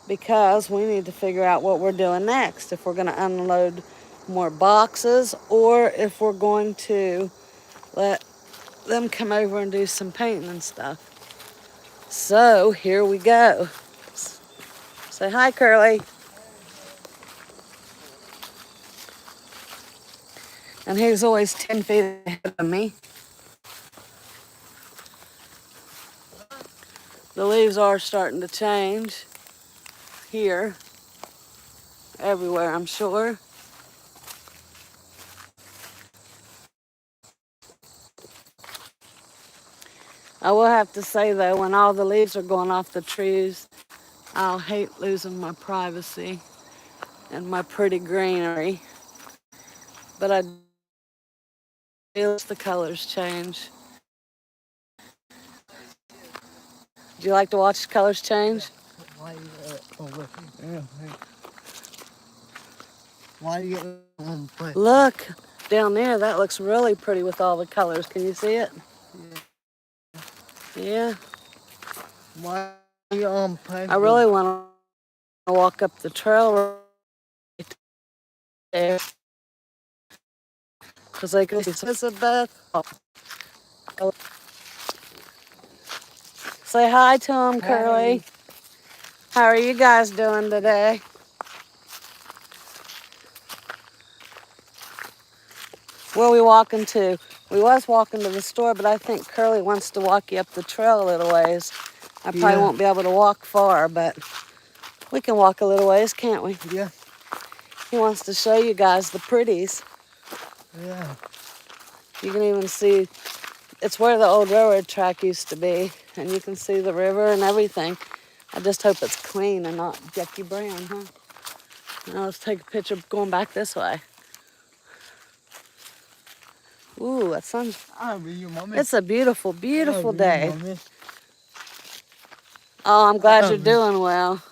because we need to figure out what we're doing next. If we're going to unload more boxes or if we're going to let them come over and do some painting and stuff. So here we go. Say hi, Curly. And he's always 10 feet ahead of me. The leaves are starting to change here, everywhere, I'm sure. I will have to say, though, when all the leaves are going off the trees, I'll hate losing my privacy and my pretty greenery. But I feel the colors change. Do you like to watch the colors change? Why do you get play? Look, down there, that looks really pretty with all the colors. Can you see it? Yeah. Why are you on play? I really want to walk up the trail right there. Because I can see Elizabeth. Oh. Say hi to him, Curly. How are you guys doing today? Where are we walking to? We was walking to the store, but I think Curly wants to walk you up the trail a little ways. I probably won't be able to walk far, but we can walk a little ways, can't we? Yeah. He wants to show you guys the pretties. Yeah. You can even see, it's where the old railroad track used to be, and you can see the river and everything. I just hope it's clean and not Jackie Brown, huh? Now let's take a picture going back this way. Ooh, that sun's... It's a beautiful, beautiful day. Oh, I'm glad you're doing well.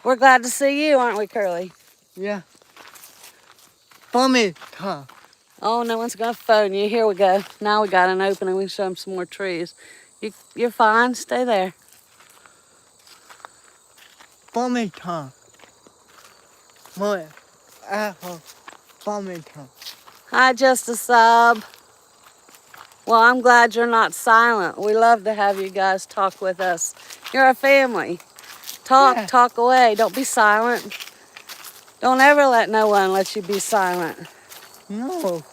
We're glad to see you, aren't we, Curly? Yeah. Frametown. Oh, no one's going to phone you. Here we go. Now we got an opening. We can show them some more trees. You're fine. Stay there. Frametown. Frametown. Hi, just a sub. Well, I'm glad you're not silent. We love to have you guys talk with us. You're a family. Talk away. Don't be silent. Don't ever let no one let you be silent. No.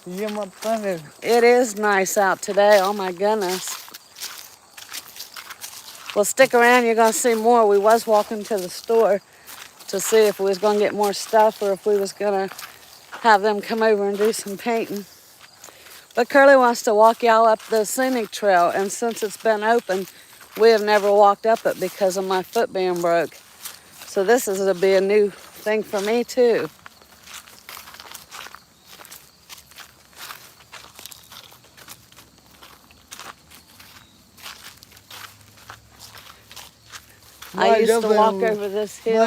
You're my brother. It is nice out today. Oh, my goodness. Well, stick around. You're going to see more. We was walking to the store to see if we was going to get more stuff or if we was going to have them come over and do some painting. But Curly wants to walk y'all up the scenic trail, and since it's been open, we have never walked up it because of my foot being broke. So this is going to be a new thing for me, too. I used to walk over this hill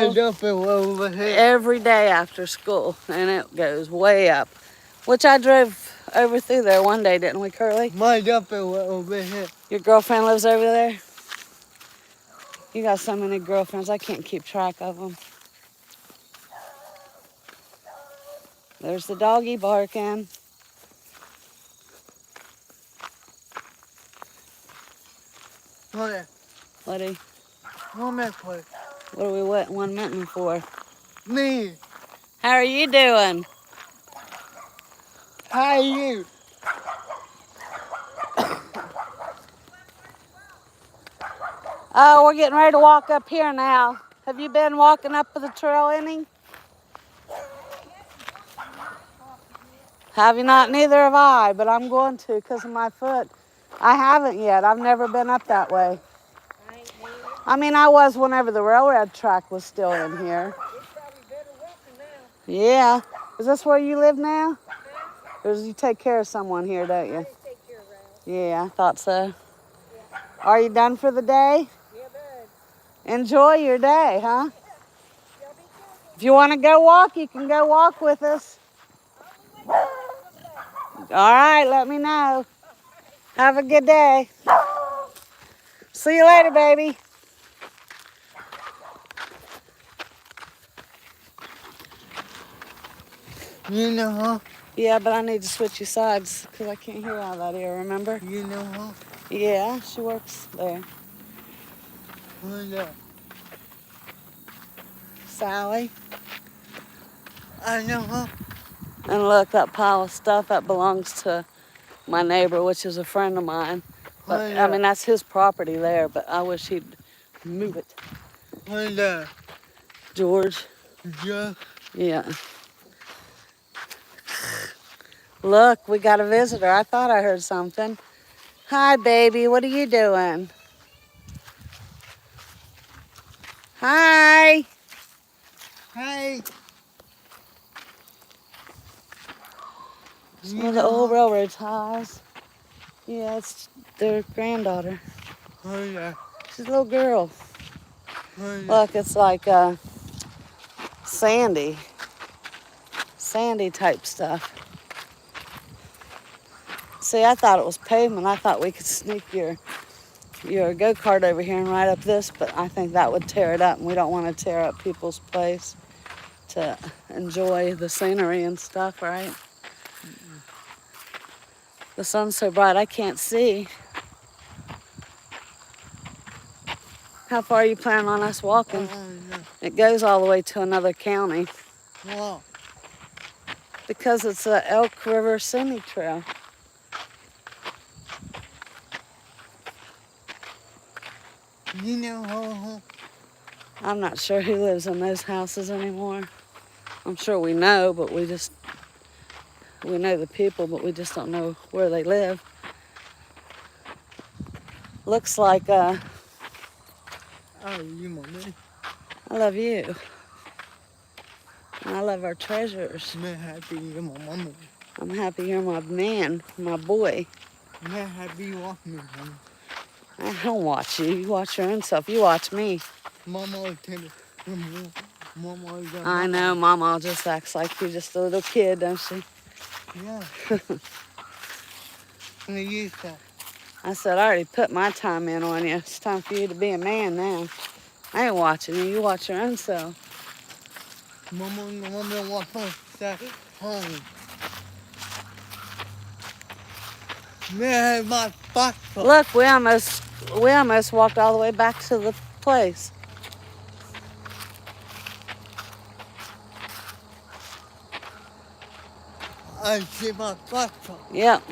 every day after school, and it goes way up. Which I drove over through there one day, didn't we, Curly? My girlfriend went over here. Your girlfriend lives over there? You got so many girlfriends, I can't keep track of them. There's the doggy barking. Buddy, what are we wet 1 minute for? Me. How are you doing? How are you? Oh, we're getting ready to walk up here now. Have you been walking up the trail any? Have you not? Neither have I, but I'm going to because of my foot. I haven't yet. I've never been up that way. I mean, I was whenever the railroad track was still in here. Yeah. Is this where you live now? Or do you take care of someone here, don't you? Yeah, I thought so. Are you done for the day? Enjoy your day, huh? If you want to go walk, you can go walk with us. All right, let me know. Have a good day. See you later, baby. You know her? Yeah, but I need to switch you sides because I can't hear out of that ear, remember? You know her? Yeah, she works there. Who's that? Sally. I know her. And look, that pile of stuff, that belongs to my neighbor, which is a friend of mine. But, Who's I mean, that? that's his property there, but I wish he'd move it. Who's that? George. Yeah. Yeah. Look, we got a visitor. I thought I heard something. Hi, baby. What are you doing? Hi. Hey. Some You of the know old her? railroad ties. Yeah, it's their granddaughter. Who's that? She's a little girl. Who's that? Look, it's like sandy type stuff. See, I thought it was pavement. I thought we could sneak your go-kart over here and ride up this, but I think that would tear it up, and we don't want to tear up people's place to enjoy the scenery and stuff, right? The sun's so bright I can't see. How far are you planning on us walking? No. It goes all the way to another county What? because it's a Elk River Scenic Trail. You know her? I'm not sure who lives in those houses anymore. I'm sure we know, but we know the people, but we just don't know where they live. Looks like Oh, you mommy. I love you. And I love our treasures. I'm happy you're my mommy. I'm happy you're my man, my boy. I'm happy you want me, mommy. I don't watch you. You watch your own self. You watch me. Mama will tell me. Mama will tell me. I know Mama just acts like you're just a little kid, don't she? Yeah. And you use that. I said, I already put my time in on you. It's time for you to be a man now. I ain't watching you. You watch your own self. Mama walk that home. Man, my butt. Look, we almost walked all the way back to the place. I see my butt. Yep.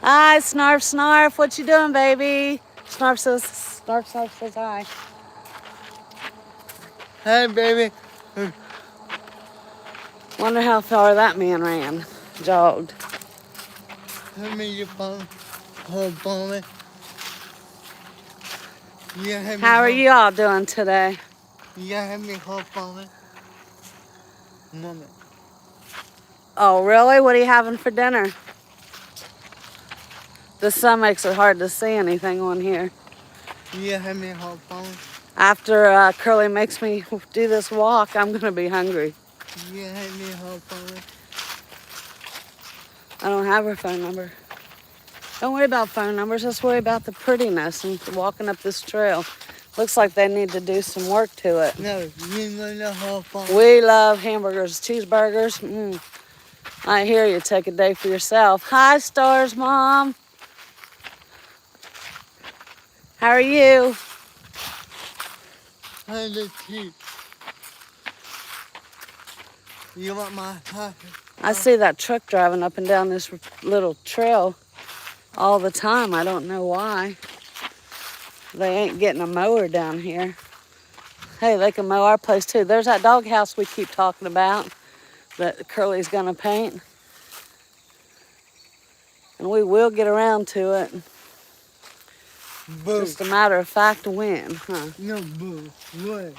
Hi, Snarf, Snarf. What you doing, baby? Snarf says hi. Hey, baby. Wonder how far that man ran, jogged. Hand me your phone. Hold on me. Yeah, hand me How are hold- you all doing today? Yeah, hand me hold on me. Mommy. Oh, really? What are you having for dinner? The sun makes it hard to see anything on here. Yeah, hand me hold on me. After Curly makes me do this walk, I'm going to be hungry. Yeah, hand me hold on me. I don't have her phone number. Don't worry about phone numbers. Let's worry about the prettiness and walking up this trail. Looks like they need to do some work to it. No, you know the hold on me. We love hamburgers, cheeseburgers. I hear you. Take a day for yourself. Hi, Stars Mom. How are you? Hey, the teeth. You want my pocket? I see that truck driving up and down this little trail all the time. I don't know why. They ain't getting a mower down here. Hey, they can mow our place too. There's that doghouse we keep talking about that Curly's gonna paint. And we will get around to it. Boo. Just a matter of fact when, huh? No, boo. What?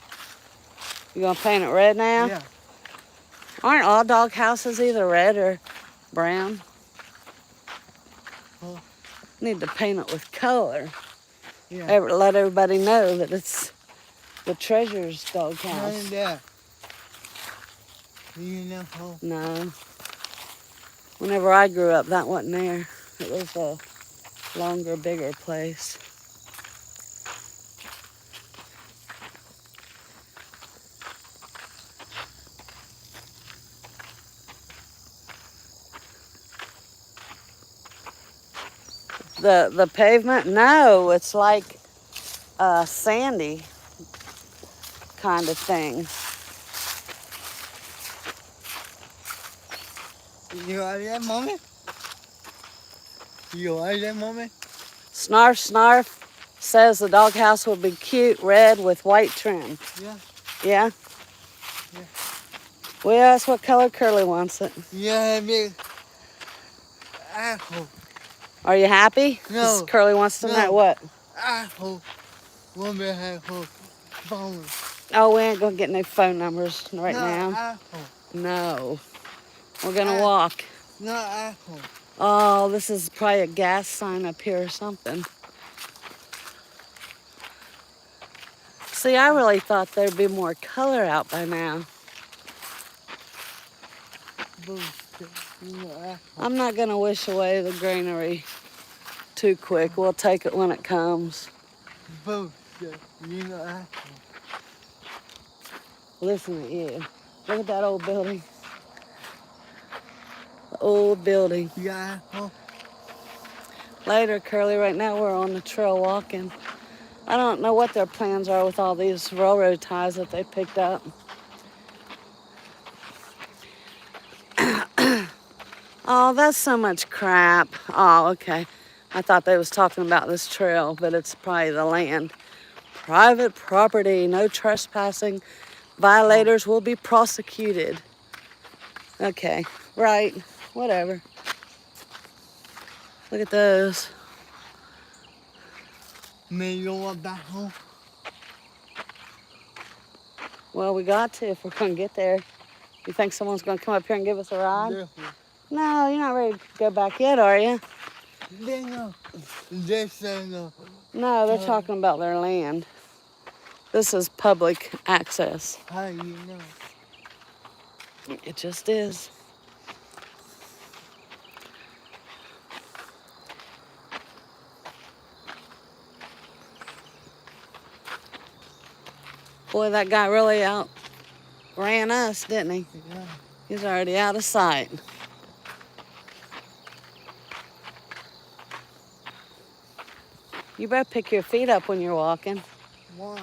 You gonna paint it red now? Yeah. Aren't all dog houses either red or brown? Huh? Need to paint it with color. Yeah. Let everybody know that it's the Treasure's dog None house. of that. You know how? No. Whenever I grew up, that wasn't there. It was a longer, bigger place. The pavement? No, it's like sandy kind of thing. You are there, mommy? You are there, mommy? Snarf Snarf says the doghouse will be cute, red with white trim. Yeah. Yeah? Yeah. Well, yeah, that's what color Curly wants it. Yeah, big asshole. Are you happy? 'Cause No. Curly wants to know No. what? Asshole. Woman asshole. Phone. Oh, we ain't gonna get no phone numbers right No, now. asshole. No. We're gonna walk. No, asshole. Oh, this is probably a gas sign up here or something. See, I really thought there'd be more color out by now. Bullshit. You asshole. I'm not gonna wish away the greenery too quick. We'll take it when it comes. Bullshit. You asshole. Listen to you. Look at that old building. The old building. You asshole. Later, Curly, right now we're on the trail walking. I don't know what their plans are with all these railroad ties that they picked up. Oh, that's so much crap. Oh, okay. I thought they was talking about this trail, but it's probably the land. Private property, no trespassing. Violators will be prosecuted. Okay, right, whatever. Look at those. Man, you want back home? Well, we got to if we're gonna get there. You think someone's gonna come up here and give us a ride? Definitely. No, you're not ready to go back yet, are you? They know. They say no. No, they're talking about their land. This is public access. How you know? It just is. Boy, that guy really outran us, didn't he? Yeah. He's already out of sight. You better pick your feet up when you're walking. Wow.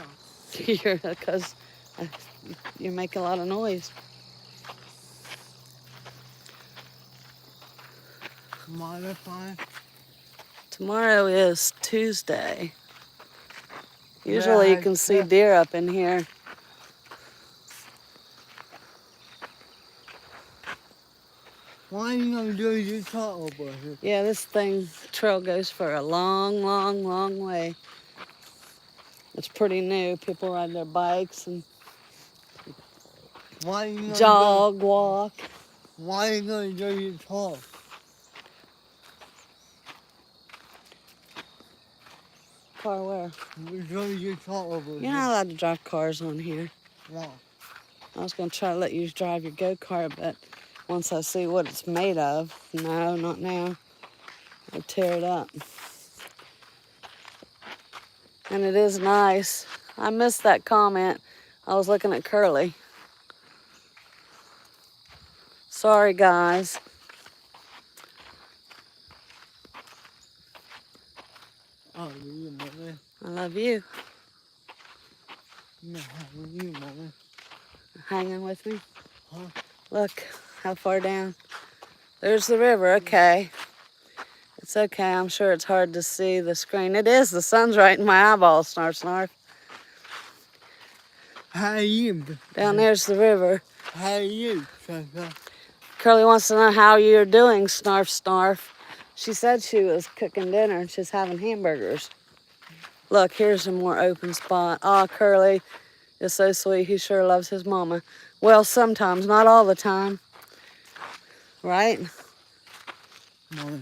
Because you're making a lot of noise. Modify. Tomorrow is Tuesday. Usually you can see Yeah. deer up in here. Why you gonna do your talk over here? Yeah, this trail goes for a long, long, long way. It's pretty new. People ride their bikes and Why you gonna jog, walk. Why you gonna do your talk? Car where? Do your talk over You're here. not allowed to drive cars on here. Why? I was gonna try to let you drive your go-kart, but once I see what it's made of, no, not now. I'll tear it up. And it is nice. I missed that comment. I was looking at Curly. Sorry, guys. Oh, you mother. I love you. No, you mother. Hanging with me. Huh? Look how far down. There's the river. Okay. It's okay. I'm sure it's hard to see the screen. It is. The sun's right in my eyeballs. Snarf, snarf. How you? Down there's the river. How you? Curly wants to know how you're doing, Snarf, snarf. She said she was cooking dinner and she's having hamburgers. Look, here's a more open spot. Ah, Curly is so sweet. He sure loves his mama. Well, sometimes, not all the time. Right? No.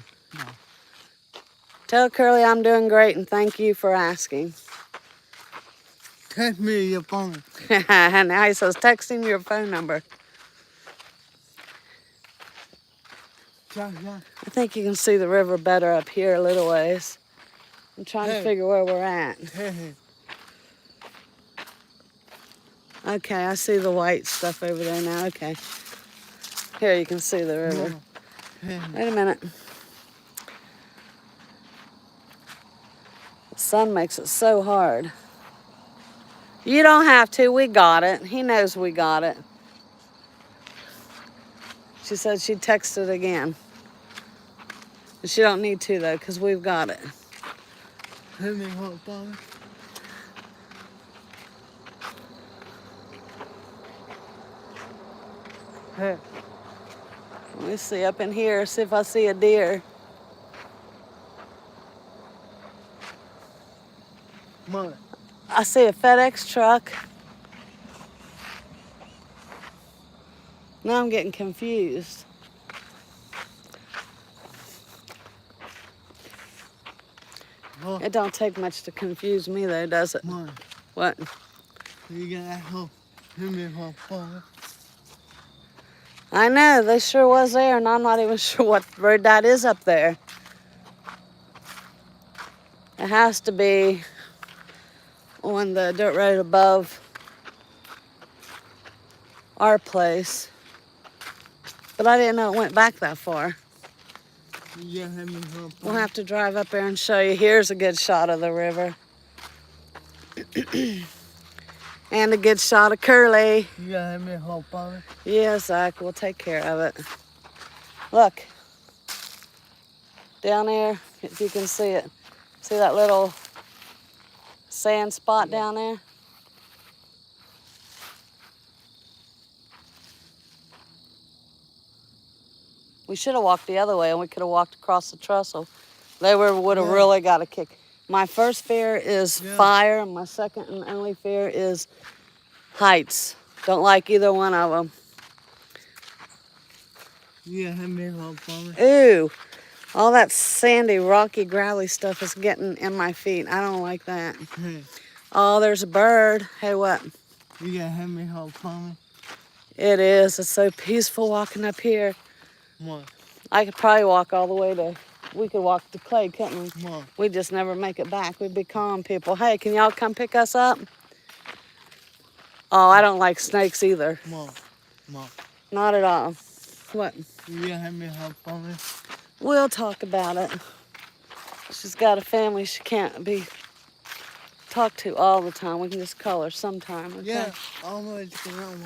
Tell Curly I'm doing great and thank you for asking. Text me your phone. And now he says, text him your phone number. Yeah. I think you can see the river better up here a little ways. I'm trying to figure where we're at. Hey. Okay, I see the white stuff over there now. Okay. Here you can see the river. Hey. Wait a minute. sun makes it so hard. You don't have to. We got it. He knows we got it. She said she'd text it again. She don't need to, though, because we've got it. Let me help on it. Hey, Let me see up in here, see if I see a deer. Mom. I see a FedEx truck. Now I'm getting confused. Oh, It don't take much to confuse me, though, does it? Mom. What? You gotta help. Let me help on it. I know, they sure was there, and I'm not even sure what road that is up there. It has to be on the dirt road above our place. But I didn't know it went back that far. You gotta let me help We'll on it. have to drive up there and show you. Here's a good shot of the river. And a good shot of Curly. You gotta let me help on it. Yeah, Zach, we'll take care of it. Look. Down there, if you can see it. See that little sand spot down there? We should have walked the other way and we could have walked across the trestle. They would have really got a kick. My first fear is fire, and my second and only fear is heights. Don't like either one of them. You gotta let me help on it. Ooh, all that sandy, rocky, gravelly stuff is getting in my feet. I don't like that. Hey, Oh, there's a bird. Hey, what? you gotta let me help on it. It is. It's so peaceful walking up here. Mom. I could probably walk all the way to, we could walk to Clay, couldn't we? Mom. We'd just never make it back. We'd be calling people. Hey, can y'all come pick us up? Oh, I don't like snakes either. Mom. Mom. Not at all. What? You gotta let me help on it. We'll talk about it. She's got a family she can't be talked to all the time. We can just call her sometime, okay? Yeah, I'm gonna look around.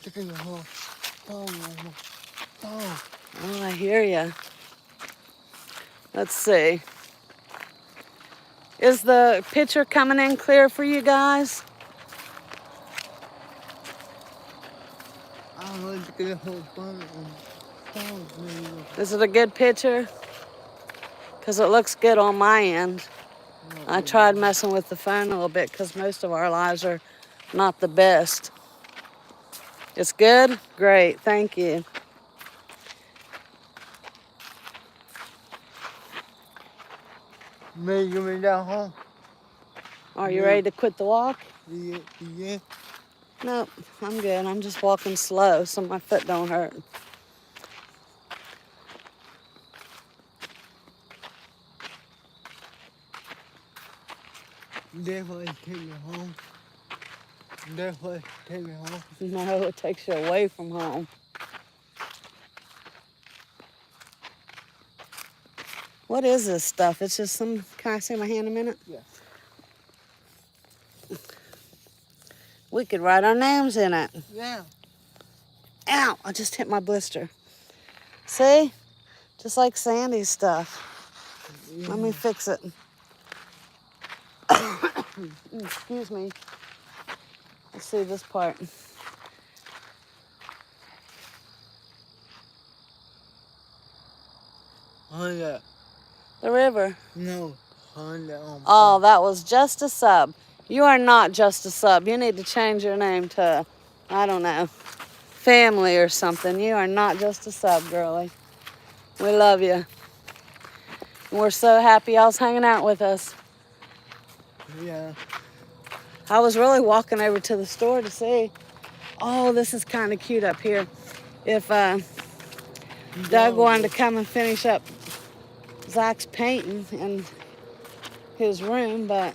Look at the hole. Oh. Oh, I hear ya. Let's see. Is the picture coming in clear for you guys? I'm gonna look at the whole bunch. Is it a good picture? Because it looks good on my end. I tried messing with the phone a little bit because most of our lives are not the best. It's good? Great, thank you. Maybe you me down home. Are you ready to quit the walk? Yeah. Nope, I'm good. I'm just walking slow so my foot don't hurt. Definitely take me home. Definitely take me home. No, it takes you away from home. What is this stuff? It's just some, can I see my hand a minute? Yeah. We could write our names in it. Yeah. Ow, I just hit my blister. See? Just like Sandy's stuff. Let me fix it. Excuse me. Let's see this part. Honda. The river. No. Honda on. Oh, that was just a sub. You are not just a sub. You need to change your name to, I don't know, family or something. You are not just a sub, girlie. We love you. We're so happy y'all's hanging out with us. Yeah. I was really walking over to the store to see. Oh, this is kind of cute up here. If Doug wanted to come and finish up Zach's painting in his room, but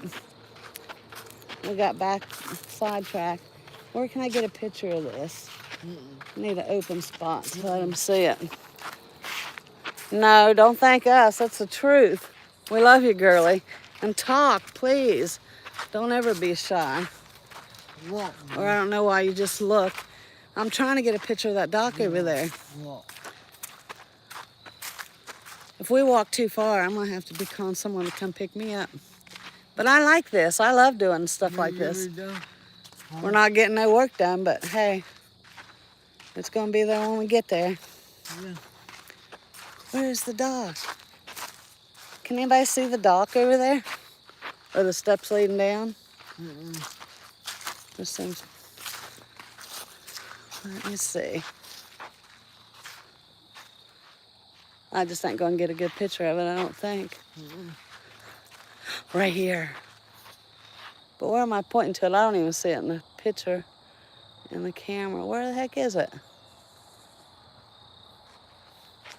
we got back sidetracked. Where can I get a picture of this? Need an open spot to let him see it. No, don't thank us. That's the truth. We love you, girlie. And talk, please. Don't ever be shy. What? Or I don't know why you just look. I'm trying to get a picture of that dock over there. What? If we walk too far, I'm going to have to be calling someone to come pick me up. But I like this. I love doing stuff like this. We're not getting no work done, but hey, it's going to be there when we get there. Yeah. Where's the dock? Can anybody see the dock over there? Or the steps leading down? This seems... Let me see. I just ain't gonna get a good picture of it, I don't think. Right here. But where am I pointing to it? I don't even see it in the picture, in the camera. Where the heck is it?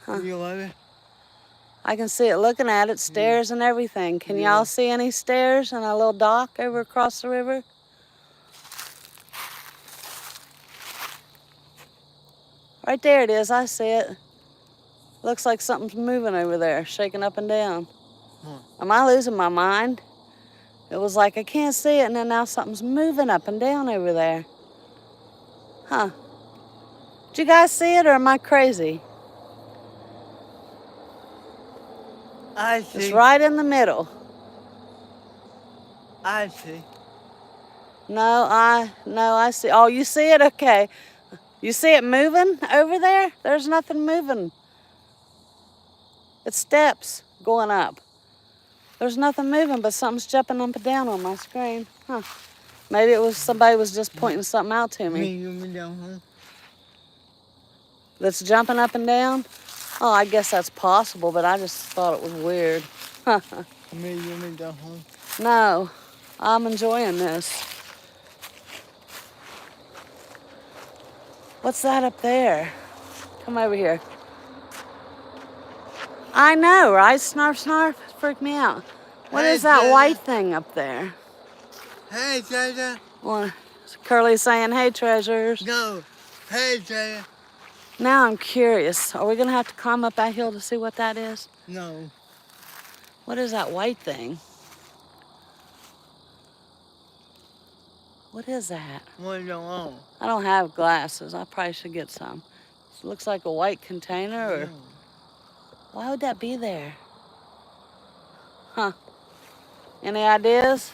Huh. You love it? I can see it looking at it, stairs and everything. Can y'all see any stairs and a little dock over across the river? Right there it is, I see it. Looks like something's moving over there, shaking up and down. Am I losing my mind? It was like I can't see it, and then now something's moving up and down over there. Huh. Did you guys see it, or am I crazy? I see. It's right in the middle. I see. No, I see. Oh, you see it? Okay. You see it moving over there? There's nothing moving. It's steps going up. There's nothing moving, but something's jumping up and down on my screen. Huh. Maybe it was somebody was just pointing something out to me. You down home? That's jumping up and down? Oh, I guess that's possible, but I just thought it was weird. You down home? No, I'm enjoying this. What's that up there? Come over here. I know, right? Snarf, snarf. Freaked me out. What is that white thing up there? Hey, treasure. Well, Curly's saying, hey, treasures. No. Hey, treasure. Now I'm curious. Are we going to have to climb up that hill to see what that is? No. What is that white thing? What is that? What you on? I don't have glasses. I probably should get some. It looks like a white container, or... Why would that be there? Huh. Any ideas?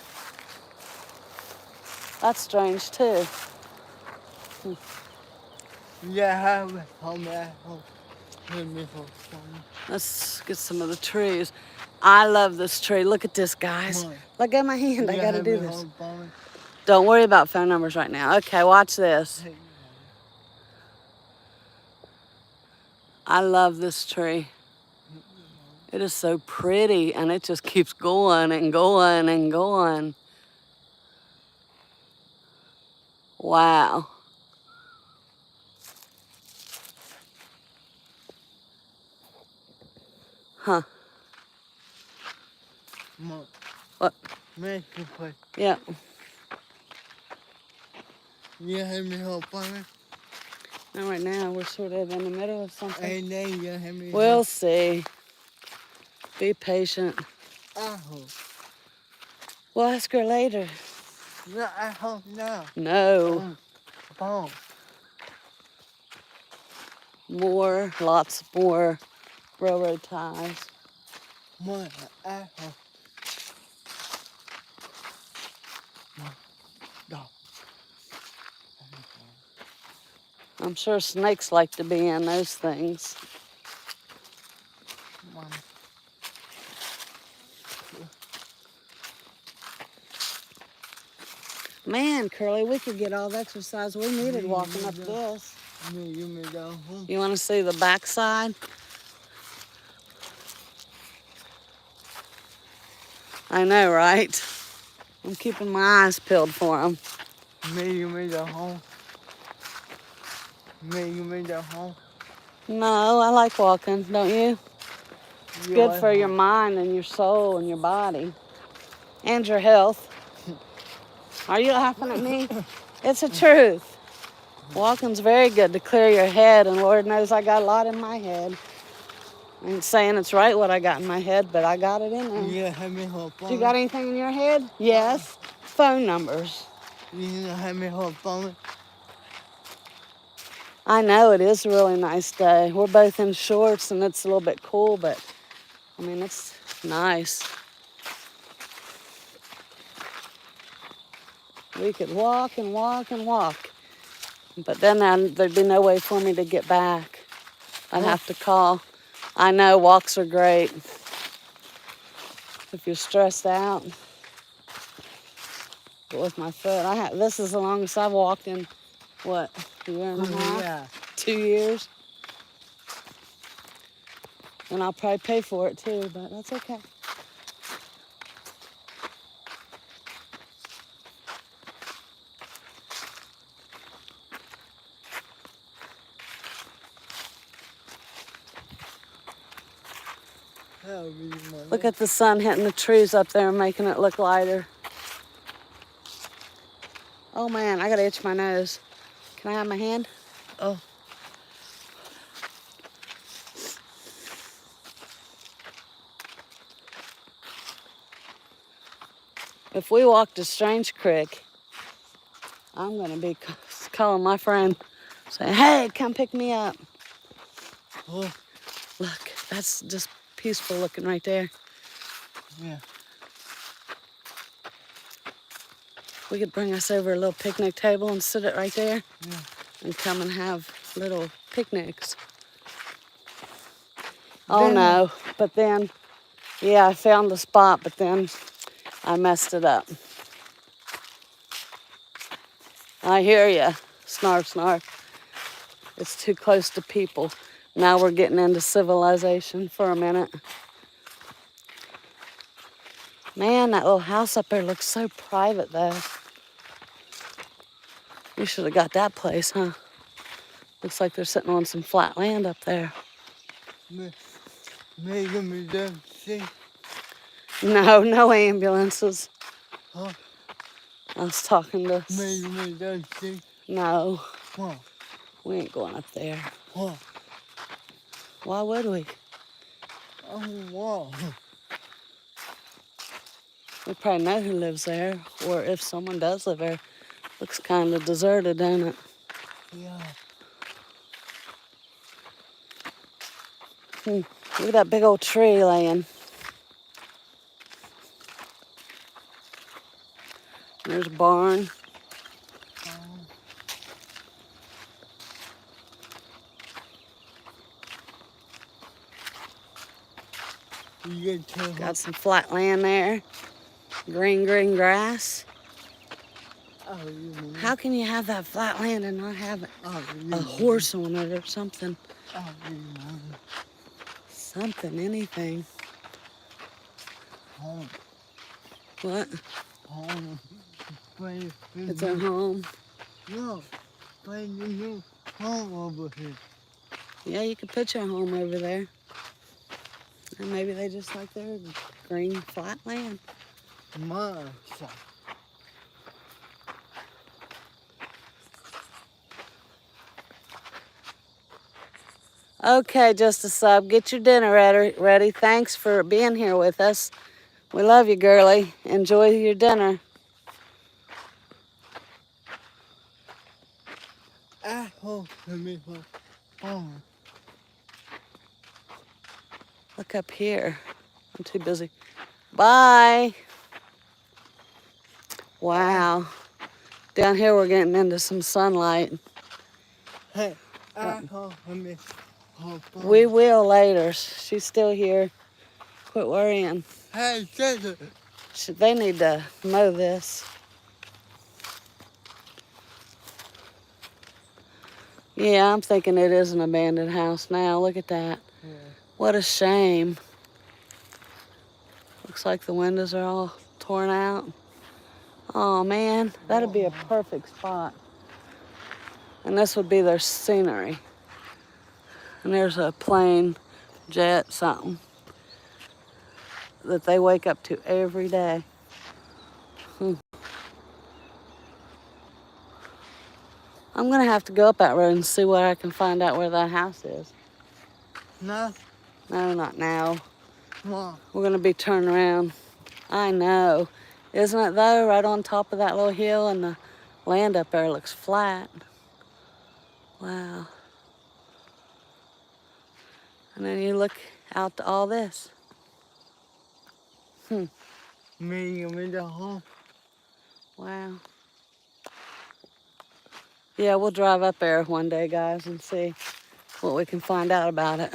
That's strange, too. Yeah, home. Let's get some of the trees. I love this tree. Look at this, guys. Look at my hand. I gotta do this. Don't worry about phone numbers right now. Okay, watch this. I love this tree. It is so pretty, and it just keeps going and going and going. Wow. Huh. Mom. What? Make you play. Yeah. You have me help on Now, right now, we're sort of in the middle of something. Hey, then you have me We'll see. Be patient. I hope. We'll ask her later. No, I hope now. No. Phone. More, lots more railroad ties. Mom, I hope. Mom, I'm sure snakes like to be in those things. Mom. Man, Curly, we could get all the exercise we needed walking up this. You down home? You want to see the backside? I know, right? I'm keeping my eyes peeled for them. You down home? You down home? No, I like walking, don't you? It's good for your mind and your soul and your body. And your health. Are you laughing at me? It's the truth. Walking's very good to clear your head, and Lord knows I got a lot in my head. I ain't saying it's right what I got in my head, but I got it in there. Yeah, have me hop on You got anything in your head? Yes. Phone numbers. You know, have me hop on it. I know it is a really nice day. We're both in shorts and it's a little bit cool, but I mean, it's nice. We could walk and walk and walk, but then there'd be no way for me to get back. I'd have to call. I know walks are great if you're stressed out. But with my foot, this is the longest I've walked in, what, a year and a half? Yeah. 2 years. And I'll probably pay for it too, but that's okay. Look at the sun hitting the trees up there and making it look lighter. Oh man, I gotta itch my nose. Can I have my hand? Oh. If we walk to Strange Creek, I'm gonna be calling my friend, saying, hey, come pick me up. Oh. Look, that's just peaceful looking right there. Yeah. We could bring us over a little picnic table and sit it right there. Yeah. And come and have little picnics. Oh no, but then, yeah, I found the spot, but then I messed it up. I hear ya, snarf, snarf. It's too close to people. Now we're getting into civilization for a minute. Man, that little house up there looks so private though. You should have got that place, huh? Looks like they're sitting on some flat land up there. No, no ambulances. Huh? I was talking to... No. What? We ain't going up there. What? Why would we? Oh, wow. We probably know who lives there, or if someone does live there. Looks kind of deserted, don't it? Yeah. Look at that big old tree laying. There's a barn. Got some flat land there. Green grass. How can you have that flat land and not have a horse on it or something? Something, anything. Home. What? Home. It's a home. No, find a new home over here. Yeah, you could put your home over there. And maybe they just like their green flat land. My son. Okay, just a sub. Get your dinner ready. Thanks for being here with us. We love you, girlie. Enjoy your dinner. I hope to me home. Look up here. I'm too busy. Bye. Wow. Down here we're getting into some sunlight. Hey, I hope to me home. We will later. She's still here. Quit worrying. Hey, sister. They need to mow this. Yeah, I'm thinking it is an abandoned house now. Look at that. Yeah. What a shame. Looks like the windows are all torn out. Oh man, that'd be a perfect spot. And this would be their scenery. And there's a plane, jet, something that they wake up to every day. I'm gonna have to go up that road and see where I can find out where that house is. No. No, not now. Mom. We're gonna be turned around. I know. Isn't it though? Right on top of that little hill, and the land up there looks flat. Wow. And then you look out to all this. Me and me the home. Wow. Yeah, we'll drive up there one day, guys, and see what we can find out about it.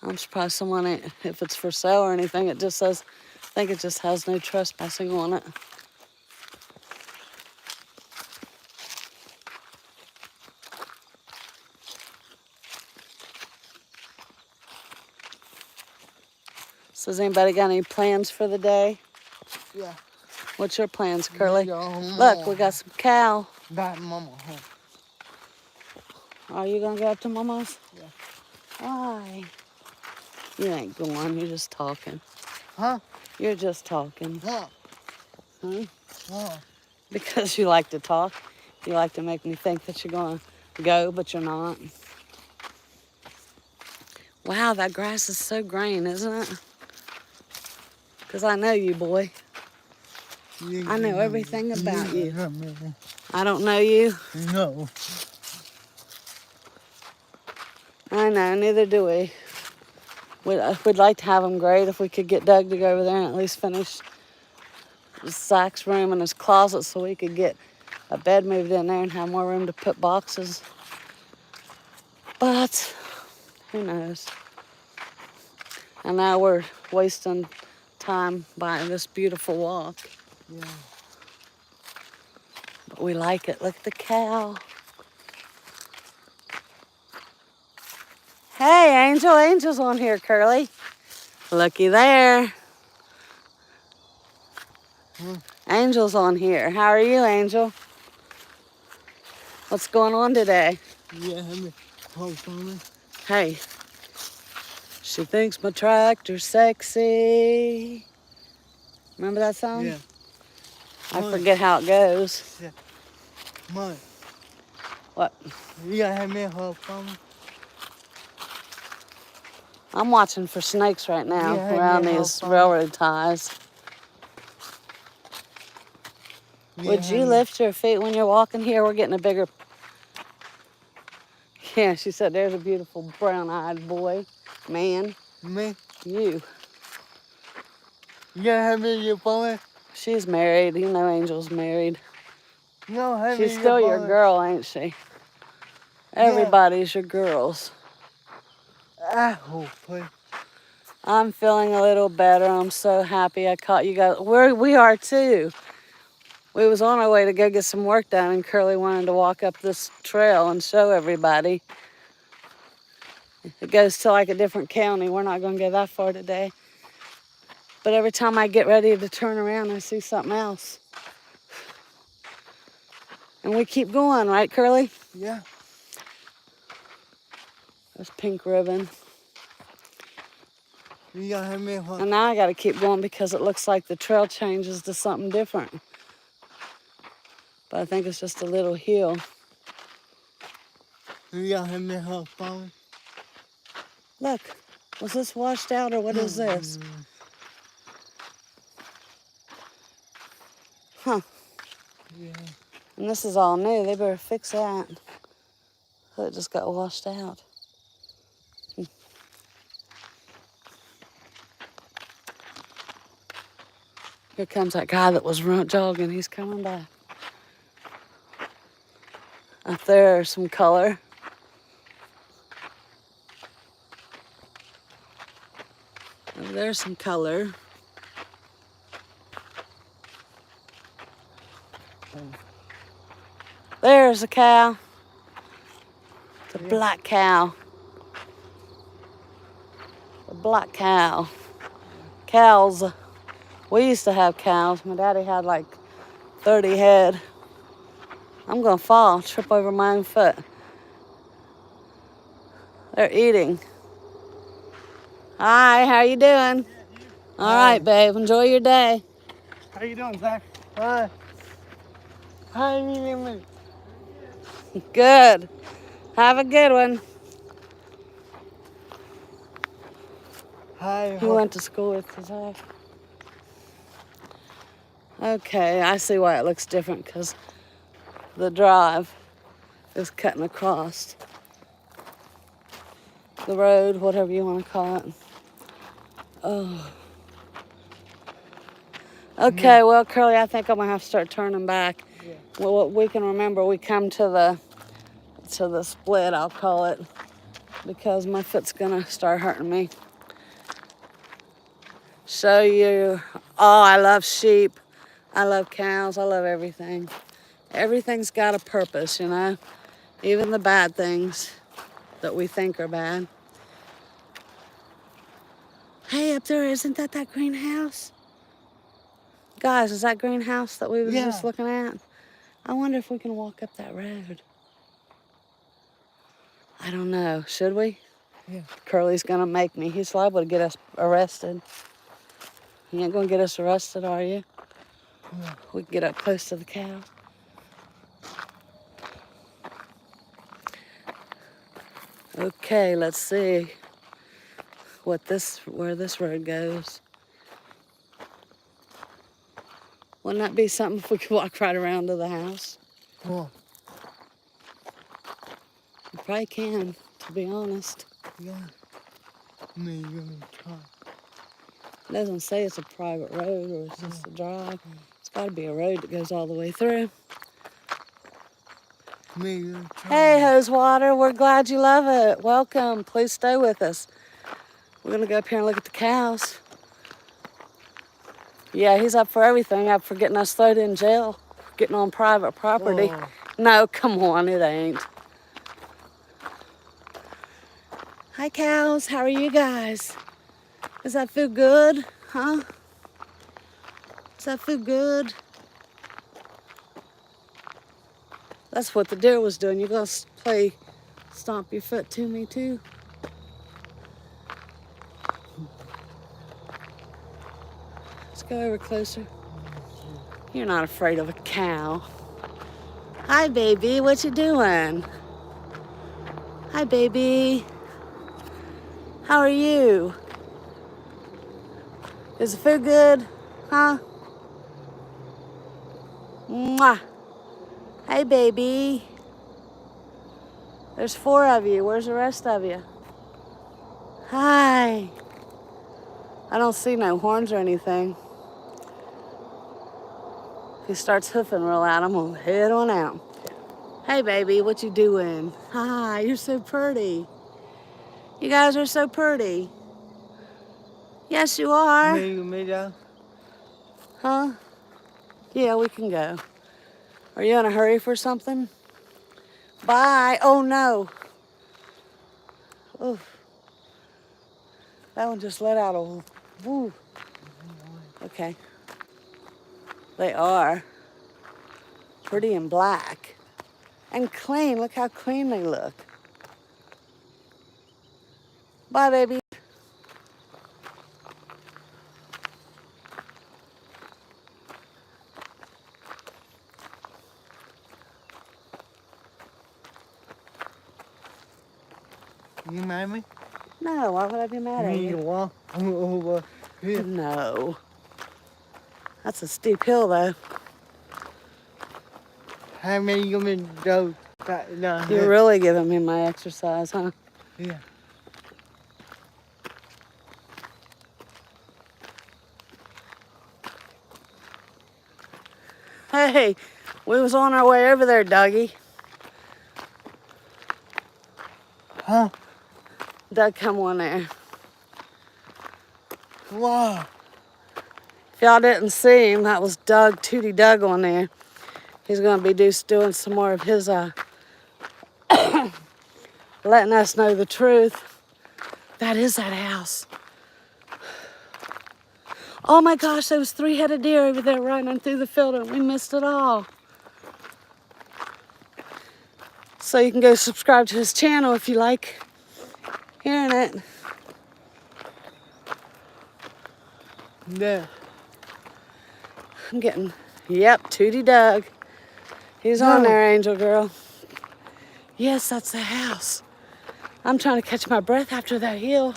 I'm surprised someone ain't, if it's for sale or anything, it just says, I think it just has no trespassing on it. So has anybody got any plans for the day? Yeah. What's your plans, Curly? Yo, Look, we got some cow. Back mama home. Are you gonna go up to Mama's? Yeah. Why? You ain't going, you're just talking. Huh? You're just talking. What? Huh? What? Because you like to talk. You like to make me think that you're gonna go, but you're not. Wow, that grass is so green, isn't it? Because I know you, boy. I know everything about you. I don't know you. No. I know, neither do we. We'd like to have him great if we could get Doug to go over there and at least finish Zach's room and his closet so we could get a bed moved in there and have more room to put boxes. But who knows? And now we're wasting time by this beautiful walk. Yeah. But we like it. Look at the cow. Hey, Angel. Angel's on here, Curly. Looky there. Angel's on here. How are you, Angel? What's going on today? Yeah, have me hold on me. Hey, she thinks my tractor's sexy. Remember that song? Yeah. I forget how it goes. Yeah. Mom. What? You gotta have me hold on me. I'm watching for snakes right now Yeah, around yeah, these how fun. railroad ties. Would you lift your feet when you're walking here? We're getting a bigger... Yeah, she said there's a beautiful brown-eyed boy. Man, Me? you. You gotta have me your boy. She's married. You know Angel's married. No, have me She's still your boy. girl, ain't she? Everybody's your girls. I hope. I'm feeling a little better. I'm so happy I caught you guys. We are too. We was on our way to go get some work done, and Curly wanted to walk up this trail and show everybody. It goes to like a different county. We're not going to go that far today. But every time I get ready to turn around, I see something else. And we keep going, right, Curly? Yeah. There's pink ribbon. You gotta have me hold. And now I got to keep going because it looks like the trail changes to something different. But I think it's just a little hill. You gotta have me hold on. Look, was this washed out or what is this? Huh. Yeah. And this is all new. They better fix that. So it just got washed out. Here comes that guy that was jogging. He's coming back. Up there's some color. Over there's some color. There's a cow. It's a black cow. A black cow. Cows. We used to have cows. My daddy had like 30 head. I'm gonna fall, trip over my own foot. They're eating. Hi, how you doing? All right, babe. Enjoy your day. How you doing, Zach? Hi. How you doing? Good. Have a good one. Hi. He went to school with his wife. Okay, I see why it looks different, because the drive is cutting across the road, whatever you want to call it. Oh. Okay, well, Curly, I think I'm gonna have to start turning back. Yeah. Well, what we can remember, we come to the split, I'll call it, because my foot's gonna start hurting me. Show you. Oh, I love sheep. I love cows. I love everything. Everything's got a purpose, you know, even the bad things that we think are bad. Hey, up there, isn't that greenhouse? Guys, is that greenhouse that we were just looking at? I wonder if we can walk up that road. I don't know. Should we? Yeah. Curly's gonna make me. He's liable to get us arrested. You ain't gonna get us arrested, are you? Yeah. We can get up close to the cow. Okay, let's see where this road goes. Wouldn't that be something if we could walk right around to the house? Well, We probably can, to be honest. yeah. Me, you're gonna try. It doesn't say it's a private road or it's just a drive. It's got to be a road that goes all the way through. Me, you're gonna try. Hey, Hosewater, we're glad you love it. Welcome. Please stay with us. We're going to go up here and look at the cows. Yeah, he's up for everything, up for getting us thrown in jail, getting on private property. Oh. No, come on, it ain't. Hi, cows. How are you guys? Does that food good? Huh? Does that food good? That's what the deer was doing. You gonna play stomp your foot to me too? Let's go over closer. You're not afraid of a cow. Hi, baby. What you doing? Hi, baby. How are you? Is the food good? Huh? Mwah. Hey, baby. There's 4 of you. Where's the rest of you? Hi. I don't see no horns or anything. If he starts hoofing real loud, I'm gonna head on out. Hey, baby, what you doing? Hi, you're so pretty. You guys are so pretty. Yes, you are. Me down. Huh? Yeah, we can go. Are you in a hurry for something? Bye. Oh, no. Oof. That one just let out a woo. Okay. They are pretty and black and clean. Look how clean they look. Bye, baby. You mad at me? No, why would I be mad at Me, you? walk. I'm over here. No. That's a steep hill, though. How many you gonna go back down You're here? really giving me my exercise, huh? Yeah. Hey, we was on our way over there, Dougie. Huh? Doug, come on there. Wow. If y'all didn't see him, that was Doug, Tootie Doug on there. He's gonna be doing some more of his, letting us know the truth. That is that house. Oh my gosh, there was 3-headed deer over there running through the field and we missed it all. So you can go subscribe to his channel if you like hearing it. There. I'm getting, yep, Tootie Doug. He's on there, Angel Girl. Yes, that's the house. I'm trying to catch my breath after that hill.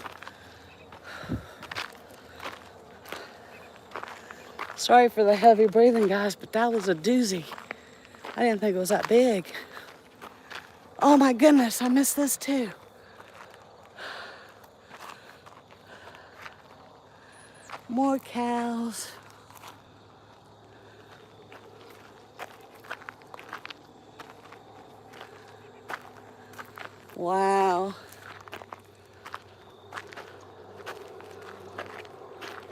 Sorry for the heavy breathing, guys, but that was a doozy. I didn't think it was that big. Oh my goodness, I missed this too. More cows. Wow.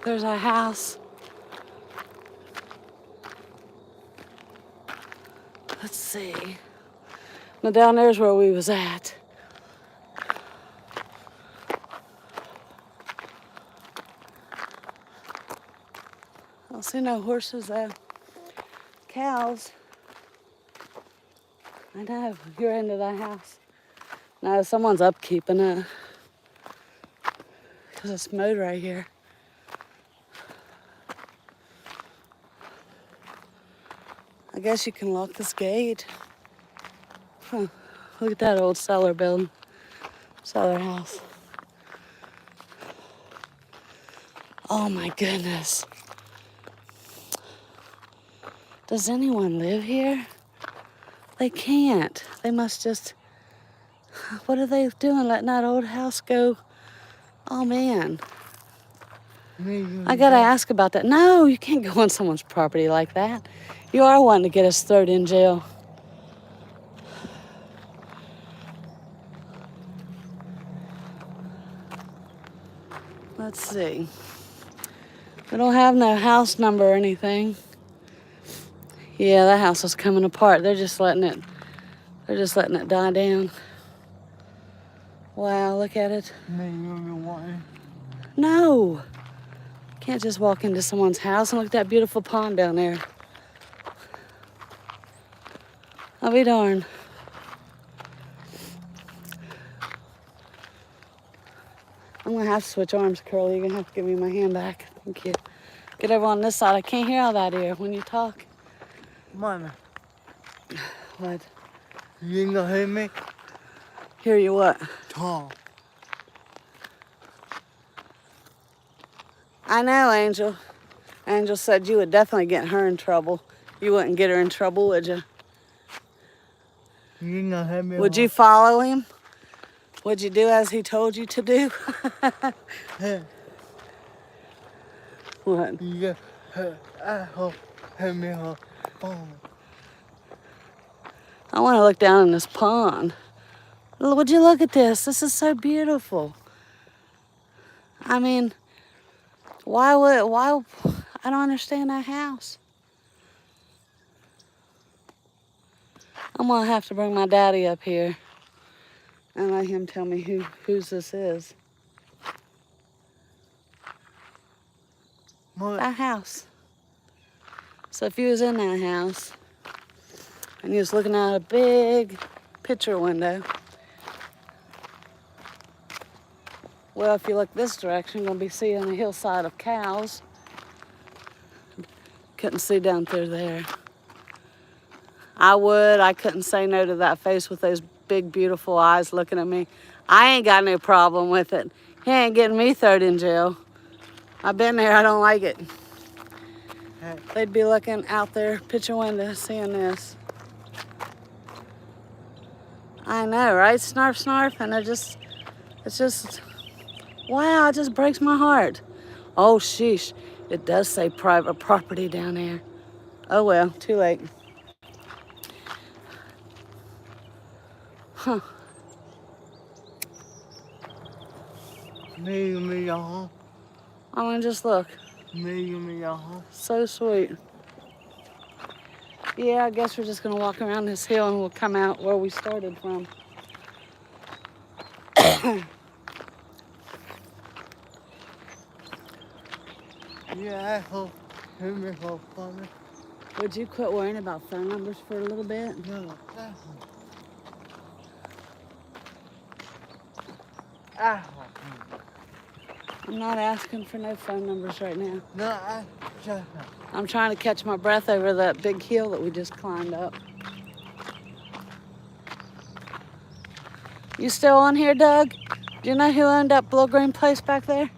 There's our house. Let's see. Now down there's where we was at. I don't see no horses though. Cows. I know, you're into that house. No, someone's upkeeping it. Because it's mowed right here. I guess you can lock this gate. Huh. Look at that old cellar building. Cellar house. Oh my goodness. Does anyone live here? They can't. They must just... What are they doing? Letting that old house go? Oh man. I gotta ask about that. No, you can't go on someone's property like that. You are wanting to get us thrown in jail. Let's see. We don't have no house number or anything. Yeah, that house is coming apart. They're just letting it die down. Wow, look at it. No. Can't just walk into someone's house. And look at that beautiful pond down there. I'll be darned. I'm gonna have to switch arms, Curly. You're gonna have to give me my hand back. Thank you. Get over on this side. I can't hear all that ear when you talk. Mama. What? You ain't gonna hear me? Hear you what? Talk. I know, Angel. Angel said you would definitely get her in trouble. You wouldn't get her in trouble, would you? You ain't gonna hear me. Would you follow him? Would you do as he told you to do? Hey, What? you hear me on phone. I want to look down in this pond. Would you look at this? This is so beautiful. I mean, why, I don't understand that house. I'm gonna have to bring my daddy up here and let him tell me whose this is. What? That house. So if you was in that house and you was looking out a big picture window, well, if you look this direction, you're gonna be seeing a hillside of cows. Couldn't see down through there. I couldn't say no to that face with those big, beautiful eyes looking at me. I ain't got no problem with it. He ain't getting me thrown in jail. I've been there, I don't like it. Hey. They'd be looking out their picture window, seeing this. I know, right? Snarf, snarf, and it's just, wow, it just breaks my heart. Oh, sheesh, it does say private property down there. Oh well, too late. Huh. Me, y'all. I wanna just look. Me, y'all. So sweet. Yeah, I guess we're just gonna walk around this hill and we'll come out where we started from. Yeah, I hope. Hear me hope for me. Would you quit worrying about phone numbers for a little bit? No, I hope. I'm not asking for no phone numbers right now. No, I just. I'm trying to catch my breath over that big hill that we just climbed up. You still on here, Doug? Do you know who owned that Blue Green place back there?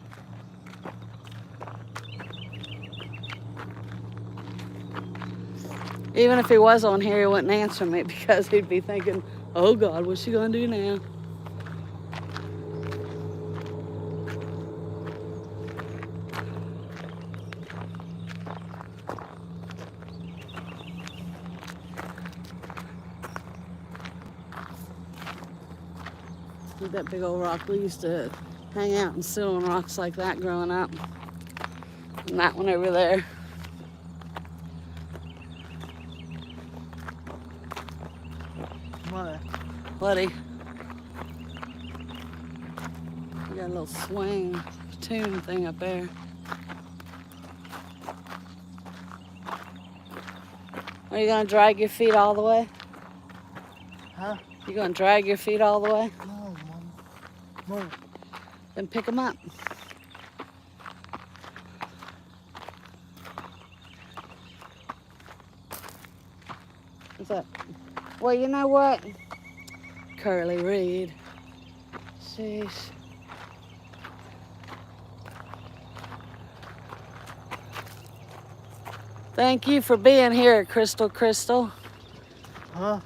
Even if he was on here, he wouldn't answer me because he'd be thinking, oh God, what's she gonna do now? That big old rock. We used to hang out and sit on rocks like that growing up. And that one over there. What? Buddy. We got a little swing tune thing up there. Are you gonna drag your feet all the way? Huh? You gonna drag your feet all the way? No, Mom. Mom. Then pick them up. What's that? Well, you know what? Curly Reed. Sheesh. Thank you for being here, Crystal. Huh?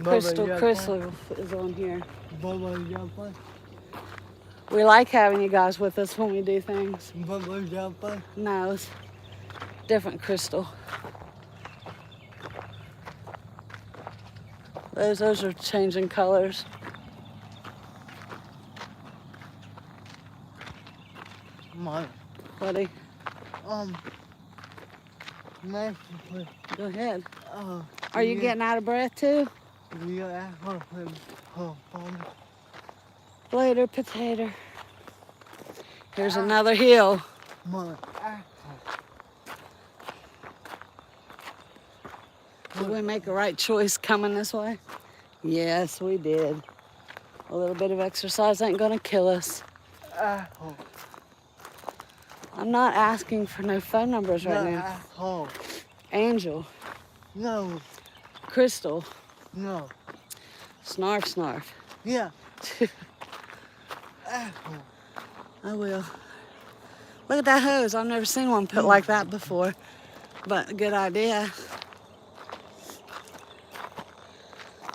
Crystal is on here. Bubba, jumping. We like having you guys with us when we do things. Bubba, jumping. No, it's different Crystal. Those are changing colors. Mom. Buddy, Nice. go ahead. Oh. Are you getting out of breath too? Yeah. Later, potato. Here's another hill. Mom. Did we make a right choice coming this way? Yes, we did. A little bit of exercise ain't gonna kill us. I'm not asking for no phone numbers right now. Oh. Angel, No. Crystal, No. snarf. Yeah. I will. Look at that hose. I've never seen one put like that before, but a good idea.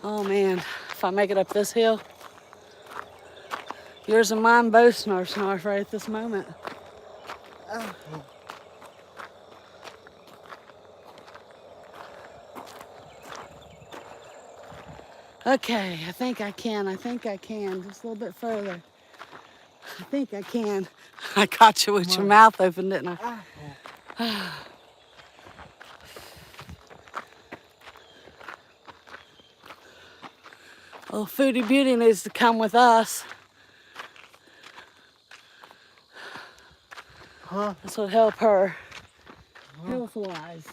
Oh man, if I make it up this hill, yours and mine both snarf right at this moment. Okay, I think I can. Just a little bit further. I think I can. I caught you with your mouth open, didn't I? Well, Foodie Beauty needs to come with us. Huh? This would help her health-wise.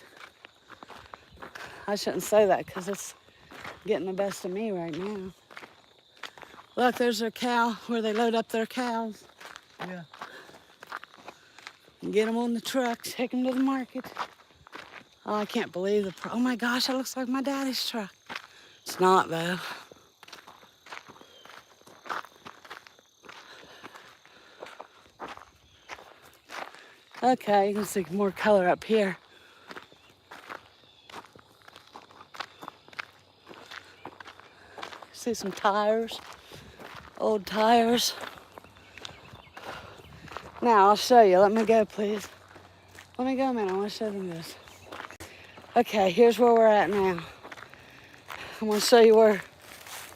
I shouldn't say that because it's getting the best of me right now. Look, there's their cow where they load up their cows. Yeah. And get them on the truck, take them to the market. Oh, I can't believe oh my gosh, that looks like my daddy's truck. It's not though. Okay, you can see more color up here. See some tires, old tires. Now I'll show you. Let me go, please. Let me go a minute. I want to show them this. Okay, here's where we're at now. I'm going to show you where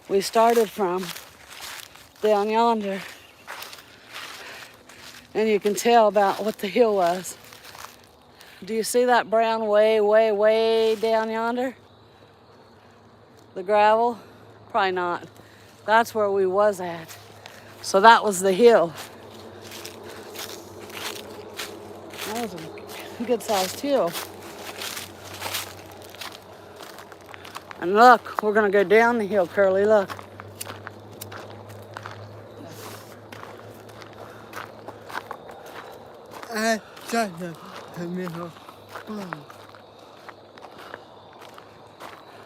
we started from, down yonder. And you can tell about what the hill was. Do you see that brown way down yonder? The gravel? Probably not. That's where we was at. So that was the hill. That was a good-sized hill. And look, we're gonna go down the hill, Curly, look.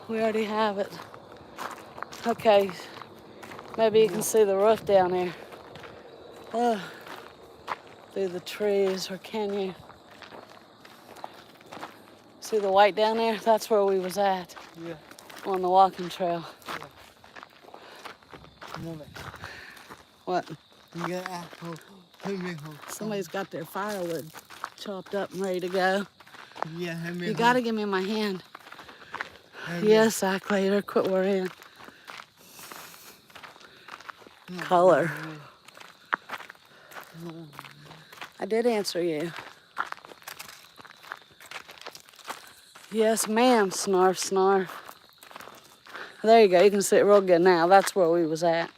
We already have it. Okay, maybe you can see the roof down there. Through the trees, or can you? See the white down there? That's where we was at Yeah. on the walking trail. Move it. What? You got apple. Put me home. Somebody's got their firewood chopped up and ready to go. Yeah, hand me You home. gotta give me my hand. Hand me- Yes, Zach, later. Quit worrying. No, Color. No. I did answer you. Yes, ma'am. Snarf, snarf. There you go. You can see it real good now. That's where we was at.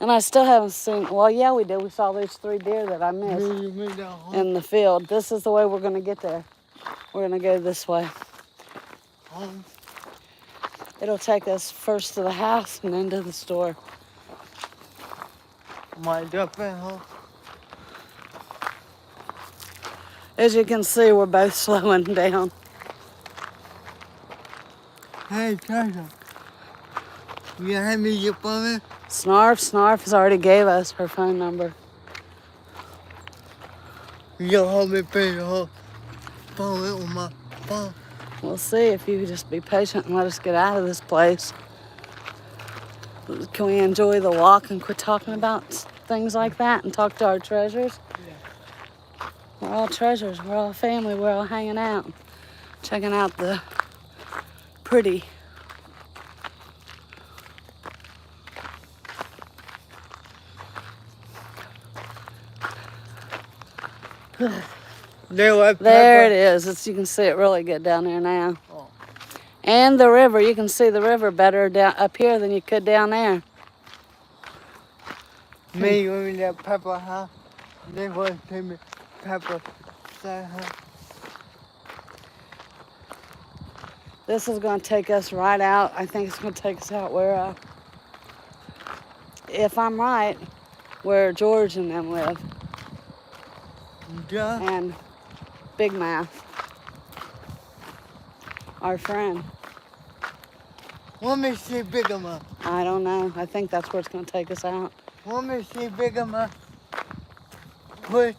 And I still haven't seen, well, yeah, we did. We saw those 3 deer that I missed You made that home. in the field. This is the way we're going to get there. We're going to go this way. Home. It'll take us first to the house and then to the store. My duck at home. As you can see, we're both slowing down. Hey, Cashapp. You hand me your phone? Snarf, Snarf has already gave us her phone number. You hold me pay the whole phone on my phone. We'll see if you could just be patient and let us get out of this place. Can we enjoy the walk and quit talking about things like that and talk to our treasures? Yeah. We're all treasures. We're all family. We're all hanging out, checking out the pretty. There it is. You can see it really good down there now. Oh. And the river. You can see the river better down up here than you could down there. Me, you mean that pepper, huh? They want to take me pepper. Huh? This is going to take us right out. I think it's going to take us out where, if I'm right, where George and them live. Yeah. And Big Mouth, our friend. Want me to see Bigger Man? I don't know. I think that's where it's going to take us out. Want me to see Bigger Man? Wait,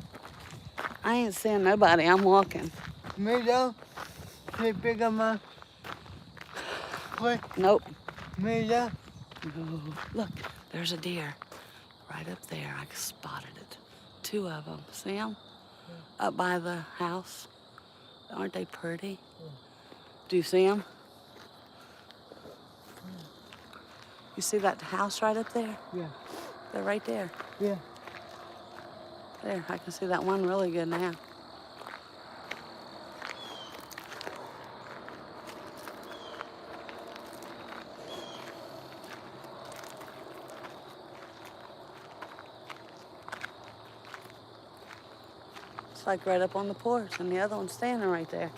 I ain't seeing nobody. I'm walking. me though? See Bigger Man? Wait, Nope. me though? No. Look, there's a deer right up there. I spotted it. 2 of them. See them? Up by the house. Aren't they pretty? Do you see them? You see that house right up there? Yeah. They're right there. Yeah. There, I can see that one really good now. It's like right up on the porch, and the other one's standing right there.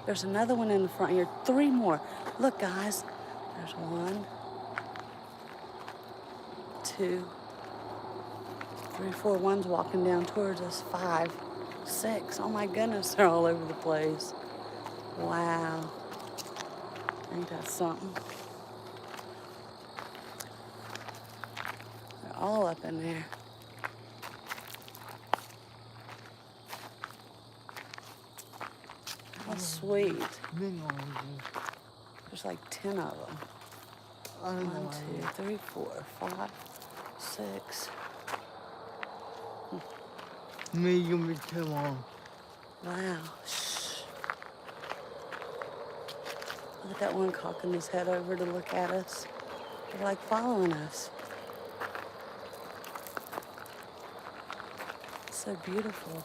There's another one in the front here. 3 more. Look, guys. There's 1, 2, 3, 4. One's walking down towards us. 5, 6. Oh my goodness, they're all over the place. Wow. Ain't that something? They're all up in there. How sweet. There's like 10 of them. I don't 1, know. 2, 3, 4, 5, 6. Me, you me too long. Wow. Shh. Look at that one cocking his head over to look at us. They're like following us. It's so beautiful.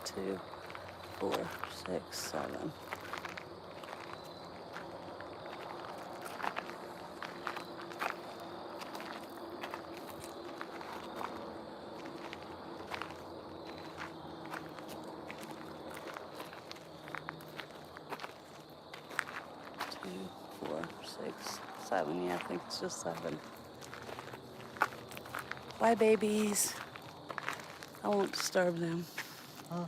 Two, 4, 6, 7. Two, 4, 6, 7. Yeah, I think it's just 7. Bye, babies. I won't disturb them. Huh?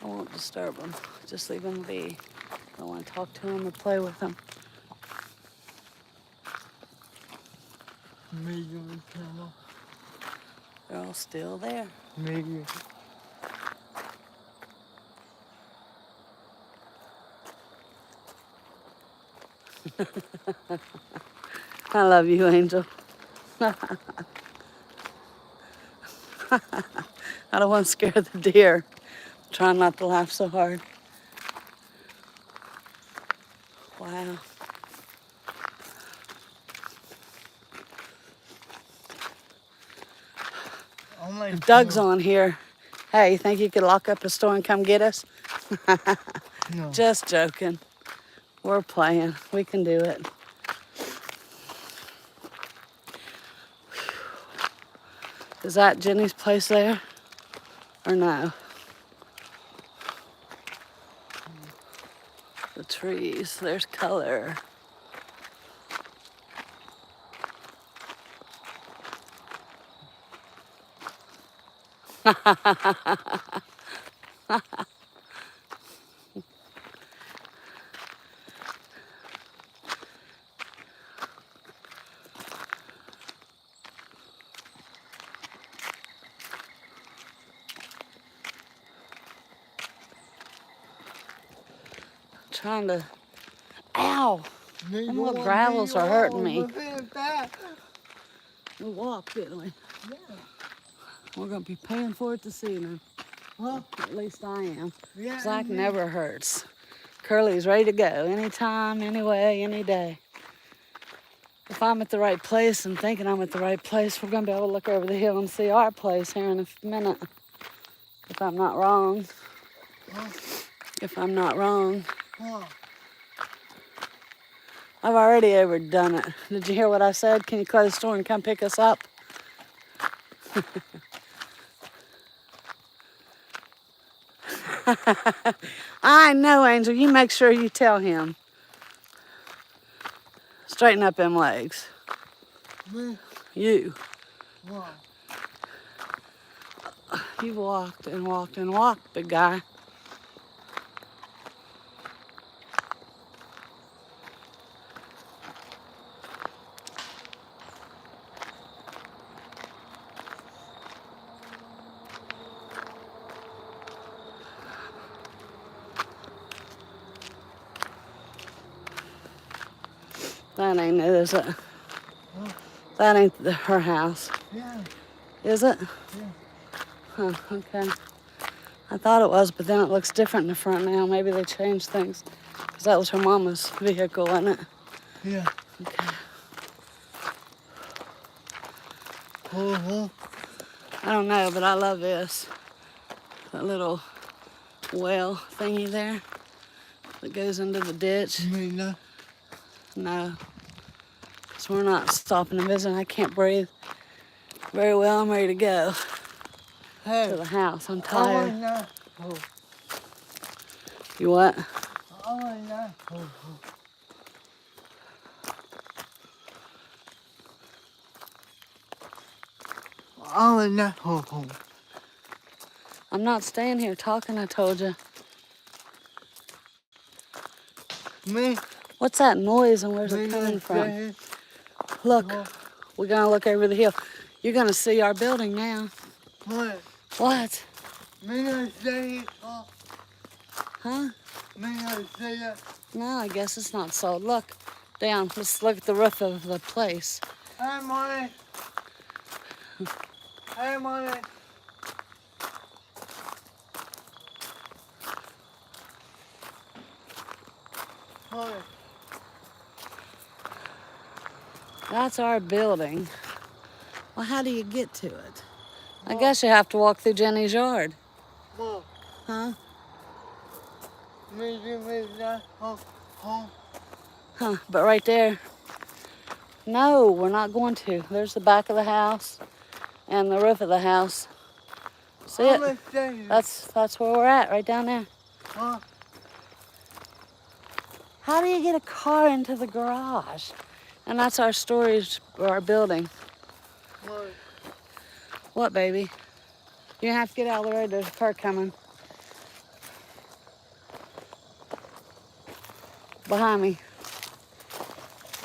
I won't disturb them. Just leave them be. I don't want to talk to them or play with them. Medium camera. They're all still there. Medium. I love you, Angel. I don't want to scare the deer. Trying not to laugh so hard. Wow. Oh my If Doug's God. on here, hey, you think you could lock up a store and come get us? No. Just joking. We're playing. We can do it. Is that Jenny's place there? Or no? The trees. There's color. Trying to. Ow! Them little gravels are hurting me. We walked, didn't we? Yeah. We're gonna be paying for it this evening. Well, At least I am. yeah. Zach never hurts. Curly's ready to go anytime, anyway, any day. If I'm at the right place and thinking I'm at the right place, we're gonna be able to look over the hill and see our place here in a minute. If I'm not wrong. Huh? If I'm not wrong. Huh? I've already overdone it. Did you hear what I said? Can you close the store and come pick us up? I know, Angel. You make sure you tell him. Straighten up them legs. Me? You. What? You've walked and walked and walked, big guy. That ain't it, is it? Huh? That ain't her house. Yeah. Is it? Yeah. Huh, okay. I thought it was, but then it looks different in the front now. Maybe they changed things. Because that was her mama's vehicle, wasn't it? Yeah. Okay. Uh-huh. I don't know, but I love this. That little well thingy there that goes into the ditch. Me, no. No. Because we're not stopping to visit. I can't breathe very well. I'm ready to go Hey. to the house. I'm I tired. want that. Oh. You what? I want that. Oh. I want that. Oh. I'm not staying here talking, I told you. Me? What's that noise and where's Me it coming no from? say. Look, Oh. we're gonna look over the hill. You're gonna see our building now. What? What? Me no say. Oh. Huh? Me no say that. No, I guess it's not sold. Look, down. Let's look at the roof of the place. Hey, money. Hey, money. Money. That's our building. Well, how do you get to it? I guess you have to walk through Jenny's yard. Mom. Huh? Me that. Oh. Oh. Huh, but right there. No, we're not going to. There's the back of the house and the roof of the house. See it? That's where we're at, right down there. Huh? How do you get a car into the garage? And that's our storage, or our building. Money. What, baby? You have to get out of the road. There's a car coming. Behind me.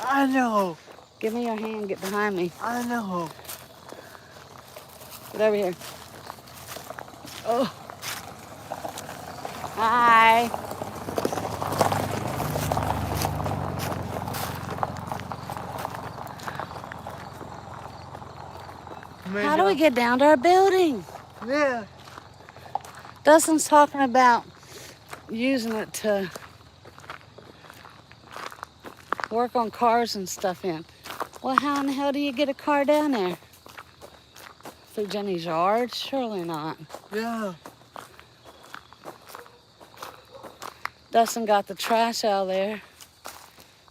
I know. Give me your hand. Get behind me. I know. Get over here. Oh. Hi. How do we get down to our building? Yeah. Dustin's talking about using it to work on cars and stuff in. Well, how in the hell do you get a car down there? Through Jenny's yard? Surely not. Yeah. Dustin got the trash out there.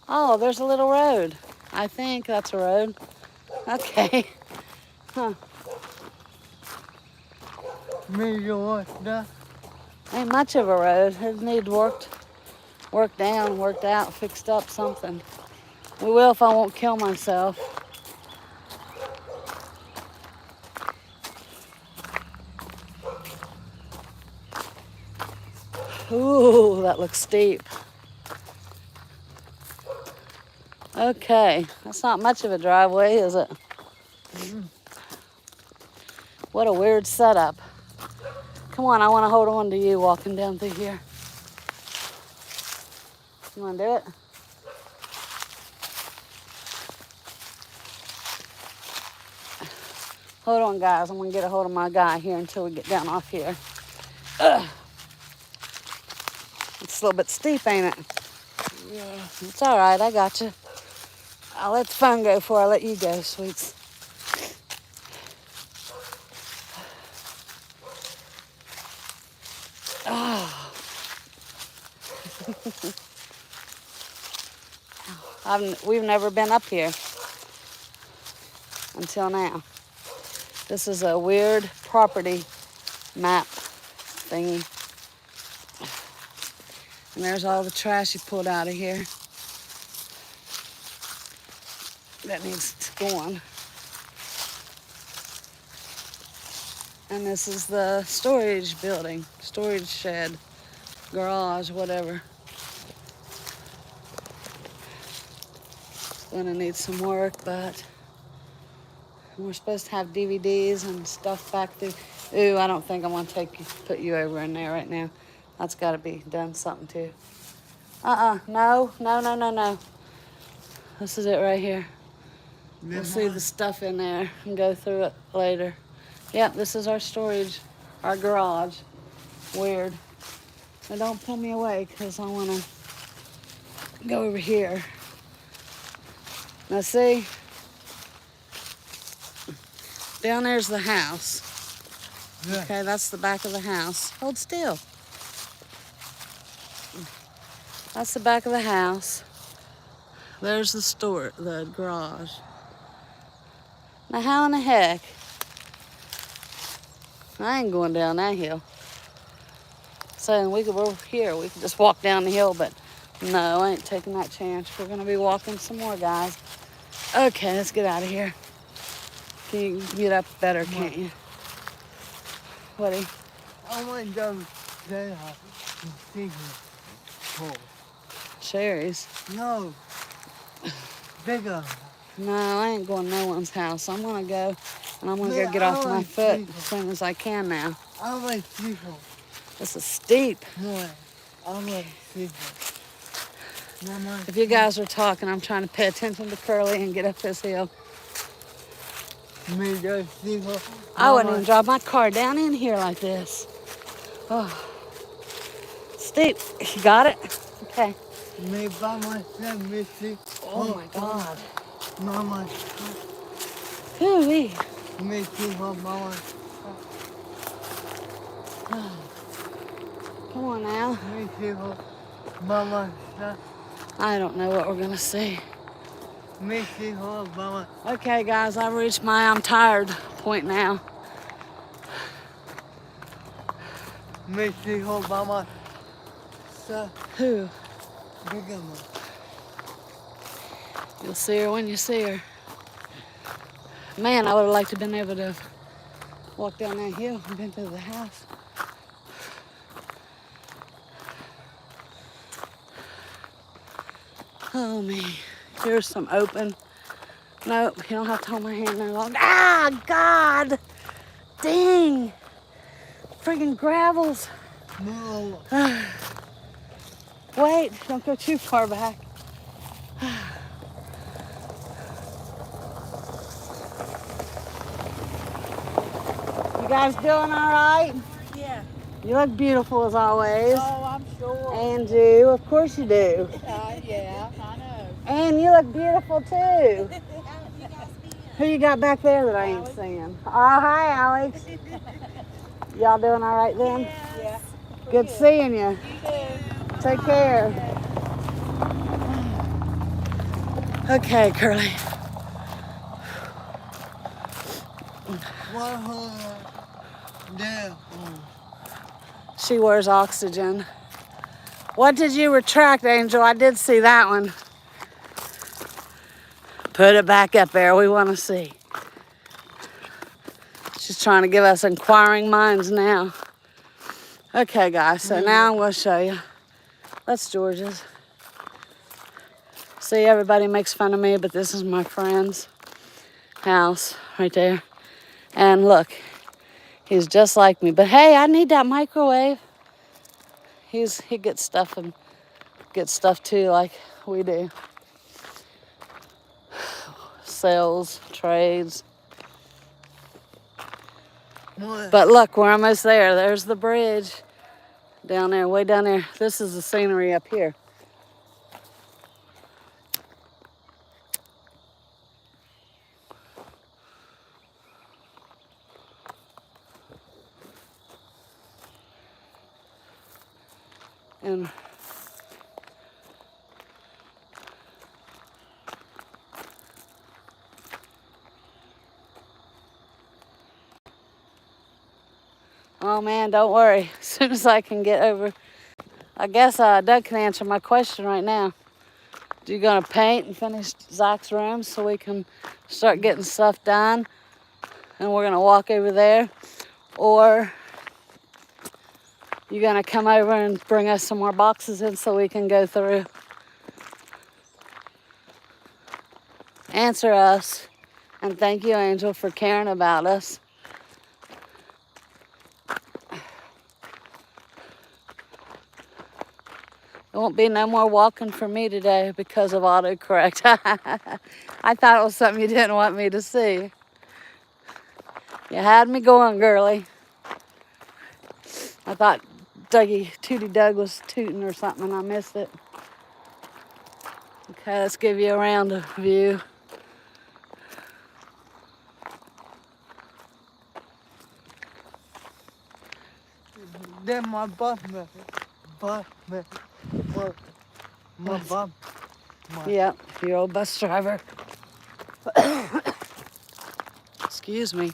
Oh, there's a little road. I think that's a road. Okay. Huh. Me, you want that? Ain't much of a road. It needs worked down, worked out, fixed up something. We will if I won't kill myself. Ooh, that looks steep. Okay, that's not much of a driveway, is it? What a weird setup. Come on, I want to hold on to you walking down through here. You want to do it? Hold on, guys. I'm going to get a hold of my guy here until we get down off here. Ugh. It's a little bit steep, ain't it? Yeah. It's all right. I got you. I'll let the phone go before I let you go, sweets. Oh. We've never been up here until now. This is a weird property map thingy. And there's all the trash you pulled out of here. That needs going. And this is the storage building, storage shed, garage, whatever. Gonna need some work, but we're supposed to have DVDs and stuff back there. Ooh, I don't think I'm gonna put you over in there right now. That's gotta be done something too. No. This is it right here. We'll see the stuff in there and go through it later. Yep, this is our storage, our garage. Weird. Now don't pull me away because I want to go over here. Now see, down there's the house. Yeah. Okay, that's the back of the house. Hold still. That's the back of the house. There's the garage. Now how in the heck? I ain't going down that hill. So we're here. We could just walk down the hill, but no, I ain't taking that chance. We're gonna be walking some more, guys. Okay, let's get out of here. Can you get up better, can't you? Buddy? I want to go there. Sherry's? No. Bigger. No, I ain't going to no one's house. I'm gonna go, and I'm gonna go get off my foot as soon as I can now. I like people. This is steep. No, I like people. Mama. If you guys are talking, I'm trying to pay attention to Curly and get up this hill. Me, those people. I wouldn't even drive my car down in here like this. Oh, steep. You got it? Okay. Me by myself, Missy. Oh my God. Mama. Hoo-wee. Me too, Mama. Come on now. Me too, Mama. I don't know what we're gonna see. Me too, Mama. Okay, guys, I've reached my I'm tired point now. Me too, Mama. Who? Bigger one. You'll see her when you see her. Man, I would have liked to have been able to walk down that hill and been to the house. Oh man, here's some open. Nope, you don't have to hold my hand no longer. Ah, God! Dang! Friggin' gravels. No. Wait, don't go too far back. You guys doing all right? Yeah. You look beautiful as always. Oh, I'm sure. And you, of course you do. Yeah, I know. And you look beautiful too. Who you got back there that I ain't seeing? Oh, hi, Alex. Y'all doing all right then? Yeah. Good seeing you. You too. Take care. Okay, Curly. There. She wears oxygen. What did you retract, Angel? I did see that one. Put it back up there. We want to see. She's trying to give us inquiring minds now. Okay, guys. So now I'm going to show you. That's George's. See, everybody makes fun of me, but this is my friend's house right there. And look, he's just like me. But hey, I need that microwave. He gets stuff and gets stuff too, like we do. Sells, trades. But look, we're almost there. There's the bridge down there, way down there. This is the scenery up here. And oh man, don't worry. As soon as I can get over, I guess Doug can answer my question right now. You gonna paint and finish Zach's room so we can start getting stuff done, and we're gonna walk over there, or you gonna come over and bring us some more boxes in so we can go through? Answer us, and thank you, Angel, for caring about us. There won't be no more walking for me today because of autocorrect. I thought it was something you didn't want me to see. You had me going, girly. I thought Tootie Doug was tooting or something and I missed it. Okay, let's give you a round of view. Then my bum. My bum. Yep, your old bus driver. Excuse me.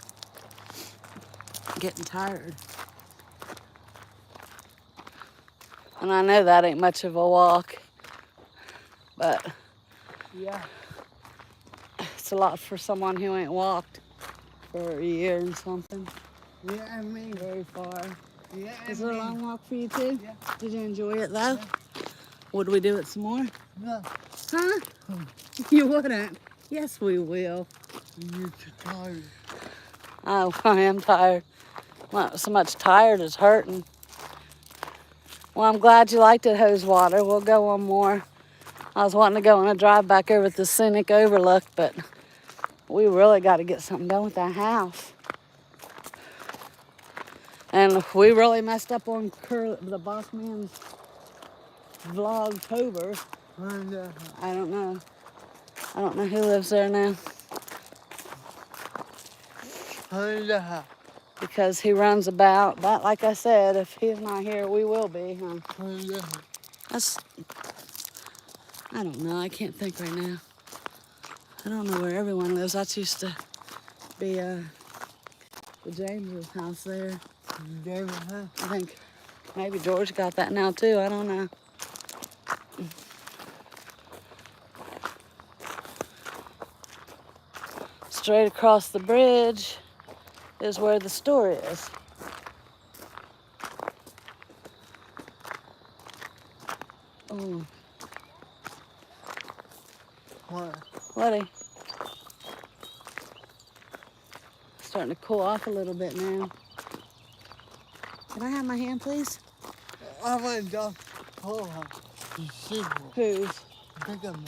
I'm getting tired. And I know that ain't much of a walk, but Yeah. it's a lot for someone who ain't walked for a year and something. Yeah, I mean. Very far. Yeah, I Is it a mean. long walk for you too? Yeah. Did you enjoy it though? Yeah. Would we do it some more? No. Huh? You wouldn't? Yes, we will. You're too tired. Oh, I am tired. Not so much tired as hurting. Well, I'm glad you liked it, Hose Water. We'll go one more. I was wanting to go on a drive back over to the scenic overlook, but we really got to get something done with that house. And we really messed up on the boss man's vlog-tober. I don't know. I don't know who lives there now. Because he runs about. But like I said, if he's not here, we will be. That's, I don't know. I can't think right now. I don't know where everyone lives. That used to be the James's house there. I think maybe George got that now too. I don't know. Straight across the bridge is where the store is. Oh. What? What? Starting to cool off a little bit now. Can I have my hand, please? I went down. Hold on. Whose? Bigger one.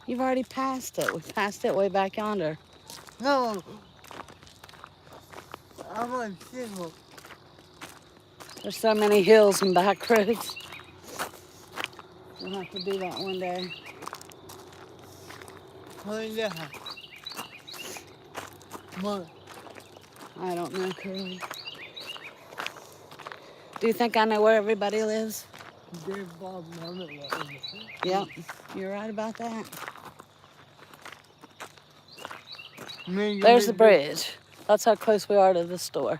You've already passed it. We passed it way back yonder. No. I want single. There's so many hills and back roads. We'll have to do that one day. Hold on. What? I don't know, Curly. Do you think I know where everybody lives? Yep, you're right about that. There's the bridge. That's how close we are to the store.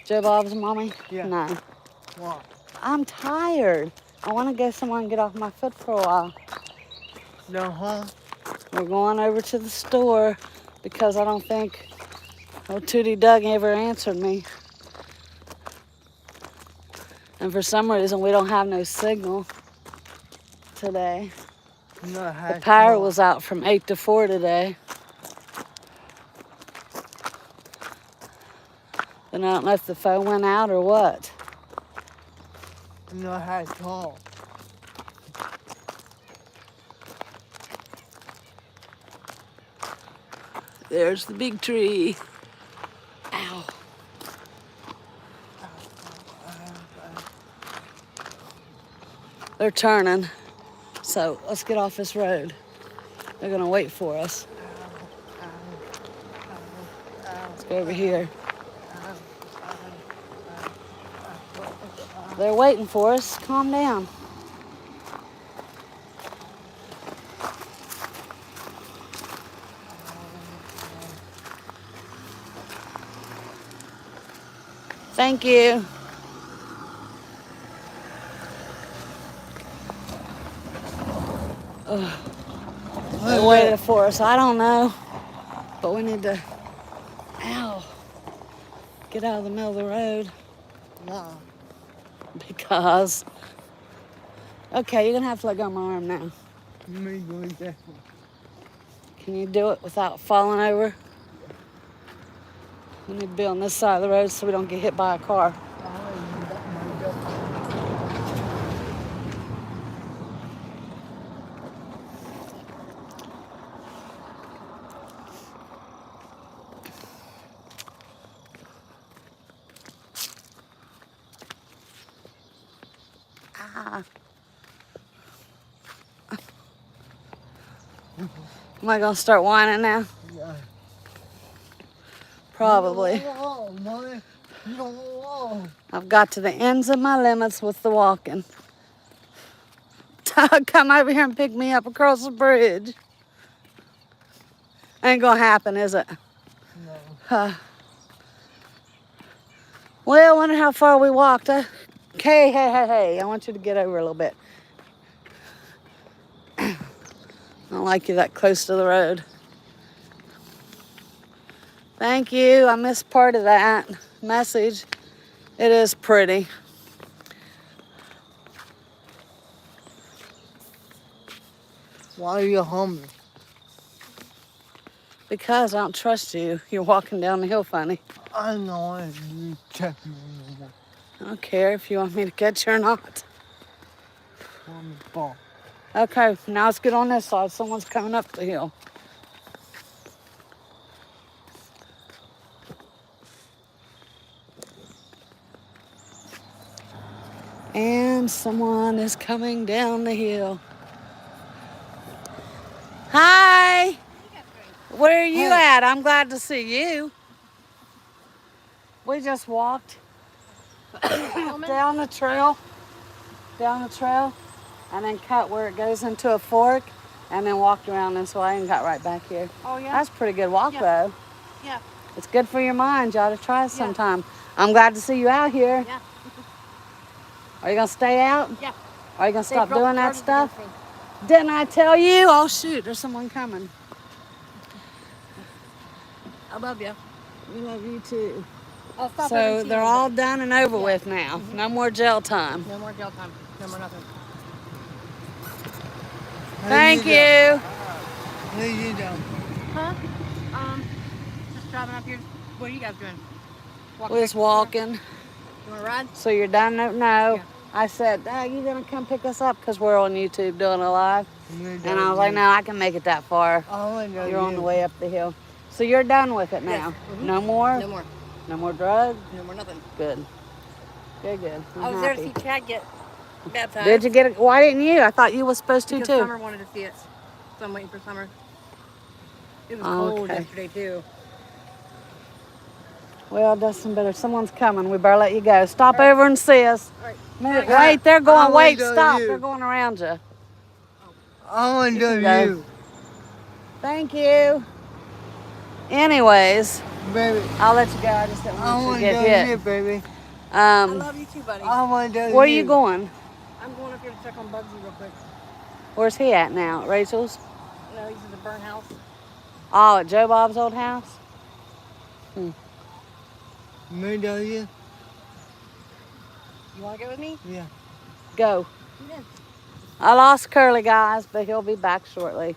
Joe Bob's mommy? Yeah. No. What? I'm tired. I want to go somewhere and get off my foot for a while. No, huh? We're going over to the store because I don't think old Tootie Doug ever answered me. And for some reason, we don't have no signal today. No, The power was out from 8 to 4 today. And I don't know if the phone went out or what. No, I call. There's the big tree. Ow. They're turning. So let's get off this road. They're gonna wait for us. Let's go over here. They're waiting for us. Calm down. Thank you. They waited for us. I don't know. But we need to, ow, get out of the middle of the road. Wow. Because, okay, you're going to have to let go of my arm now. Me going that way. Can you do it without falling over? We need to be on this side of the road so we don't get hit by a car. Ah. Am I going to start whining now? Yeah. Probably. No. I've got to the ends of my limits with the walking. Come over here and pick me up across the bridge. Ain't gonna happen, is it? No. Well, I wonder how far we walked. Hey. I want you to get over a little bit. I don't like you that close to the road. Thank you. I missed part of that message. It is pretty. Why are you hungry? Because I don't trust you. You're walking down the hill funny. I know it. You check me anymore. I don't care if you want me to catch you or not. On the ball. Okay, now let's get on this side. Someone's coming up the hill. And someone is coming down the hill. Hi! Where are you at? I'm glad to see you. We just walked down the trail, and then cut where it goes into a fork, and then walked around this way and got right back here. Oh, yeah? That's a pretty good walk, though. Yeah. It's good for your mind. You ought to try it sometime. I'm glad to see you out here. Yeah. Are you going to stay out? Yeah. Are you going to stop They broke doing that part of the stuff? thing. Didn't I tell you? Oh, shoot. There's someone coming. I love you. We love you, too. I'll stop So they're all done and over with now. No more jail time. No more jail time. No more nothing. Thank doing? you. How you doing? Huh? Just driving up here. What are you guys doing? Walking We're back just to the store? walking. You want to ride? So you're done? No. Yeah. I said, you gonna come pick us up? Because we're on YouTube doing a live. Me And I was like, no, I can make it that far. I want to know You're on you. the way up the hill. So you're done with it now? Yes. No more? No more. No more drugs? No more nothing. Good. Good. I I'm was there to happy. see Chad get baptized. Did you get it? Why didn't you? I thought you were supposed to Because too. Summer wanted to see it. So I'm waiting for Summer. It was cold Okay. yesterday too. Well, Dustin, better. Someone's coming. We better let you go. Stop over and see us. All right. Move. Wait, they're going. I Wait, wanna stop. you. They're going around you. I want to know go. you. Thank you. Anyways, Baby. I'll let you go. I just didn't I want you want to to get know hit. you, baby. I love you too, buddy. I want to know Where are you. you going? I'm going up here to check on Bugsy real quick. Where's he at now? At Rachel's? No, he's in the burnt house. Oh, at Joe Bob's old house? Me know you? You want to go with me? Yeah. Go. Yeah. I lost Curly, guys, but he'll be back shortly.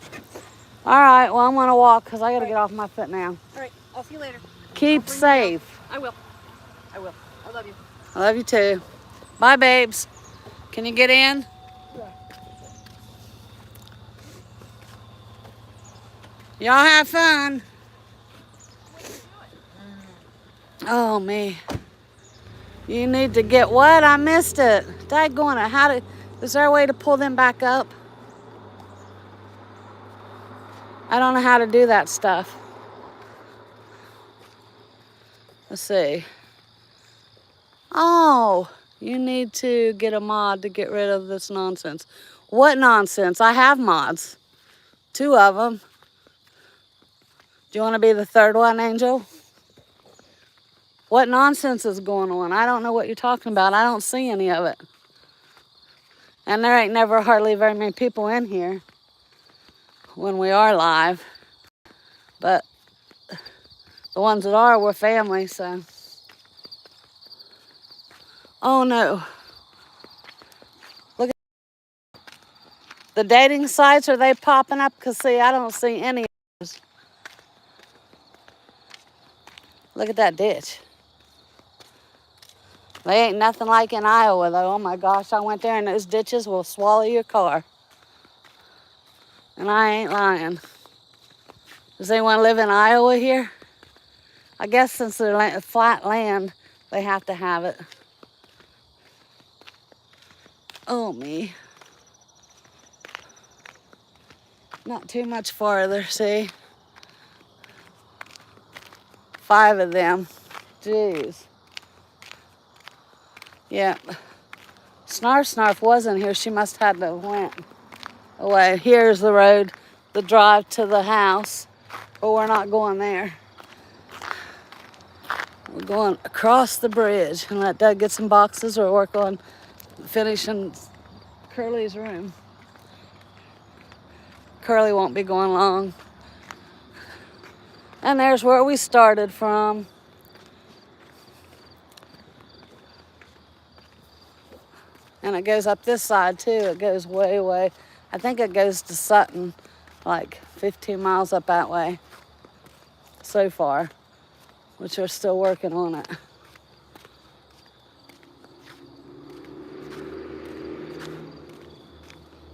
All right, well, I'm going to walk because I got to get off my foot now. All right. I'll see you later. Keep bring you safe. I will. I will. I love you. I love you too. Bye, babes. Can you get in? Yeah. Y'all have fun. Oh, me. You need to get what? I missed it. Daggone it. Is there a way to pull them back up? I don't know how to do that stuff. Let's see. Oh, you need to get a mod to get rid of this nonsense. What nonsense? I have mods. 2 of them. Do you want to be the 3rd one, Angel? What nonsense is going on? I don't know what you're talking about. I don't see any of it. And there ain't never hardly very many people in here when we are live. But the ones that are, we're family, so. Oh no. Look at the dating sites, are they popping up? Because see, I don't see any of those. Look at that ditch. They ain't nothing like in Iowa though. Oh my gosh, I went there and those ditches will swallow your car. And I ain't lying. Does anyone live in Iowa here? I guess since they're flat land, they have to have it. Oh me. Not too much farther, see? 5 of them. Jeez. Yep. Snarf wasn't here. She must have to went away. Here's the road, the drive to the house. But we're not going there. We're going across the bridge and let Doug get some boxes or work on finishing Curly's room. Curly won't be going long. And there's where we started from. And it goes up this side too. It goes way. I think it goes to Sutton, like 15 miles up that way so far, which we're still working on it.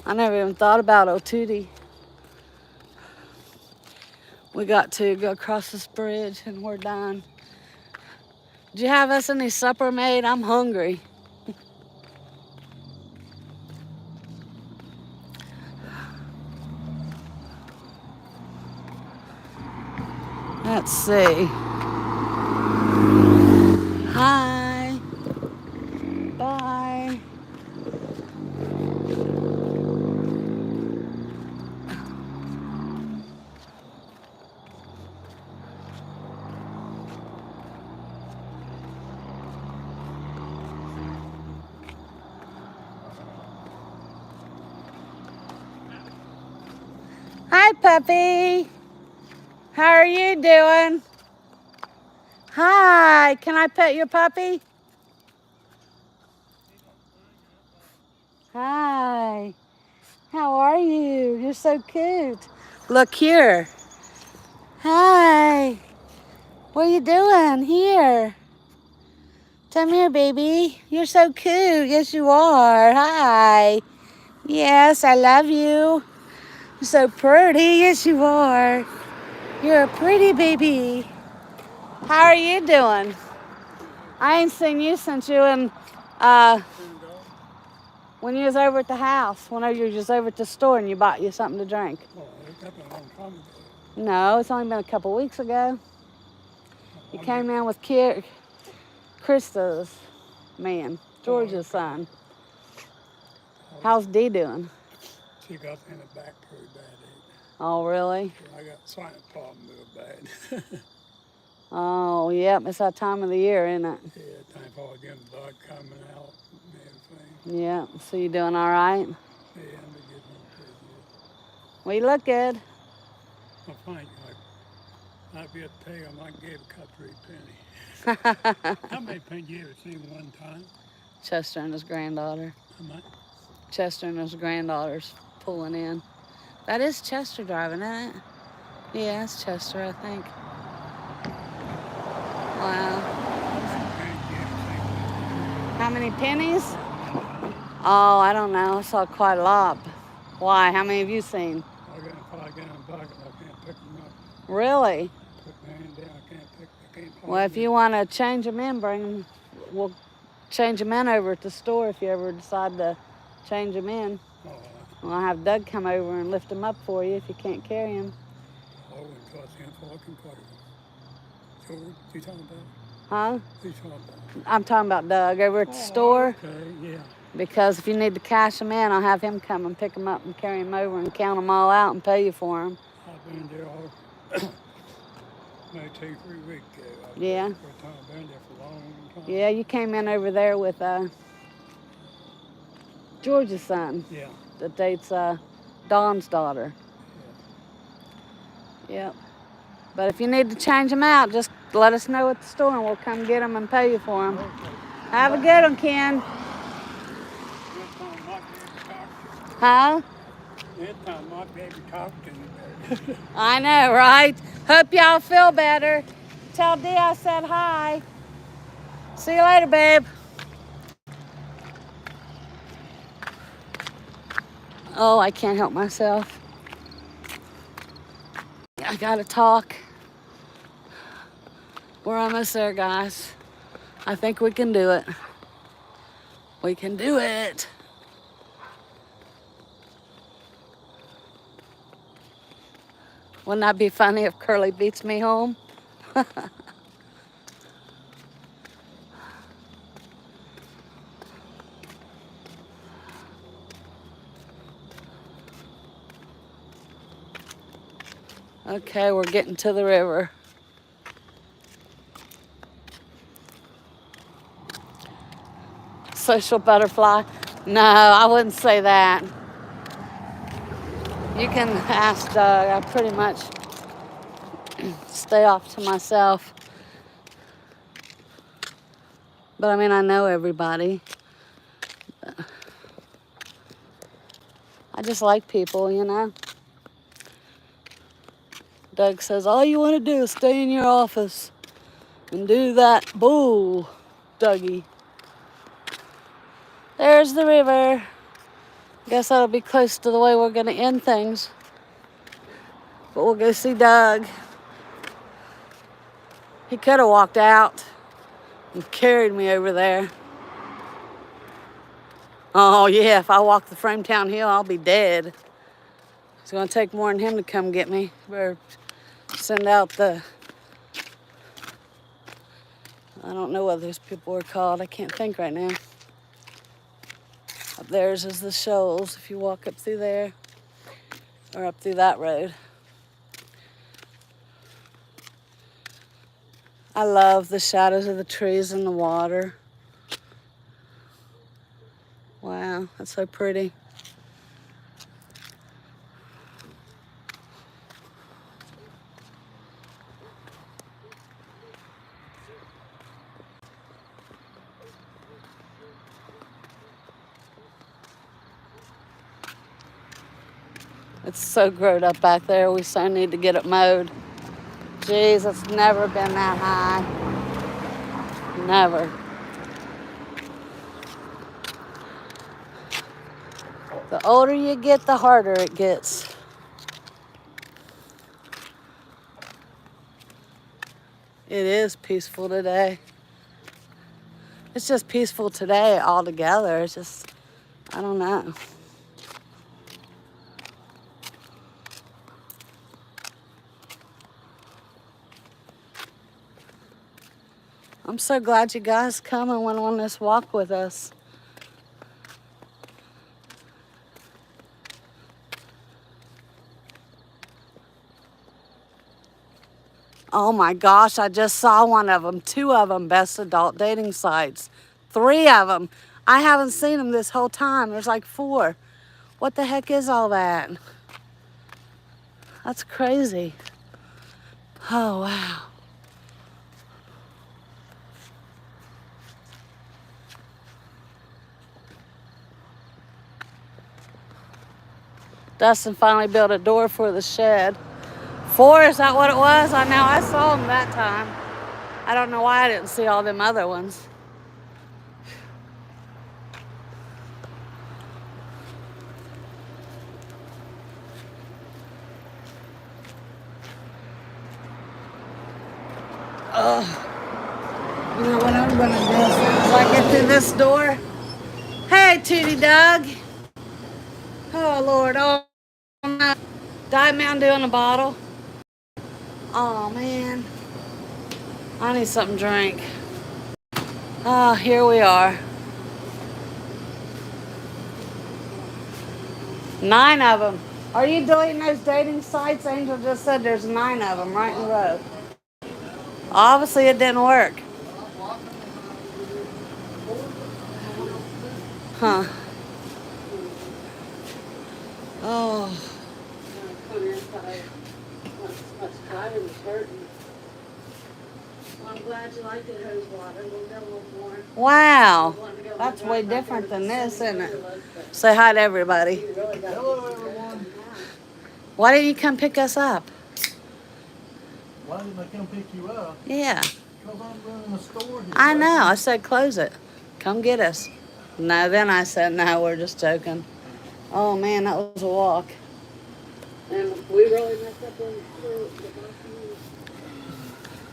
I never even thought about Otootie. We got to go across this bridge and we're done. Did you have us any supper made? I'm hungry. Let's see. Hi. Bye. Hi, puppy. How are you doing? Hi. Can I pet your puppy? Hi. How are you? You're so cute. Look here. Hi. What are you doing here? Come here, baby. You're so cute. Yes, you are. Hi. Yes, I love you. You're so pretty. Yes, you are. You're a pretty baby. How are you doing? I ain't seen you since you and when you was over at the house. Whenever you was just over at the store and you bought you something to drink. Oh, that's a long time ago. No, it's only been a couple weeks ago. You came in with Krista's man, George's son. How's Dee doing? She got in the back pretty bad. Oh, really? I got sinus problem real bad. Oh, yep. It's that time of the year, isn't it? Yeah, time for getting blood coming out and everything. Yeah. So you doing all right? Yeah, I'm getting pretty good. Well, you look good. I'm fine. I'd be a pay. I might give a cut 3 penny. How many pennies you ever seen one time? Chester and his granddaughter. How much? Chester and his granddaughter's pulling in. That is Chester driving, isn't it? Yeah, it's Chester, I think. Wow. How many pennies? Oh, I don't know. I saw quite a lot. Why? How many have you seen? If I get in a bucket, I can't pick them up. Really? Put my hand down, I can't Well, if you want to change them in, bring them. We'll change them in over at the store if you ever decide to change them in. Oh, I'll have Doug come over and lift them up for you if you can't carry them. I wouldn't cost him for I can carry them. So, what you talking about? Huh? What you talking about? I'm talking about Doug over at the store. Okay, yeah. Because if you need to cash them in, I'll have him come and pick them up and carry them over and count them all out and pay you for them. I've been there all, maybe 2, 3 weeks. Yeah. I've been there for a long time. Yeah, you came in over there with George's son. Yeah. That dates Dawn's daughter. Yep. But if you need to change them out, just let us know at the store and we'll come get them and pay you for them. Okay. Have a good one, Ken. Huh? That time my baby talked to me. I know, right? Hope y'all feel better. Tell Dee I said hi. See you later, babe. Oh, I can't help myself. I gotta talk. We're almost there, guys. I think we can do it. We can do it. Wouldn't that be funny if Curly beats me home? Okay, we're getting to the river. Social butterfly? No, I wouldn't say that. You can ask Doug. I pretty much stay off to myself. But I mean, I know everybody. I just like people, you know. Doug says, all you want to do is stay in your office and do that bull, Dougie. There's the river. Guess that'll be close to the way we're going to end things. But we'll go see Doug. He could have walked out and carried me over there. Oh, yeah, if I walk the Frametown hill, I'll be dead. It's going to take more than him to come get me. Better send out the... I don't know what those people are called. I can't think right now. Up there's is the shoals if you walk up through there or up through that road. I love the shadows of the trees and the water. Wow, that's so pretty. It's so grown up back there. We so need to get it mowed. Jeez, it's never been that high. Never. The older you get, the harder it gets. It is peaceful today. It's just peaceful today altogether. It's just, I don't know. I'm so glad you guys come and went on this walk with us. Oh my gosh, I just saw one of them. 2 of them, best adult dating sites. 3 of them. I haven't seen them this whole time. There's like 4. What the heck is all that? That's crazy. Oh, wow. Dustin finally built a door for the shed. 4, is that what it was? I know, I saw them that time. I don't know why I didn't see all them other ones. You know what I'm gonna do as soon as I get through this door? Hey, Tootie Doug. Oh, Lord. Oh, no. Diet Mountain Dew in a bottle. Oh, man. I need something to drink. Oh, here we are. 9 of them. Are you deleting those dating sites? Angel just said there's 9 of them right in a row. Obviously, it didn't work. Huh. Oh. I'm glad you liked it, hose water. We'll go a little more. Wow. That's way different than this, isn't it? Say hi to everybody. Hello, everyone. Why didn't you come pick us up? Why didn't I come pick you up? Yeah. Because I'm running a store here. I know. I said close it. Come get us. No, then I said, no, we're just joking. Oh, man, that was a walk. And we really messed up on the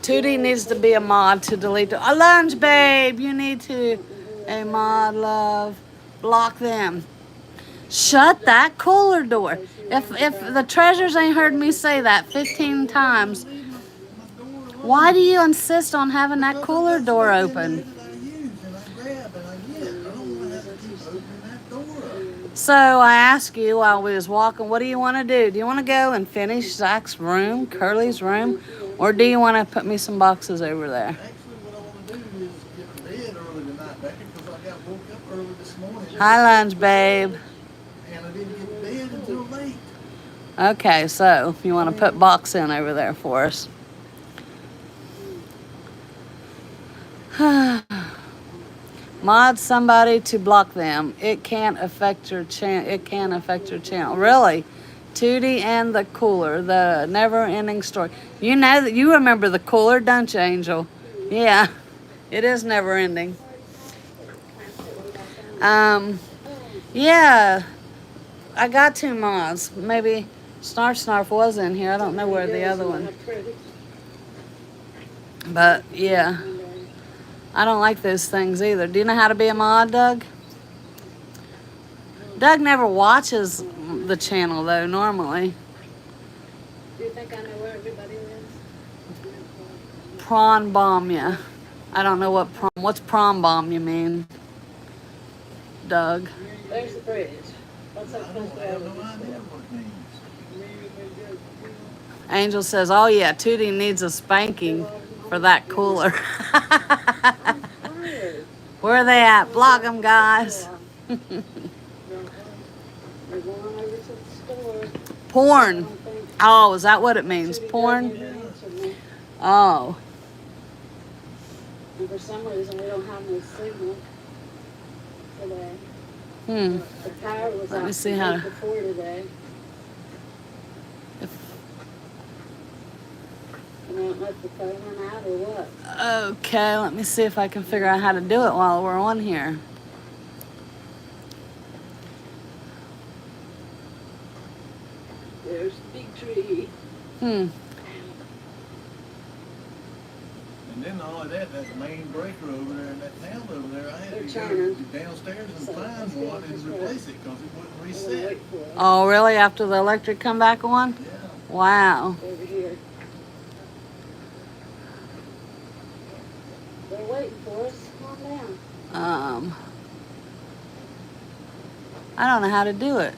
Tootie needs to be a mod to delete a lunch, babe. You need to a mod, love. Block them. Shut that cooler door. If the treasures ain't heard me say that 15 times, why do you insist on having that cooler door open? So I asked you while we was walking, what do you want to do? Do you want to go and finish Zach's room, Curly's room, or do you want to put me some boxes over there? Actually, what I want to do is get to bed early tonight, Becky, because I got woke up early this morning. Hi, lunch, babe. And I didn't get to bed until late. Okay, so you want to put box in over there for us. Mod somebody to block them. It can't affect your channel. It can affect your channel. Really? Tootie and the cooler, the never-ending story. You know that you remember the cooler, don't you, Angel? Yeah, it is never-ending. Yeah, I got 2 mods. Maybe Snarf was in here. I don't know where the other one. But yeah. I don't like those things either. Do you know how to be a mod, Doug? Doug never watches the channel, though, normally. Do you think I know where everybody is? Prawn bomb, yeah. I don't know what's prawn bomb you mean, Doug. There's the bridge. What's that supposed to be? Angel says, oh, yeah, Tootie needs a spanking for that cooler. Where are they at? Block them, guys. Porn. Oh, is that what it means? Porn? Oh. And for some reason, we don't have no signal today. The power was out before today. Okay, let me see if I can figure out how to do it while we're on here. There's the big tree. And then all of that main breaker over there in that town over there, I had to go downstairs and find one and replace it because it wouldn't reset. Oh, really? After the electric come back on? Yeah. Wow. Over here. They're waiting for us. Calm down. I don't know how to do it.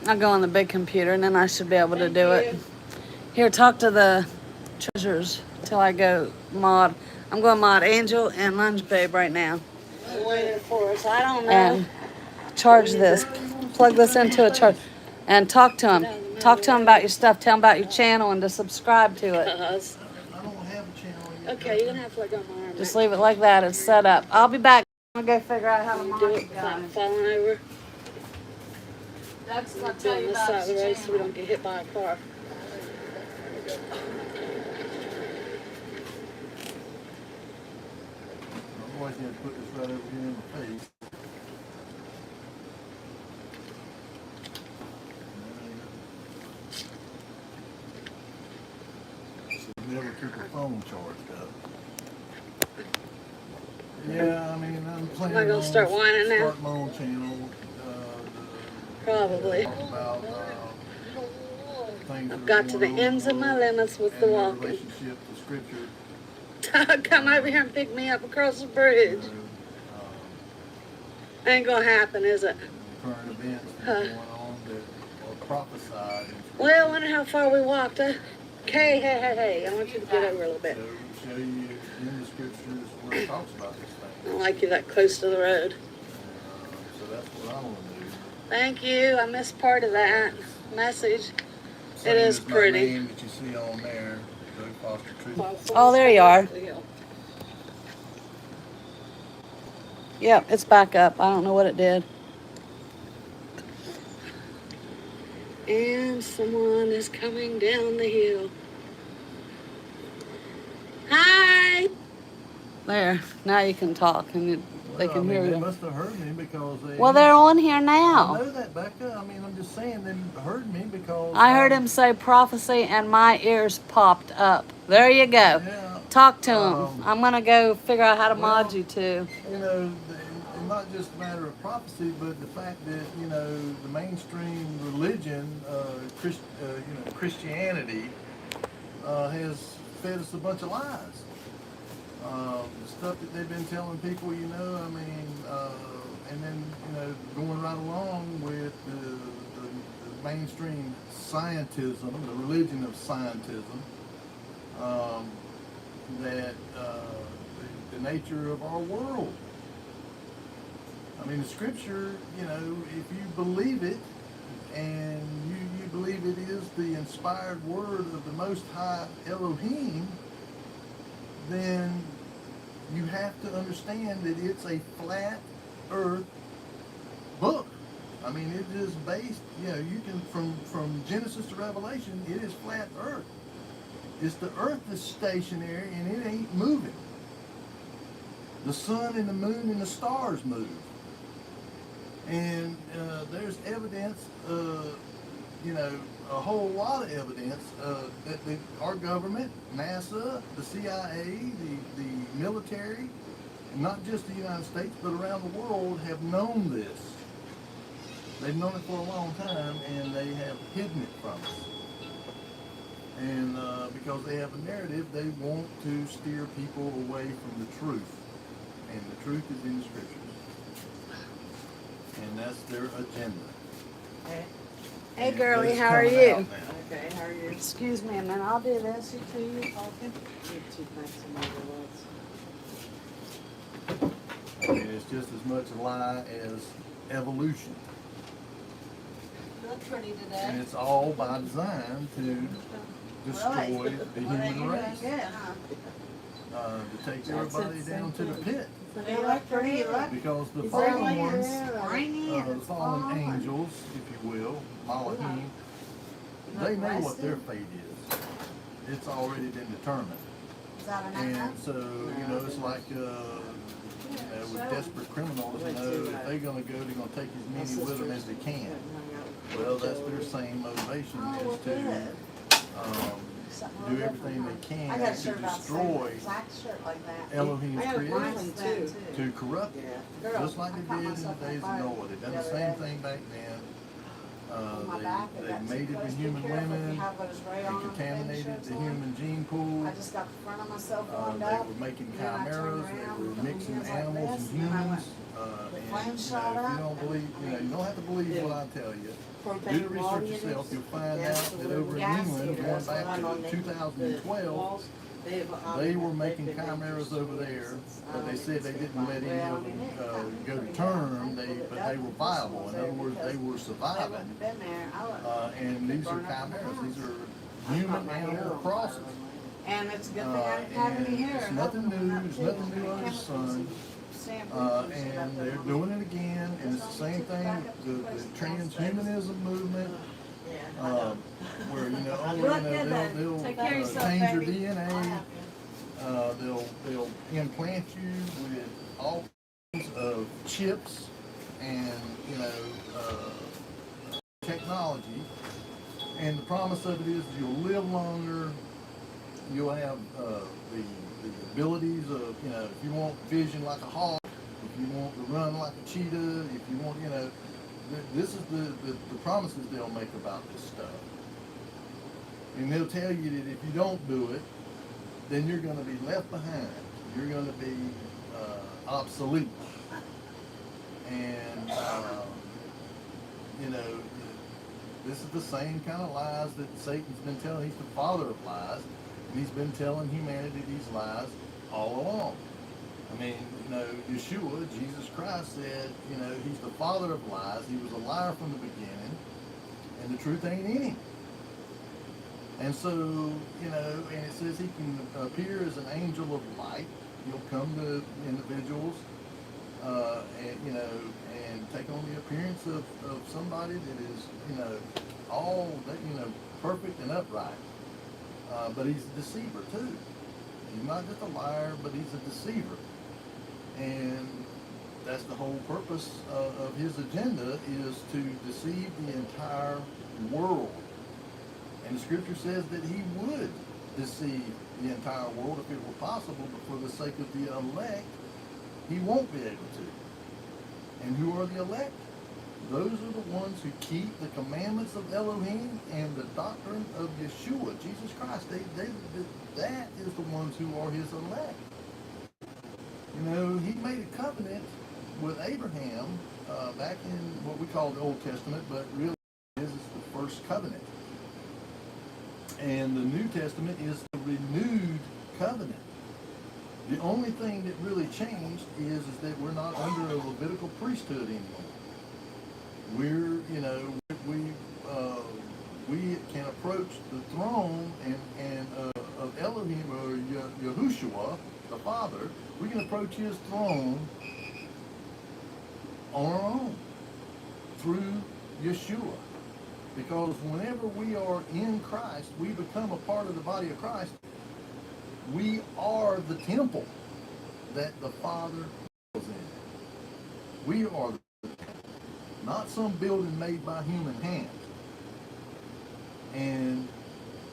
I'll go on the big computer and then I should be able to do it. Here, talk to the treasures till I go mod. I'm going mod Angel and Lunch Babe right now. They're waiting for us. I don't know. And charge this. Plug this into a charge. And talk to them. Talk to them about your stuff. Tell them about your channel and to subscribe to it. I don't have a channel yet. Okay, you're gonna have to let go of my arm. Just leave it like that. It's set up. I'll be back. I'm gonna go figure out how to mod it. Falling over. Doug's gonna tell you about the road so we don't get hit by a car. I'm always going to put this right over here in the face. So never keep a phone charged up. Yeah, I mean, I'm planning Am I gonna start whining now? Start my own channel. Probably. About, things I've got to the ends of my limits with the walking. Relationship to scripture. Come over here and pick me up across the bridge. Ain't gonna happen, is it? Current events that are going on that are prophesied. Well, I wonder how far we walked. Hey, I want you to get over a little bit. Show you in the scriptures where it talks about this thing. I don't like you that close to the road. So that's what I want to do. Thank you. I missed part of that message. Same It is as my pretty. name that you see on there, Doug Foster Truth. Oh, there you are. Yep, it's back up. I don't know what it did. And someone is coming down the hill. Hi! There, now you can talk and they can hear They you. must have heard me because they. Well, they're on here I now. know that, Becca. I mean, I'm just saying they heard me because. I heard him say prophecy and my ears popped up. There you go. Yeah. Talk to him. I'm going to go figure out how to mod you too. You know, and not just a matter of prophecy, but the fact that, you know, the mainstream religion, Christianity, has fed us a bunch of lies. The stuff that they've been telling people, you know, I mean, and then, you know, going right along with the mainstream scientism, the religion of scientism, that the nature of our world. I mean, the scripture, you know, if you believe it, and you believe it is the inspired word of the Most High Elohim, then you have to understand that it's a flat earth book. I mean, it is based, you know, you can, from Genesis to Revelation, it is flat earth. It's the earth that's stationary and it ain't moving. The sun and the moon and the stars move. And there's evidence, you know, a whole lot of evidence that our government, NASA, the CIA, the military, and not just the United States, but around the world have known this. They've known it for a long time, and they have hidden it from us. And because they have a narrative, they want to steer people away from the truth. And the truth is in the scriptures. And that's their agenda. Hey girlie, how are you? Okay, how are you? Excuse me a minute, I'll do this. You two, you talking? I mean, it's just as much a lie as evolution. You look pretty today. And it's all by design to destroy the human race. To take everybody down to the pit. They look pretty. Because the fallen ones, the fallen angels, if you will, Malachim, They know what their fate is. It's already been determined. Is that an And echo? so, it's like, with desperate criminals, if they're gonna go, they're gonna take as many with them as they can. Well, that's their same motivation is to, do everything they can I got a to shirt about destroy exact shirt like that. Elohim's I got mine creation, too. to corrupt it, Girl, just like I they caught did in the myself on days of fire Noah. They done the the other same day. thing back then. My back, I They got mated some with clothes. human Be careful if women. you have those They rayon contaminated shirts the on. human gene pool. I just got the front of myself warmed They up. were making and then I turned chimeras. They around were and put my mixing hands like animals this, and and I humans. the And flames if shot you up, don't believe, you don't have to believe what I tell you. Do the research yourself. You'll find out that over in England, going back to 2012, they were making chimeras over there, but they said they didn't let any of them go to term. But they were viable. In other words, they were surviving. And these are chimeras. These are human-animal crosses. And it's a good thing I didn't have any hair. It's nothing new. There's nothing new under the sun. And they're doing it again, and it's the same thing. The transhumanism movement, where they'll Take care of yourself, change your baby. DNA. They'll implant you with all kinds of chips and technology. And the promise of it is you'll live longer. You'll have the abilities of if you want vision like a hawk, if you want to run like a cheetah, if you want this is the promises they'll make about this stuff. And they'll tell you that if you don't do it, then you're going to be left behind. You're going to be obsolete. And, this is the same kind of lies that Satan's been telling. He's the father of lies. And he's been telling humanity these lies all along. I mean, Yeshua, Jesus Christ said, he's the father of lies. He was a liar from the beginning. And the truth ain't in him. And so, and it says he can appear as an angel of light. He'll come to individuals, and take on the appearance of somebody that is, all that, perfect and upright. But he's a deceiver too. He's not just a liar, but he's a deceiver. And that's the whole purpose of his agenda, is to deceive the entire world. And the scripture says that he would deceive the entire world if it were possible, but for the sake of the elect, he won't be able to. And who are the elect? Those are the ones who keep the commandments of Elohim and the doctrine of Yeshua, Jesus Christ. That is the ones who are his elect. He made a covenant with Abraham back in what we call the Old Testament, but really it's the first covenant. And the New Testament is the renewed covenant. The only thing that really changed is that we're not under a Levitical priesthood anymore. We're, we can approach the throne of Elohim, or Yahushua, the Father. We can approach his throne on our own through Yeshua. Because whenever we are in Christ, we become a part of the body of Christ. We are the temple that the Father dwells in. We are the temple, not some building made by human hands. And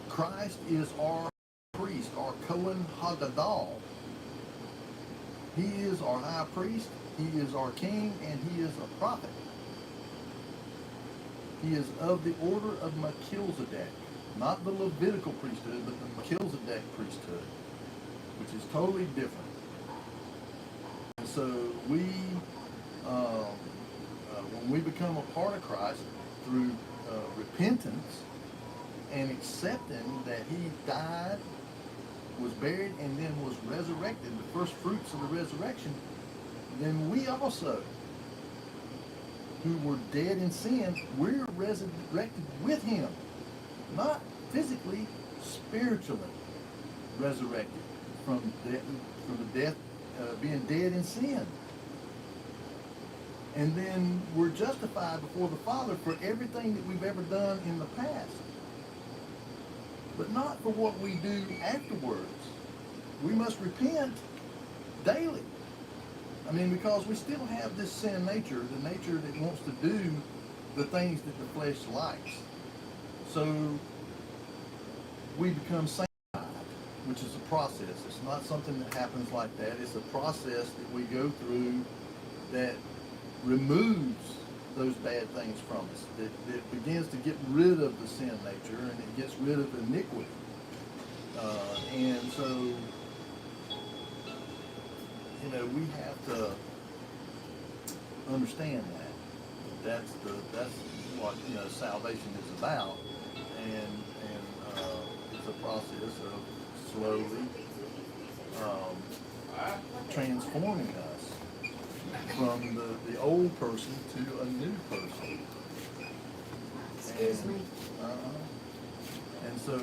Christ is our priest, our Kohen Hagadol. He is our high priest, he is our king, and he is a prophet. He is of the order of Melchizedek, not the Levitical priesthood, but the Melchizedek priesthood, which is totally different. And so we, when we become a part of Christ through repentance and accepting that he died, was buried, and then was resurrected, the first fruits of the resurrection, then we also, who were dead in sin, we're resurrected with him. Not physically, spiritually resurrected from the death, being dead in sin. And then we're justified before the Father for everything that we've ever done in the past. but not for what we do afterwards. We must repent daily. I mean, because we still have this sin nature, the nature that wants to do the things that the flesh likes. So we become sanctified, which is a process. It's not something that happens like that. It's a process that we go through that removes those bad things from us, that begins to get rid of the sin nature, and it gets rid of iniquity. And so, you know, we have to understand that. That's what, you know, salvation is about, and it's a process of slowly transforming us from the old person to a new person. Excuse me. And so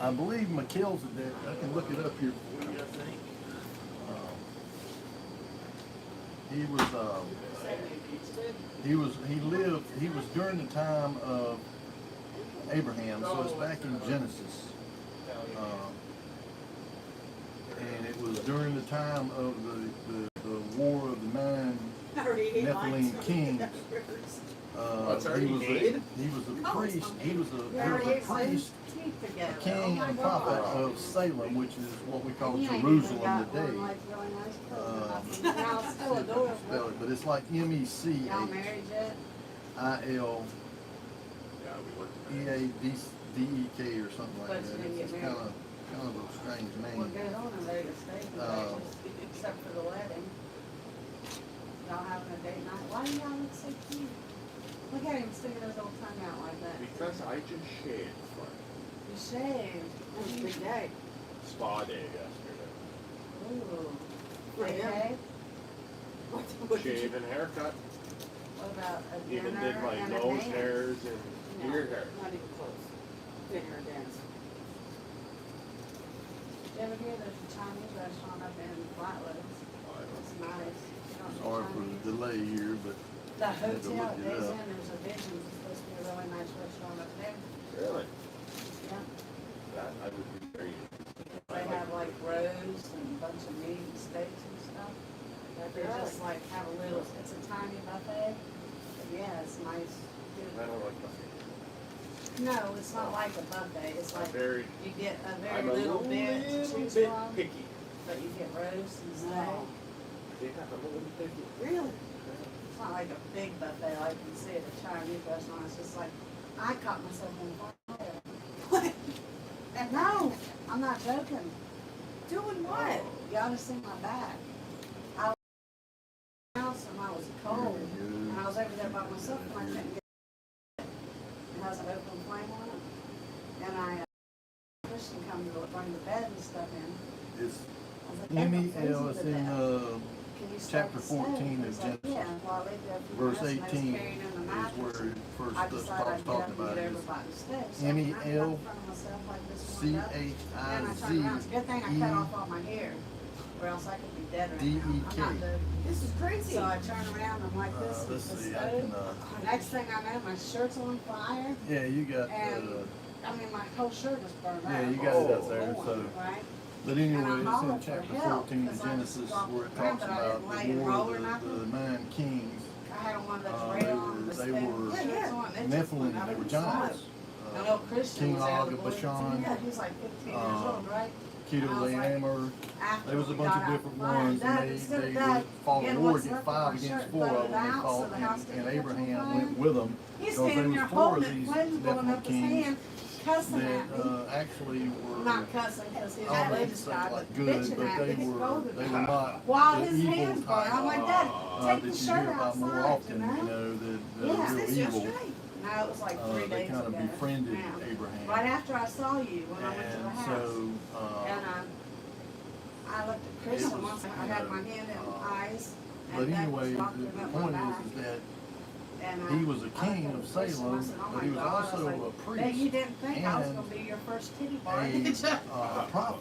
I believe McKell's there. I can look it up here for you, I think. He was during the time of Abraham, so it's back in Genesis. And it was during the time of the war of the nine Nephilim kings. He was a priest. He was a priest, a king, and a prophet of Salem, which is what we call Jerusalem today. But it's like MECHILEADEADK or something like that. It's kind of a strange name. Except for the wedding. Y'all having a date night? Why do y'all look so cute? Look at him sticking his old tongue out like that. Because I just shaved. You shaved. That's a good day. Spa day yesterday. Ooh. Okay. Shave and haircut. What about a dinner Even did my and a nose dance? hairs and ear hair. Not even close. Dinner and dance. Did you ever hear there's a Chinese restaurant up in Flatwoods? It's nice. You don't know Sorry for the Chinese? delay here, but The had to hotel look at it Days up. Inn, there's a Vision, it's supposed to be a really nice restaurant up there. Really? Yeah. That I would be very They have like roast and a bunch of meat and steaks and stuff. But they just like have a little, it's a tiny buffet. But yeah, it's nice. I don't like buffet. No, it's not like a buffet. It's like Very. you get a very I'm a little bit to choose bit from, picky. but you get roast and steak. Yeah, I'm a little picky. Really? It's not like a big buffet like you see at a Chinese restaurant. It's just like, I caught myself on fire. And no, I'm not joking. Doing what? You ought to see my back. I was in the house and I was cold. And I was over there by myself and I couldn't get it. It has an open flame on it. And Christian come to bring the bed and stuff in. it's I was like, MEL. It's in can you start chapter the stove? 14 of He's like, Genesis. yeah. Well, I laid there for Verse the rest, and I was 18 carrying in the is mattress. where it first I decided starts I'd get up talking and about get it. over by the steps. So MEL I got in front of myself like this one does. Then I turned around. It's a good thing I cut off all my hair, or else I could be dead right now. I'm not DEK. dead. This is crazy. So I turn around, I'm like this with Let's the see, I can, stove. Next thing I know, my shirt's on fire, yeah, you got, and I mean, my whole shirt is burned out. yeah, you got it up there, Going, so. right? But anyway, And I it's in hollered for chapter help, 14 of 'cause I just Genesis dropped where it the ground, talks but I about didn't lay the and war roll or of nothing. the nine kings. I had on one of those They rail on the were stand. Nephilim, they were giants. I know Christian King was there, Og the of boy. Bashan, Yeah, he's like 15 years old, right? Kedorlaomer. After There was a we bunch got of out different the fire, ones, Dad, and instead they of would Dad fought a getting war what's against left of 5 my against shirt, 4 of voted them. They out, fought, so the house and didn't catch on Abraham fire. went with them. He's Because there standing was there 4 holding of it, these Quentin pulling Nephilim up his kings hand, cussing that at me. actually were, Not cussing because he's I a don't religious say guy, like but good, bitching but at they me. were not While the his evil hands burn, type I'm like, Dad, that take you the hear shirt about more outside, often, you know? the Yeah, real This evil. is right. No, it was like 3 They days kind of ago. befriended Now, Abraham. right after I saw you when I went to the And house. so, And I looked at Chris and once I had my hand in eyes. but And Beck anyway, was rocking the up my point back. is that And he was a king of Salem, but he was also a Bet you priest didn't think I was and going to be your first titty bar. a prophet.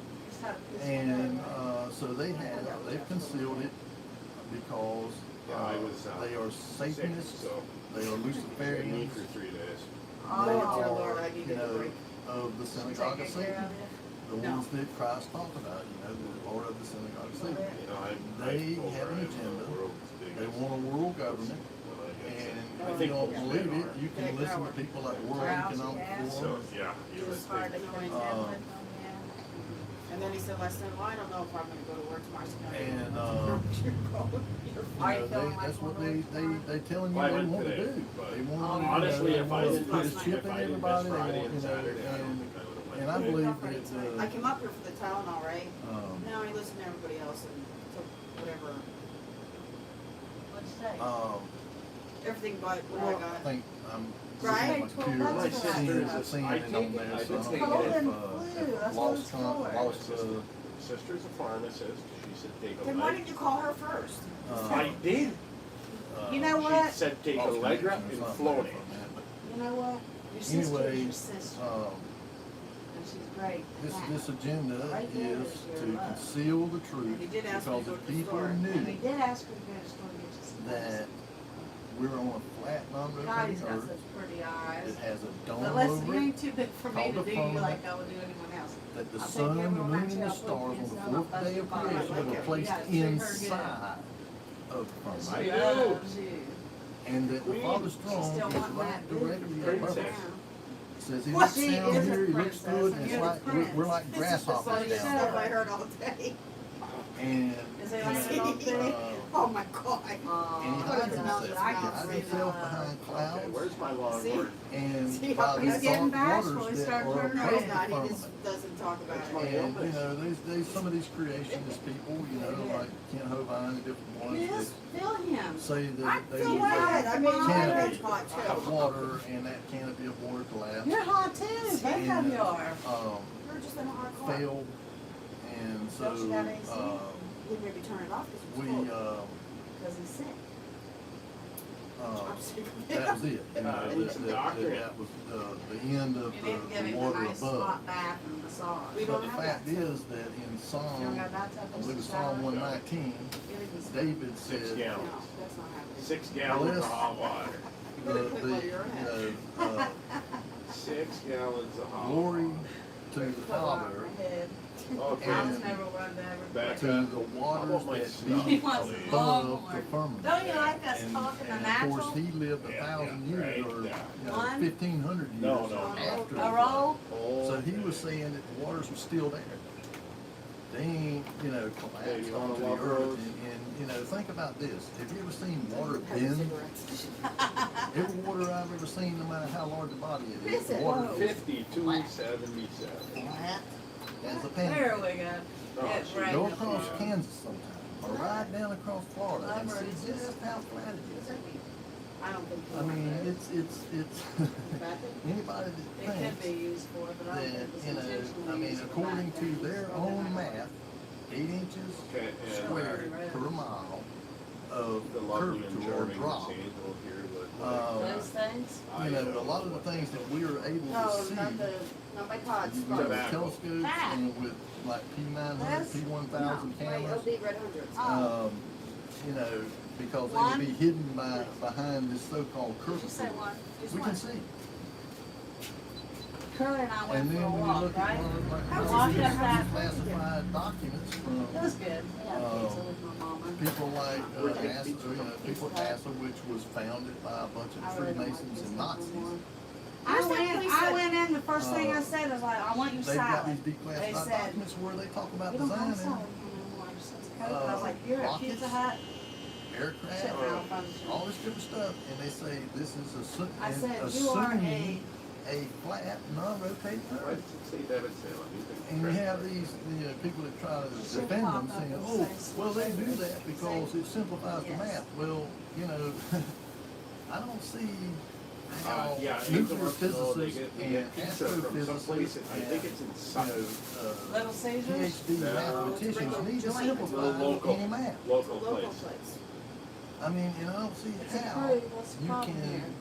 And so they've concealed it because I was they are sick, Satanists, so they are I need Luciferians, for 3 days. they are, you know, of the synagogue of Satan. The ones that Christ talked about, you know, the Lord of the synagogue of Satan. You know, They have an agenda. They want a world government, and if you don't believe it, you can listen to people like World Economic So, Forum. yeah, you would It's hard to think. come in. And then he said, last night, well, I don't know if I'm gonna go to work tomorrow. And, Are you feeling like that's what going to work they telling you Well, I they went want to today, do. but They want, honestly, if I to didn't put a miss, chip if in I didn't miss everybody, they Friday want, and Saturday, I don't think I would have went. and I believe that, I came up here for the Tylenol, right? um, No, he listened to everybody else and took whatever, What'd you say? everything but what I I got. think I'm Right? looking at my My computer, sister's, seeing I it take on it, there, I've so I been don't taking know it. if, That's what it's for. lost, Sister's a pharmacist, she said take a Then why leg. didn't you call her first? I did. You know She what? said take lost Allegra connection or and something float from it. that, but You know what? Your sister is anyway, your sister, and she's great. this agenda Right there is is your to love. conceal the truth, And he did ask me because to go if to the people store. And we knew did ask her to go to the store and get you some that we're on a flat, God, he's non-rotating got earth, such pretty eyes. it has a dome But listen, over you it, ain't too big for me called to the do you firmament, like I would do anyone else. that the I'll take sun, the everyone moon, I and the tell, stars put on the this on, fourth I'll day of bust your creation bottom. were You placed gotta treat her good. inside of the She firmament, I do. loves you. and that the Queen. Father's She's throne still is wanting right that directly Princess. above us. Says he Well, looks she down is a here, he looks princess, good, and and it's you're the like, prince. we're like This is the grasshoppers funniest down stuff I there. heard all day. And, Is they like it all day? Oh my God. and he Aw, hides his mouth himself, is he not hides free himself now. behind Okay, clouds, where's my See? longhorn? and See, by he's the getting dark bashful, waters he that started are turning No, above he's the not. He firmament. just doesn't talk about That's it. my And, illness. there's some of these creationist people, like Ken Hovind and different ones Yes, feel him. that say I that they feel would like Right, I mean, Canopy it's hot of too. water and that canopy of water collapse You're hot too, both of and, you are. We're just in a hot car. failed, and so, Don't you got AC? We maybe turn it off because we, it's cold. Because he's sick. I'm sick of that was it. It's a doctorate. That was the end of You need to give the him a water nice above. hot bath and massage. We But don't the have fact that, so- is that in You don't Psalm, got a bathtub, I just believe a it's shower? Psalm 119, Give him some- David 6 said, No, gallons. that's not happening. 6 gallons of hot water. the 6 gallons of hot glory water. to the Put one on Father, my head. Okay. I'll And never run to ever. back to up. the How waters about my that stuff, He be wants please? above the longhorn. firmament. Don't you like us And, talking the and of natural? course, he lived Yeah, 1,000 yeah, years, right, or yeah. 1,500 years No, no, after. A roll? So he was saying that the waters were still there. They ain't, Hey, collapsed you wanna onto the walk earth. roads? And, think about this. Have you ever seen water Have bend? cigarettes. Every water I've ever seen, no matter how large the body it is, Is the it? water Whoa. is 5277. flat as a There pancake. we go. Oh, It's shoot. right Go up across there. Kansas sometime, or ride down across Florida and Rubber see is just how flat it is. I don't think. I mean, it's Bad thing? anybody It that could be thinks used for, but I don't that, think it was intentionally I mean, used for according bad to things. their Probably own not. math, 8 inches Okay, and squared per mile of the lovely and curvature or charming drop. Miss Angel here, but Those things? A lot of the things that we are able to No, see, not my pods. you Spots. with Tobacco. telescopes Ah. and with like P900, Yes. P1000 My cameras, LD Red Hundreds. Oh. because they One? would be hidden behind this so-called Did you say curvature. one? Just We one. can see. Curly and I went And for then a when you walk, look at right? one of I like walked these up that- classified documents It from was good. Yeah, pizza with my mama. people like people at NASA, which was founded by a bunch of I really don't like Freemasons pizza and no Nazis. more. Where's that place I that- went in, the first thing I Uh, said was like, I want your They've got salad. these declassified They said, documents where they talk about you don't have designing salad anymore. Your son's Coke. I was like, you're a rockets, Pizza Hut. Shit aircraft, malfunction. all this different stuff, and they say this is I said, you are assuming a flat, non-rotating why Earth. did you say David Salem? And you have these people that try to should defend pop them, up saying, and "Oh, say well, they do something. that because it simplifies the Yes. math." Well, I don't see how Yeah, nuclear they physicists get and pizza from someplace, astrophysicists I think it's in and Sutton. Little Caesars? PhD No. mathematicians need to Joint. simplify Local. any math. Local Local place. place. I mean, and I don't see It's how approved. What's the you problem here? can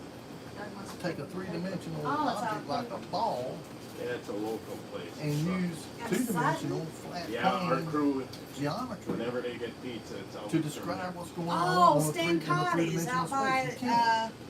That must take be- a three-dimensional Oh, it's object like a approved. ball Yeah, it's a local place. and use And two-dimensional flat Yeah, our plane crew, geometry whenever they get pizza, it's always to describe what's going on Oh, a Stan in a Cotty's three-dimensional out by, space. You can't.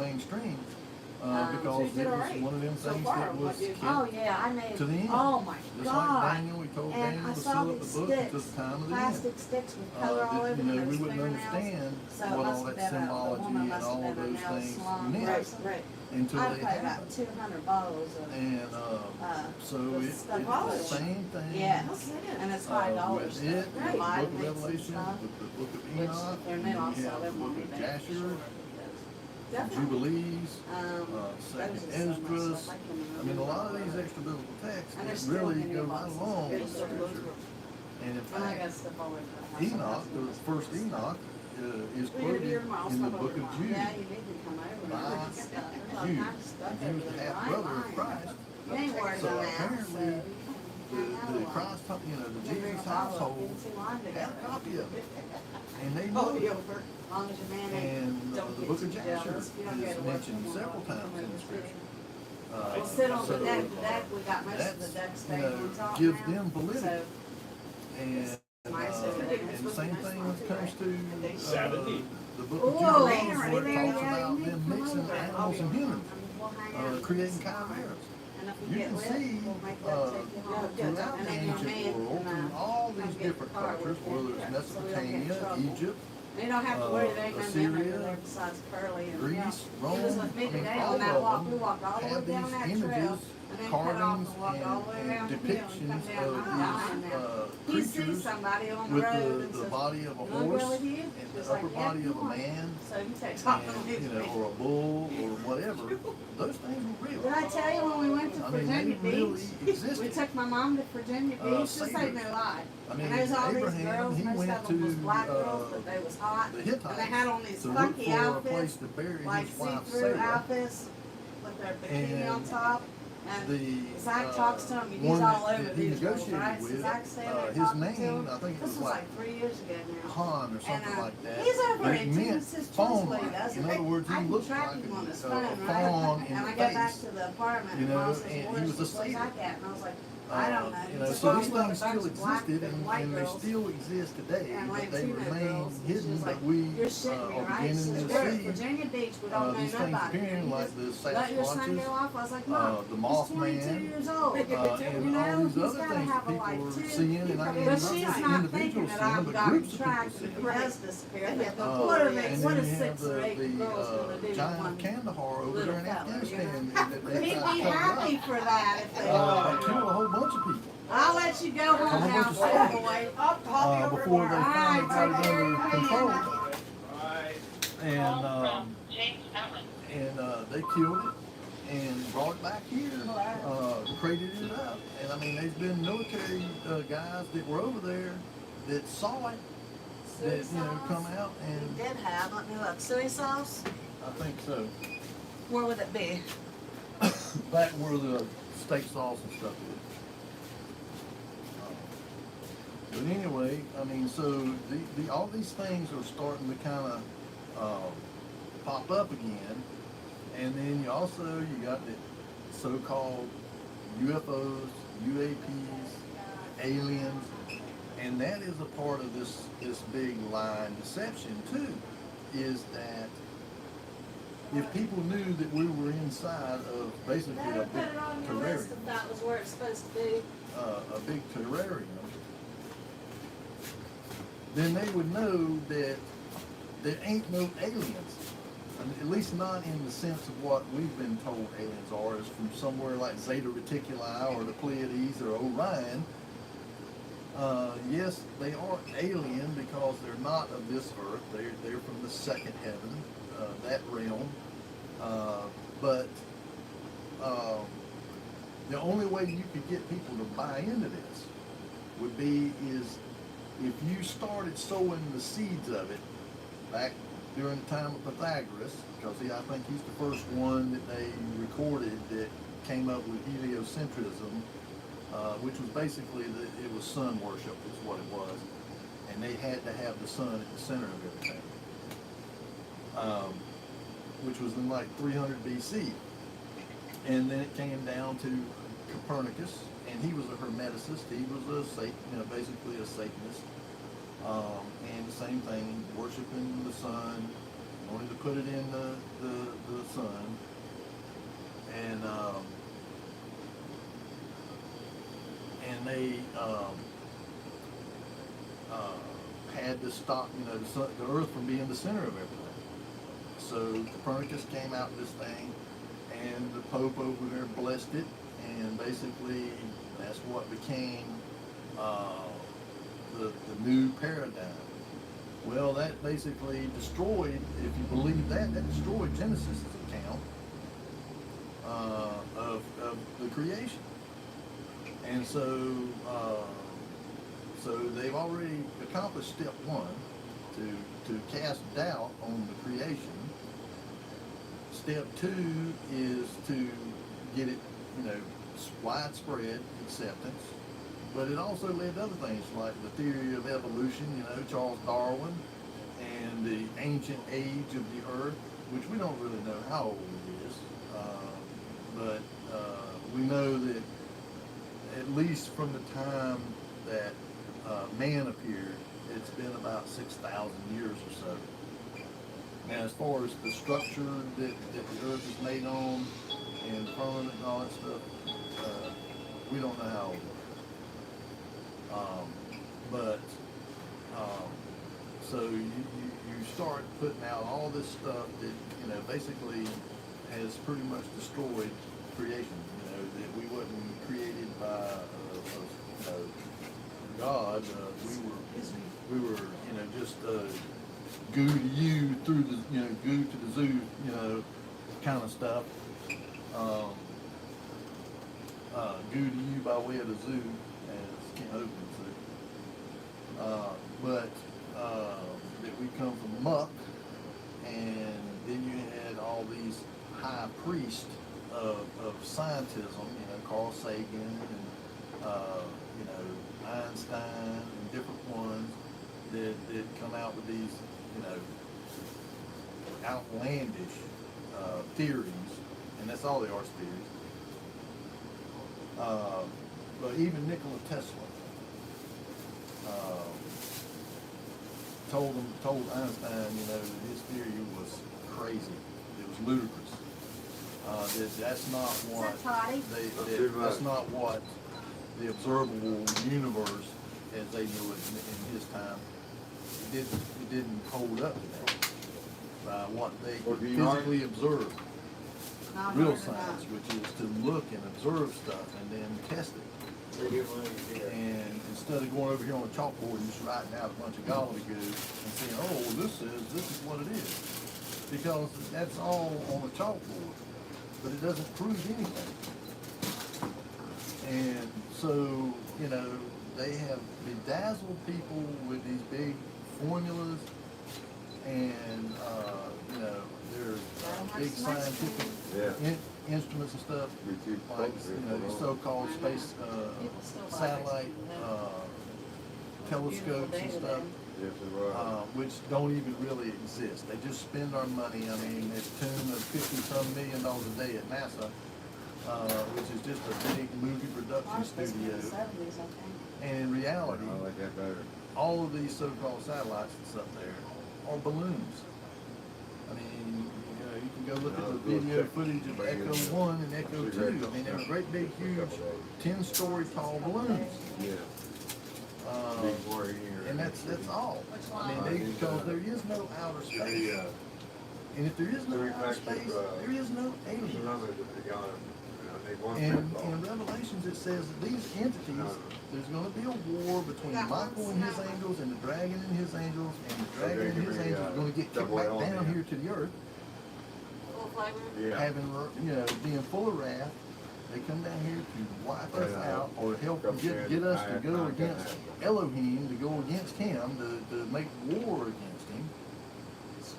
mainstream, because you did it all was right one of them so things far, that was what you- kept Oh yeah, I made. to the end. Oh my Just like God! Daniel, he told And Daniel I to saw seal up these the book until sticks, the time of the plastic end. sticks with color all over You them. know, There we was wouldn't fingernails. understand So it what must all have that been the symbology woman and must all have of been a those nail things salon meant person. Right. until I they paid about happened. 200 bottles of. And so the it's stuff the polish. same thing. Yes, Okay. and it's $5 With stuff. it, You with the buy book it, of make some Revelation, stuff, with the book of which Enoch, they're and new. then I'll you sell have the them book on of eBay. Jasher, Definitely. Jubilees, Those Second are so much Esdras. stuff. I can't even I mean, a lot of remember. these extra biblical texts And there's that still really many go right boxes of along good with stuff. Scripture. And in And I got fact, stuff all over the house. Enoch, the first Enoch, is We're gonna be quoted here tomorrow. in the Stop book over of tomorrow. Jude. Yeah, you need to come over and By look at stuff. There's all Jude. kinds of stuff And he was over the there. half I brother ain't of Christ. lying. You ain't worried So about that. So apparently, you can hang out a the while. Christ, the Drink Jesus a bottle of household fancy wine had together. a copy of it. And they Oh, know be it. over. As long as your man ain't. And don't the get book of too Jasher jealous. If you don't is get to work mentioned tomorrow, several come times over in and Scripture. We'll sit on so, the deck. The deck, we got most of that's, the deck you staying know, on top gives now. them validity. So And, nice over there. and the same thing when it comes to 70. the book of Whoa, Jubilees, Larry, where it there you talks go. about You need them to come mixing over. animals and humans, We'll hang out and creating get some wine. chimeras. And if we You get can lit, see we'll make that take you home. throughout And the then your man ancient world, can, through all come these get different the car cultures, with you. whether it's So we don't get in Mesopotamia, trouble. Egypt, You don't have to worry, there ain't no men over Assyria, there besides Curly and Greece, Rome, he was with me I mean, today all on that of walk. them We walked all the way have down these that trail images, and then cut off carvings, and walked all the way and around the hill and come depictions down. of I'm dying these now. He sees creatures somebody on the with road and the says, body of a "You wanna go horse with you?" and She's the upper like, "Yeah, body of a come on." man, So he takes off and and leaves me. or a bull or whatever. Those things were real. Did I tell you when we went to I mean, Virginia they really Beach? existed. We took my mom to Virginia Beach. This ain't satyrs. no lie. I mean, And there's all these Abraham, girls, he most went of them was to, black girls, but they was hot. the And they Hittites had on these to look funky for a place outfits, to bury like his wife see-through Sarah. outfits with their bikini on And top. And The Zach talks to him, he's one all that over he these girls, negotiated right? So with, Zach's standing there his talking to name, him. I think it This was was like like 3 years ago now. Han or something And, like that. he's over But it, it meant it's his fawn translator, like. doesn't In it? other words, I he can looked track like him on his a phone, right? fawn in And the I got back face. to the apartment, You and know, Mom says, and "Where's he was a where's satyr. Zach at?" And I was like, I don't know. You know, He's so these supposed to have a things still bunch of black existed, and and white they girls. still exist today, And but like they Tuna remain girls, and hidden. she's like, But we "You're shitting me, are right?" She beginning says, to "We're at see Virginia Beach, we don't know these things nobody." appearing, And he like just the let your son Sasquatches, go off. I was like, "Mom, the he's 22 Mothman, years old. and You know, all these he's other gotta things have that a people life are too." seeing, and I mean, But not she's just not thinking individuals that seeing, I've but got him groups of people tracked seeing. and he has disappeared. Yeah, But Uh, what are and they? then What you are have 6 or 8 girls gonna do with giant one? of Kandahar over little there in fella, you know? Afghanistan. That they He'd tried be to cover happy up. for that if they Killed a whole bunch of people I'll let you go home whole now, bunch of step away. before they finally got it under control. Right. And they killed it and brought it back here, crated it up. And I mean, there's been military guys that were over there that saw it, that come out, We and did have, let me look, soy sauce? I think so. Where would it be? Back where the steak sauce and stuff is. But anyway, I mean, so all these things are starting to kind of pop up again, and then you got the so-called UFOs, UAPs, aliens, and that is a part of this big lie and deception too. Is that if people knew that we were inside of basically Better a put big it on your list terrarium, if that was where it's supposed to be. a big terrarium, then they would know that there ain't no aliens. I mean, at least not in the sense of what we've been told aliens are, is from somewhere like Zeta Reticuli or the Pleiades or Orion. Yes, they are alien because they're not of this earth. They're from the second heaven, that realm. But the only way you could get people to buy into this would be is if you started sowing the seeds of it back during the time of Pythagoras, because I think he's the first one that they recorded that came up with heliocentrism, which was basically it was sun worship is what it was, and they had to have the sun at the center of everything, which was in like 300 BC, and then it came down to Copernicus, and he was a Hermeticist. He was basically a Satanist, and the same thing, worshiping the sun, wanting to put it in the sun, and they had to stop, the Earth from being the center of everything. So Copernicus came out with this thing, and the Pope over there blessed it, and basically that's what became the new paradigm. Well, that basically destroyed, if you believe that destroyed Genesis' account of the creation. And so they've already accomplished step one, to cast doubt on the creation. Step two is to get it, widespread acceptance. But it also led to other things like the theory of evolution, Charles Darwin, and the ancient age of the Earth, which we don't really know how old it is. But we know that at least from the time that man appeared, it's been about 6,000 years or so. Now, as far as the structure that the Earth is made on, and the firmament and all that stuff, we don't know how old it is. So you start putting out all this stuff that, basically has pretty much destroyed creation, that we wasn't created by God. We were just goo to you through the, goo to the zoo, kind of stuff. Goo to you by way of the zoo, as Ken Oakland said. That we come from muck, and then you had all these high priests of scientism, Carl Sagan and Einstein and different ones that come out with these outlandish theories, and that's all they are, theories. But even Nikola Tesla told Einstein, that his theory was crazy. It was ludicrous. That's not what that's not what the observable universe, as they knew it in his time, it didn't hold up to that by what they could physically observe. Real science, which is to look and observe stuff and then test it. And instead of going over here on a chalkboard and just writing out a bunch of gobbledygook and saying, oh, well, this is what it is. Because that's all on the chalkboard, but it doesn't prove anything. And so, they have bedazzled people with these big formulas, and, they're big scientific instruments and stuff, like, these so-called space satellite telescopes and stuff, which don't even really exist. They just spend our money. I mean, it's to the tune of $50-some million a day at NASA, which is just a big movie production studio. And in reality, all of these so-called satellites that's up there are balloons. I mean, you can go look at the video footage of Echo 1 and Echo 2. I mean, they're great big, huge, 10-story tall balloons. And that's all. I mean, because there is no outer space. And if there is no outer space, there is no aliens. And in Revelations it says that these entities, there's going to be a war between Michael and his angels and the dragon and his angels, and the dragon and his angels are going to get kicked back down here to the earth, having, being full of wrath. They come down here to wipe us out, or help get us to go against Elohim, to go against him, to make war against him.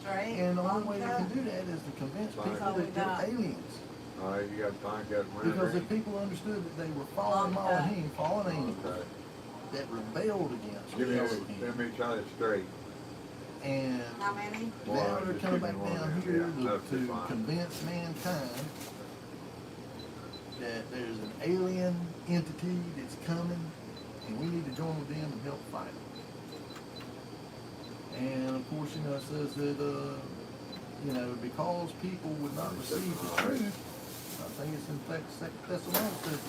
And the only way they can do that is to convince people that they're aliens. Because if people understood that they were fallen Elohim, fallen angels, that rebelled against Elohim. Let me try it straight. And now they're coming back down here to convince mankind that there's an alien entity that's coming, and we need to join with them and help fight it. And of course, it says that because people would not receive the truth, I think it's in fact Second Thessalonians says,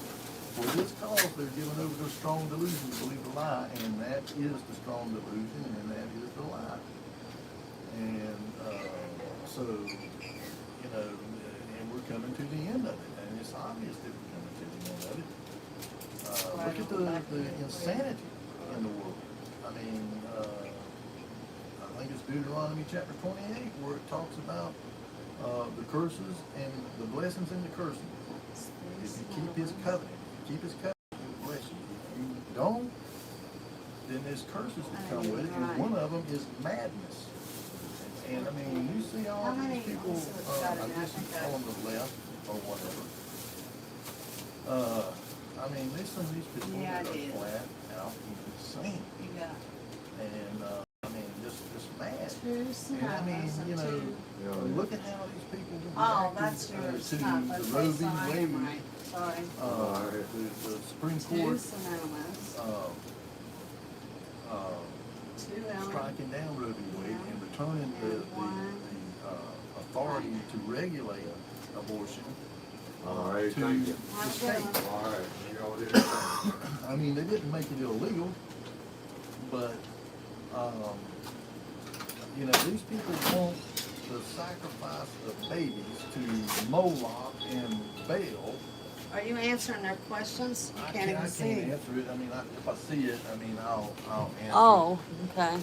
for this cause they're given over to a strong delusion to believe a lie, and that is the strong delusion, and that is the lie. And so, you know, and we're coming to the end of it, and it's obvious that we're coming to the end of it. Look at the insanity in the world. I mean, I think it's Deuteronomy chapter 28 where it talks about the curses and the blessings and the cursing. If you keep his covenant, he'll bless you. If you don't, then there's curses that come with it, and one of them is madness. And I mean, you see all these people, I guess you call them the left or whatever. I mean, there's some of these people that are flat out insane. And I mean, just mad. And I mean, you know, look at how these people reacted to the Roe v. Wade, the Supreme Court striking down Roe v. Wade and returning the authority to regulate abortion to the state. I mean, they didn't make it illegal, but you know, these people want the sacrifice of babies to Moloch and Baal. Are you answering their questions? You can't even see. I can't answer it. I mean, if I see it, I mean, I'll answer Oh, okay.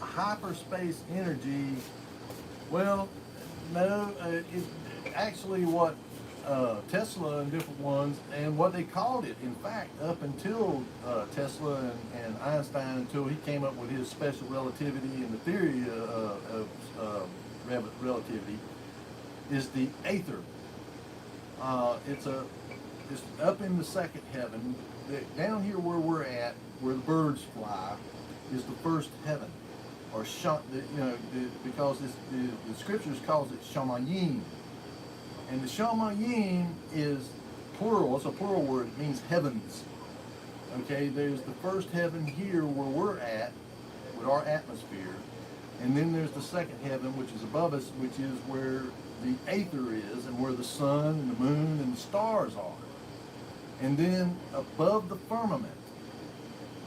Hyperspace energy. Well, no, actually what Tesla and different ones, and what they called it, in fact, up until Tesla and Einstein, until he came up with his special relativity and the theory of relativity, is the aether. It's up in the second heaven. Down here where we're at, where the birds fly, is the first heaven, or because the scriptures calls it shamayim, and the shamayim is plural. It's a plural word. It means heavens. Okay, there's the first heaven here where we're at with our atmosphere, and then there's the second heaven, which is above us, which is where the aether is, and where the sun and the moon and the stars are. And then above the firmament,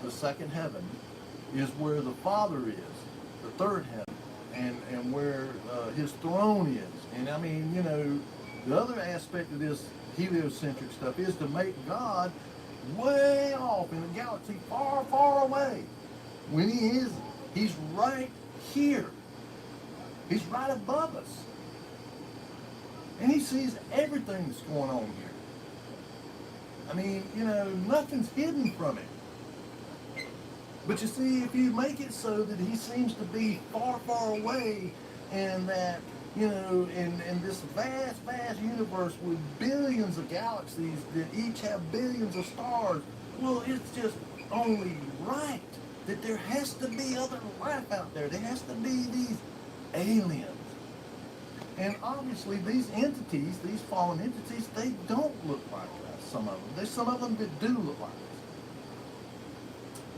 the second heaven, is where the Father is, the third heaven, and where his throne is. And I mean, you know, the other aspect of this heliocentric stuff is to make God way off in a galaxy far, far away. When he isn't. He's right here. He's right above us. And he sees everything that's going on here. I mean, you know, nothing's hidden from him. But you see, if you make it so that he seems to be far, far away, and that, you know, in this vast, vast universe with billions of galaxies that each have billions of stars, well, it's just only right that there has to be other life out there. There has to be these aliens. And obviously these entities, these fallen entities, they don't look like us, some of them. There's some of them that do look like us.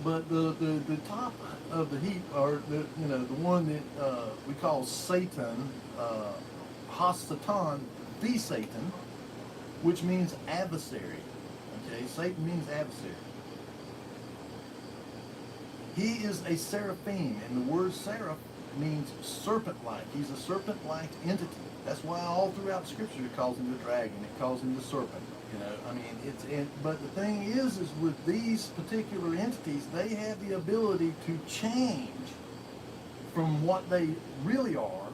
But the top of the heap, or the one that we call Satan, Hasatan, the Satan, which means adversary. Okay, Satan means adversary. He is a seraphim, and the word seraph means serpent-like. He's a serpent-like entity. That's why all throughout Scripture it calls him the dragon. It calls him the serpent. You know, I mean, but the thing is with these particular entities, they have the ability to change from what they really are.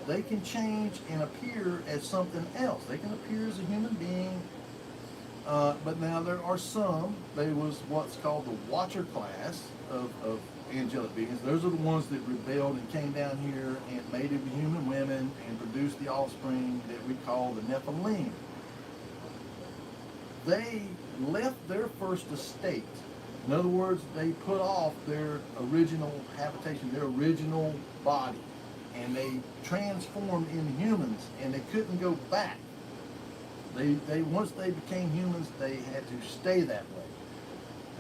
They can change and appear as something else. They can appear as a human being. But now there are some. There was what's called the Watcher class of angelic beings. Those are the ones that rebelled and came down here and mated with human women and produced the offspring that we call the Nephilim. They left their first estate. In other words, they put off their original habitation, their original body, and they transformed into humans, and they couldn't go back. They once they became humans, they had to stay that way.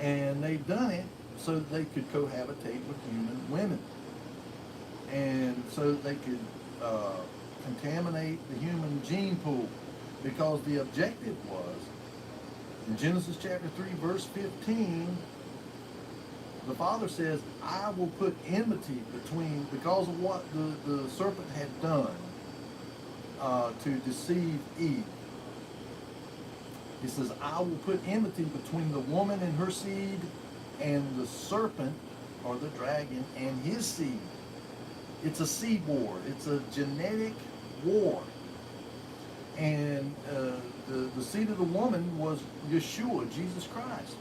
And they've done it so that they could cohabitate with human women. And so that they could contaminate the human gene pool, because the objective was, in Genesis chapter 3, verse 15, the Father says, I will put enmity between, because of what the serpent had done to deceive Eve. He says, I will put enmity between the woman and her seed and the serpent, or the dragon, and his seed. It's a seed war. It's a genetic war. And the seed of the woman was Yeshua, Jesus Christ.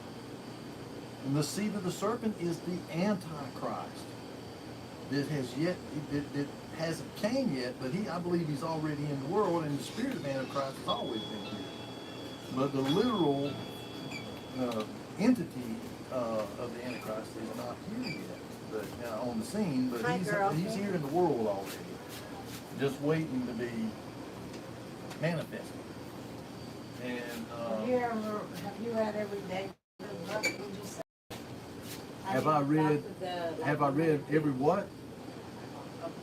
And the seed of the serpent is the Antichrist. That has yet, it hasn't came yet, but I believe he's already in the world, and the spirit of Antichrist has always been here. But the literal entity of the Antichrist is not here yet, but on the scene. But Hi, girl. he's here in the world already, just waiting to be manifested. And Have you read every day? Would you say? have I read every what?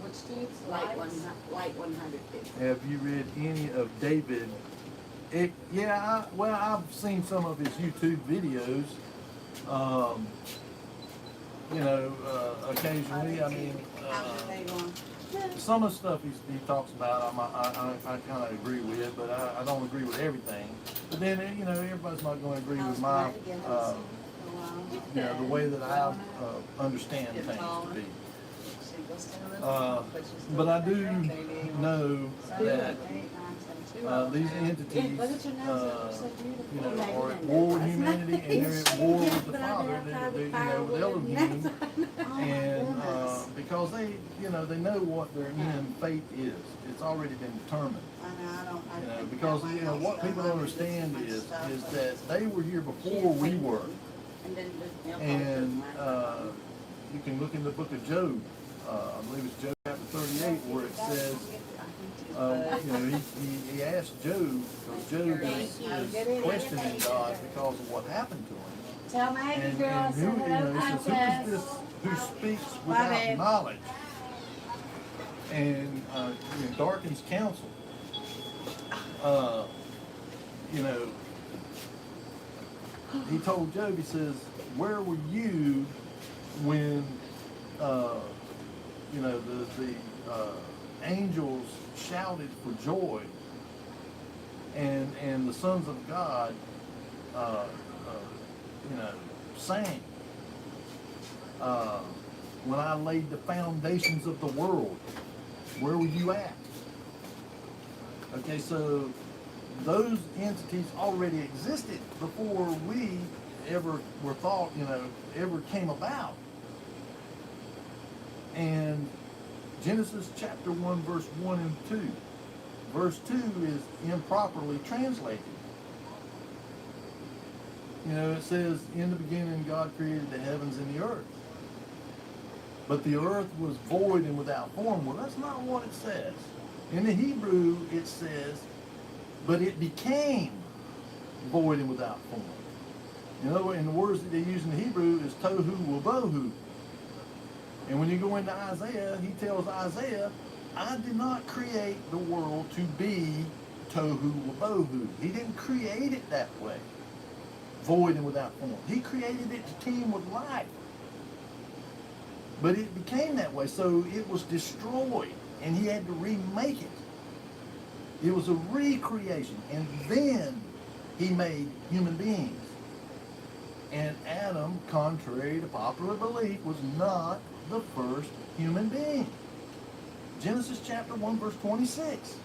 Which dudes? Light 100. Have you read any of David? I've seen some of his YouTube videos. Occasionally. I mean, some of the stuff he talks about, I kind of agree with, but I don't agree with everything. But then, everybody's not going to agree with my, the way that I understand things to be. But I do know that these entities, are at war with humanity, and they're at war with the Father. They're with Elohim, and because they know what their end fate is. It's already been determined. Because what people don't understand is that they were here before we were, and you can look in the book of Job. I believe it's Job chapter 38, where it says, he asked Job, because Job is questioning God because of what happened to him. Tell Maggie, And girl, who is this who speaks without knowledge and darkens counsel? He told Job, he says, where were you when the angels shouted for joy, and the sons of God, sang. When I laid the foundations of the world, where were you at? Okay, so those entities already existed before we ever were thought, ever came about. And Genesis chapter 1, verse 1 and 2. Verse 2 is improperly translated. It says, in the beginning God created the heavens and the earth. But the earth was void and without form. Well, that's not what it says. In the Hebrew, it says, but it became void and without form. In other words, the words that they use in the Hebrew is tohu wabohu. And when you go into Isaiah, he tells Isaiah, I did not create the world to be tohu wabohu. He didn't create it that way, void and without form. He created it to teem with life. But it became that way, so it was destroyed, and he had to remake it. It was a recreation, and then he made human beings. And Adam, contrary to popular belief, was not the first human being. Genesis chapter 1, verse 26.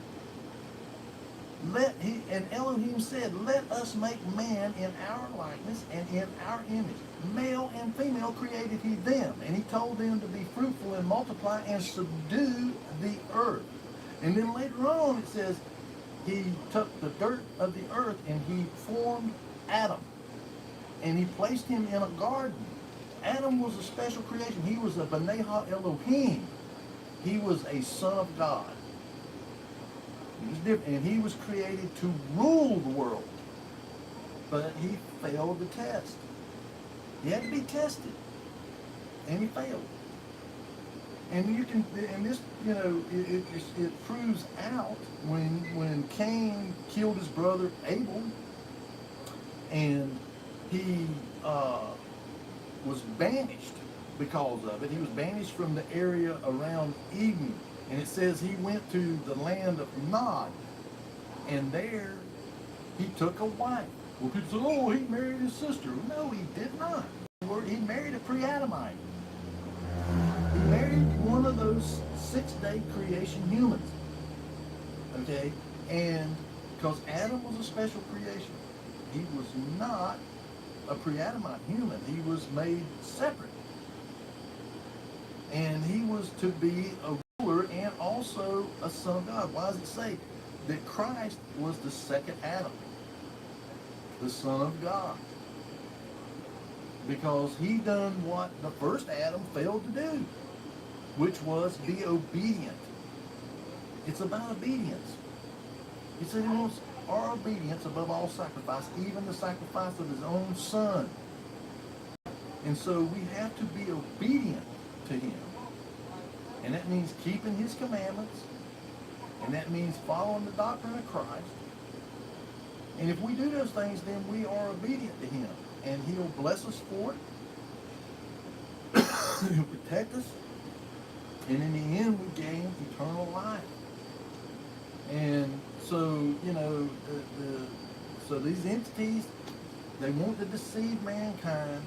And Elohim said, let us make man in our likeness and in our image. Male and female created he them. And he told them to be fruitful and multiply and subdue the earth. And then later on it says, he took the dirt of the earth and he formed Adam. And he placed him in a garden. Adam was a special creation. He was a B'nai Ha-Elohim. He was a son of God. He was different, and he was created to rule the world. But he failed the test. He had to be tested, and he failed. And you can, and this, you know, it proves out when Cain killed his brother Abel, and he was banished because of it. He was banished from the area around Eden, and it says he went to the land of Nod, and there he took a wife. Well, people say, oh, he married his sister. No, he did not. He married a pre-Adamite. He married one of those 6-day creation humans. Okay? And because Adam was a special creation, he was not a pre-Adamite human. He was made separate. And he was to be a ruler and also a son of God. Why does it say that Christ was the second Adam, the Son of God? Because he done what the first Adam failed to do, which was be obedient. It's about obedience. He said he wants our obedience above all sacrifice, even the sacrifice of his own son. And so we have to be obedient to him. And that means keeping his commandments. And that means following the doctrine of Christ. And if we do those things, then we are obedient to him. And he'll bless us for it. He'll protect us. And in the end, we gain eternal life. And so, you know, so these entities, they want to deceive mankind.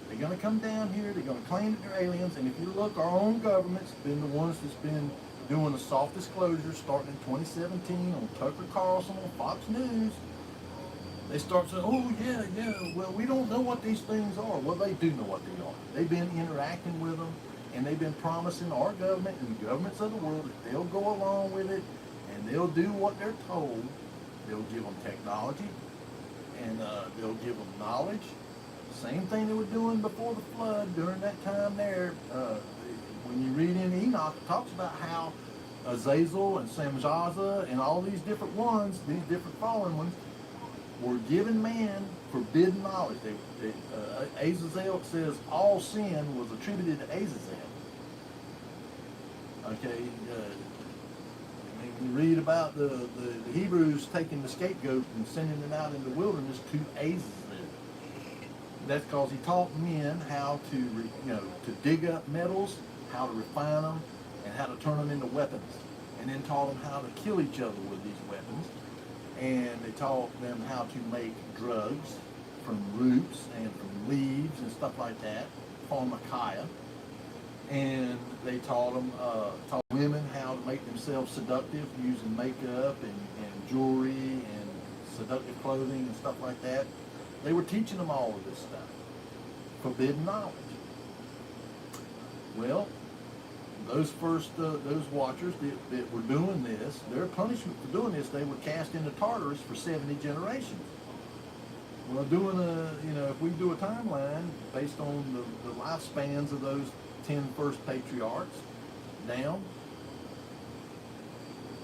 They're going to come down here. They're going to claim that they're aliens. And if you look, our own government's been the ones that's been doing the soft disclosure starting in 2017 on Tucker Carlson on Fox News. They start saying, oh, yeah, well, we don't know what these things are. Well, they do know what they are. They've been interacting with them, and they've been promising our government and the governments of the world that they'll go along with it, and they'll do what they're told. They'll give them technology, and they'll give them knowledge. Same thing they were doing before the flood during that time there. When you read in Enoch, it talks about how Azazel and Samjaza and all these different ones, these different fallen ones, were given man forbidden knowledge. Azazel says all sin was attributed to Azazel. Okay, you read about the Hebrews taking the scapegoat and sending it out in the wilderness to Azazel. That's because he taught men how to, to dig up metals, how to refine them, and how to turn them into weapons. And then taught them how to kill each other with these weapons. And they taught them how to make drugs from roots and from leaves and stuff like that, pharmakia. And they taught women how to make themselves seductive using makeup and jewelry and seductive clothing and stuff like that. They were teaching them all of this stuff. Forbidden knowledge. Well, those watchers that were doing this, their punishment for doing this, they were cast into Tartarus for 70 generations. Well, if we do a timeline based on the lifespans of those 10 first patriarchs down,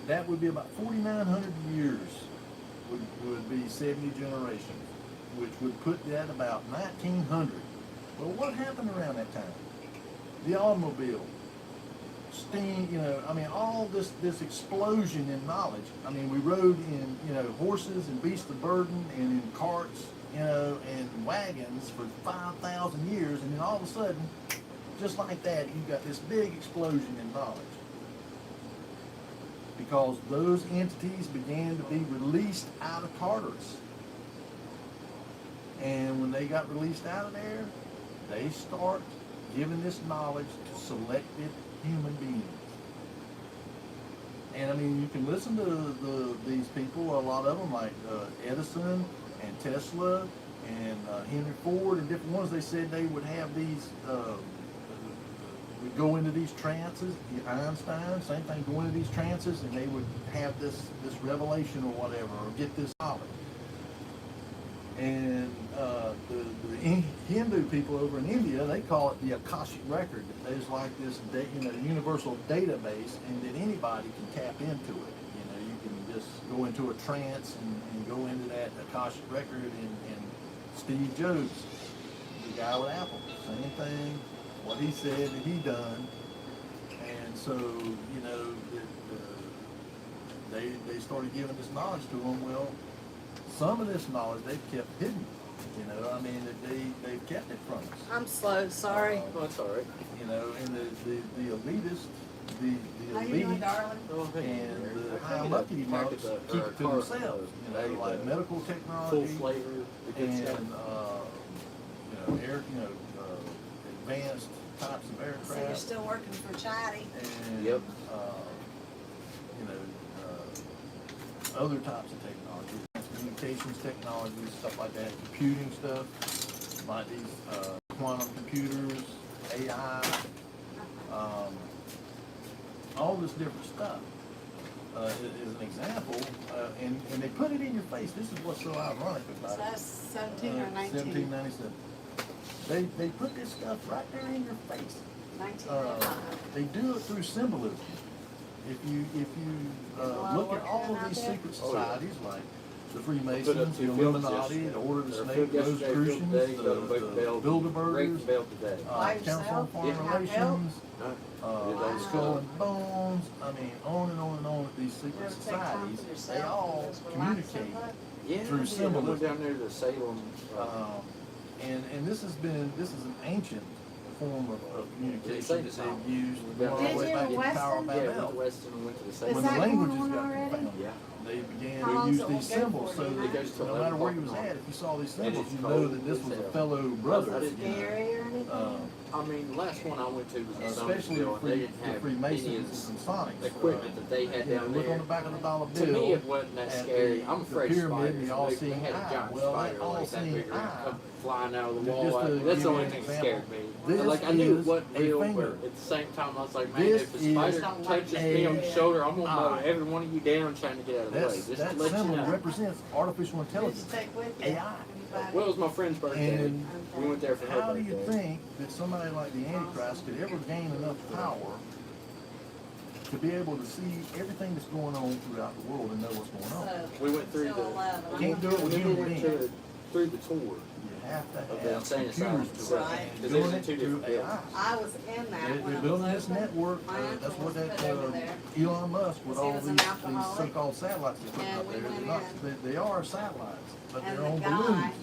that would be about 4,900 years would be 70 generations, which would put that about 1900. Well, what happened around that time? The automobile, steam, all this explosion in knowledge. We rode in, horses and beasts of burden and in carts, and wagons for 5,000 years, and then all of a sudden, just like that, you got this big explosion in knowledge. Because those entities began to be released out of Tartarus. And when they got released out of there, they start giving this knowledge to selected human beings. And you can listen to these people, a lot of them, like Edison and Tesla and Henry Ford and different ones. They said they would have these, would go into these trances. Einstein, same thing, go into these trances, and they would have this revelation or whatever, or get this knowledge. And the Hindu people over in India, they call it the Akashic record. There's like this, universal database, and that anybody can tap into it. You can just go into a trance and go into that Akashic record. And Steve Jobs, the guy with Apple, same thing. What he said that he done, And so, you know, they started giving this knowledge to them. Well, some of this knowledge they've kept hidden. You know, I mean, they've kept it from us. I'm slow, sorry. Oh, that's all right. You know, and the elitist, the How you doing, elite, darling? Oh, hey, and Mary. the I high think lucky the marks packet of- keep or it to car- themselves. You know, like medical full technology flavor, the good and stuff. advanced types of So you're aircraft. still working for Chatty? And Yep. Other types of technology, communications technology, stuff like that, computing stuff, like these quantum computers, AI, all this different stuff. Is an example, and they put it in your face. This is what's so ironic So about it. that's 17 or 19? 1797. They put this stuff right there in your face. 1905. They do it through symbolism. If you look at all of these secret societies like the Freemasons, the Illuminati, the Order of the Snake, the Rosicrucians, the Bilderbergers, Council on Foreign Relations, Skull and Bones, I mean, on and on and on with these secret societies, they all communicate through symbolism. Down there to Salem. And this is an ancient form of communication say that this they've used Did all the way you back in in the Tower of Weston? Yeah, went to Babel. Weston and went to the Is Salem. When the that languages going got on already? confounded, Yeah. they began How to long's use it these gonna go symbols for, so do you that know? It goes till no matter where 11 you was o'clock. at, if you saw these And symbols, it's you know cold that this was a as hell. fellow brother. Was it you know. scary or anything? I mean, the last one I went to was in Especially Somerville, and they didn't the have any Freemasons and Sonics. equipment that they had You know, down look there. on the back of the dollar To bill. me, it wasn't that at scary. the- I'm afraid the of pyramid, spiders. the They all-seeing had a eye. giant Well, spider that like that all-seeing big around, eye, come flying out of the just wall. to That's give the you only an thing that example, scared me. this Like, I knew it is wasn't a real, finger. but at the same time, I was like, man, This if a spider is touches a me on the shoulder, I'm gonna mow eye. every one of you down trying to get out of the way. That's, Just that to let you symbol know. represents artificial Did you intelligence. take with you? AI. Well, it was my friend's birthday. And We went there for her how do you birthday. think that somebody like the Antichrist could ever gain enough power to be able to see everything that's going on throughout the world and know what's going on? So, We went through till the- 11. Can't do it with And then we human went beings. through the tour. You have to Of the have insane computers asylum. to it. Right. And Because doing there's it two through different AI. I was in that They're when it building was this open. network. My uncle That's what was that put over there. Elon Musk with He all was these an alcoholic. so-called satellites he's putting And up we there. went They're not, in. they are satellites, but And they're on the guy balloons.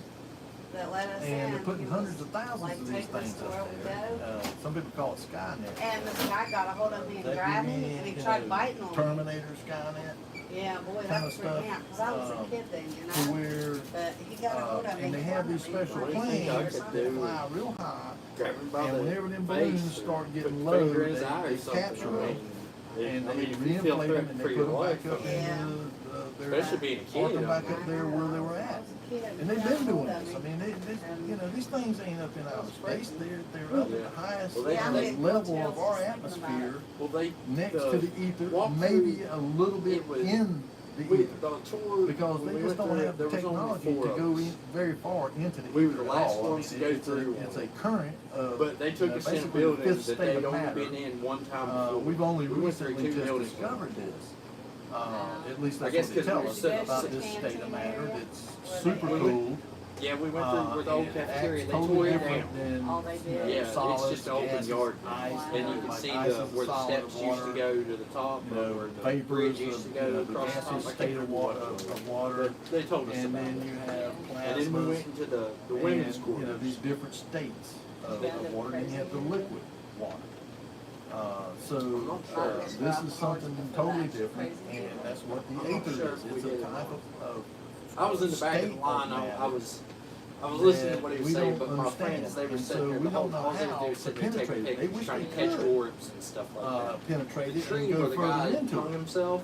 that let us in, And they're putting he hundreds was of thousands like, of these take us things to where up we there. go. Some people call it Skynet. And this guy got a hold of me and That grabbed could me, be, and he you tried know, biting on me. Terminator, Skynet, Yeah, boy, kind that of was stuff, freaking out, because I was a kid then, you to know? where, But he got a hold of me. and they and have these cornered me special for What do you think I planes could that do? fly real high. Grab him by And the whenever them face balloons or start getting put low, your finger in his they eye or something. capture I them. mean, And I they mean, if you feel reinflate them threatened and for they your put them life, back up Yeah. into their, Especially being a kid, park them I back mean. up there where they were at. And they've been doing this. I mean, you know, these things ain't up in outer space. They're up at the highest Well, they- level of our atmosphere, well, they next to the ether, walk maybe through- a little bit it was- in the we ether. on tour Because when they we just went don't through, have the there was only technology 4 to of go us. in very far into the We were ether the at last all. I mean, ones to go through. It's a current of, But they took us in a basically the building fifth that state they'd of only matter. been in one time before. We've only We went through recently 2 just buildings. discovered this. At least I that's guess what they 'cause tell we us were about sitting this in the state of matter canteen that's area, super where they- cool. Yeah, we went through where the old And it cafeteria. acts They totally tore it different down. than, All they you did. know, Yeah, it's solids, just an open gases, yard. ice, And you can like see ice is where the solid, steps used water, to go to the top, you know, or where the vapors bridge used to of, go you know, the across the top. gaseous I state can't of remember water, what it was. of water. But they told us And about then it. you have And then we went plasmas, into the women's and, quarters. you know, these different states of water, and you have the liquid water. This is something totally different, and that's what the ether is. It's a type of I was in the back of state the line. matter I was listening to what he that was we saying, don't but my understand. friends, they were And sitting so there. we The whole don't know all they how would do is to sit there and take penetrate it. They pictures, wish trying they to catch could, orbs and stuff like that. penetrate The it tree and where go the guy further into hung it. himself,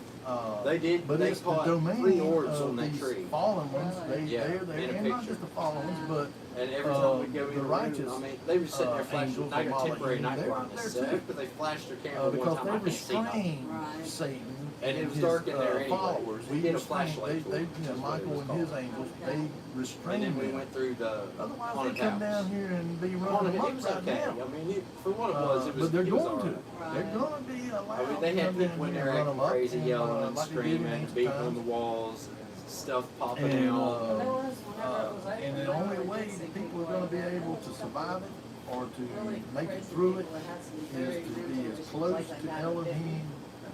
they did. But They it's the caught domain 3 orbs of on that these tree. fallen ones. Yeah, They're in a there, and not picture. just the fallen ones, but And every time we go the in the room, righteous, I mean, they were sitting there flashing. angels I of got Allah, temporary night they're blindness, so there too. after they flashed their camera one because time, they I can't see nothing. restrain Right. Satan And it and was his, dark in there anyway. followers. We We did a restrain- flashlight They, tour, you is know, what it Michael was and called. his angels, they And restrain then we them. went through the Otherwise, haunted they come house. down here and be Haunted- running it amok was right okay. now. I mean, for what it was, it was. But they're it was going all to. right. They're going to be allowed. I mean, they to had come in people in here there and run acting amok, crazy, and, yelling and like they did in screaming, and ancient beating on times. the walls, and stuff popping And, out. There was whenever it was open. and the only way that people are going to be able to survive it or to make it through it is to be as close to Elohim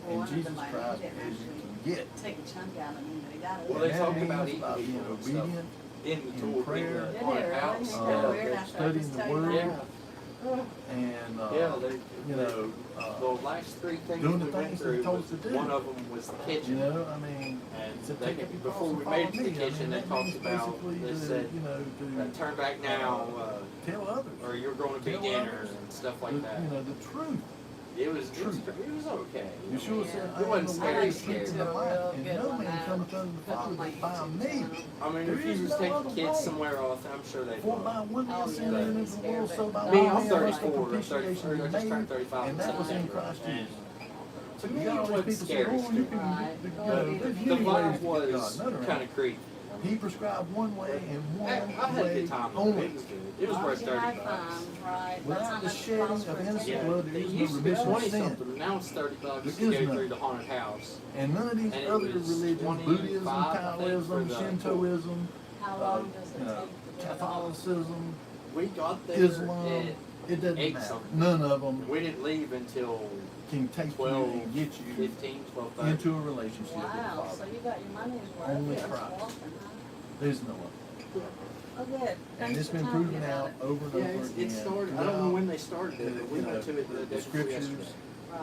and Jesus Christ as you can get. Take a chunk out of me, but he got it. Well, they And talk that about means eating about being people and stuff. obedient, In the in tool, prayer, in the haunted house. It's kinda weird after I studying just the tell you Word, that. and Yeah, they, you know, the last three things doing the we went things through they told was, us to do. one of them was the you kitchen. know, I mean, And to they, take up your before cross we and made follow it to the me, I kitchen, mean, they that talked means about, basically they to, said, you know, to turn back now, tell others, or you're going to be tell dinner others and stuff the, like that. you know, the truth. It was truth. it was okay. Yeshua said, It I am wasn't the scary, way, the scary. truth, and the life, and no man cometh unto the Father but by me. I mean, There if you is just no take other the kids way. somewhere else, I'm sure they'd For love by one Oh, man sin yeah, entered they'd into be the world, scared, so but- by Me, one I'm man was 34, the or 30, propitiation or be just turned made, 35 and that was in September. Christ And Jesus. to You me, got it all these wasn't people say, scary. oh, you can, Right. you know, there's The many ways vibe to get was God. No, there kind ain't. of creepy. He prescribed one way and I one had a way good time. only. It was good. It was worth You $30. had fun, right? That's how Without the much it shedding costs of for a innocent ticket. blood, there It is no used to be remission of 20 sin. something. Now it's $30 There to is go none. through the haunted house. And none of these And it other was religions, 25, Buddhism, I think, for Taoism, the- Shintoism, How long does it you know, take to do it all? Catholicism, We got there Islam, at it doesn't 8 matter. something. None of them We didn't leave until can take 12, you and get you 15, 12:30. into a relationship with the Wow, so Father. you got your money's worth. Only Just Christ. walking, huh? There's no other. Oh, good. And Thanks it's for been telling me proven about out it. over and Yeah, over again. it started. I don't know when they started it, but we you know, went to it the the day before scriptures, yesterday. Right.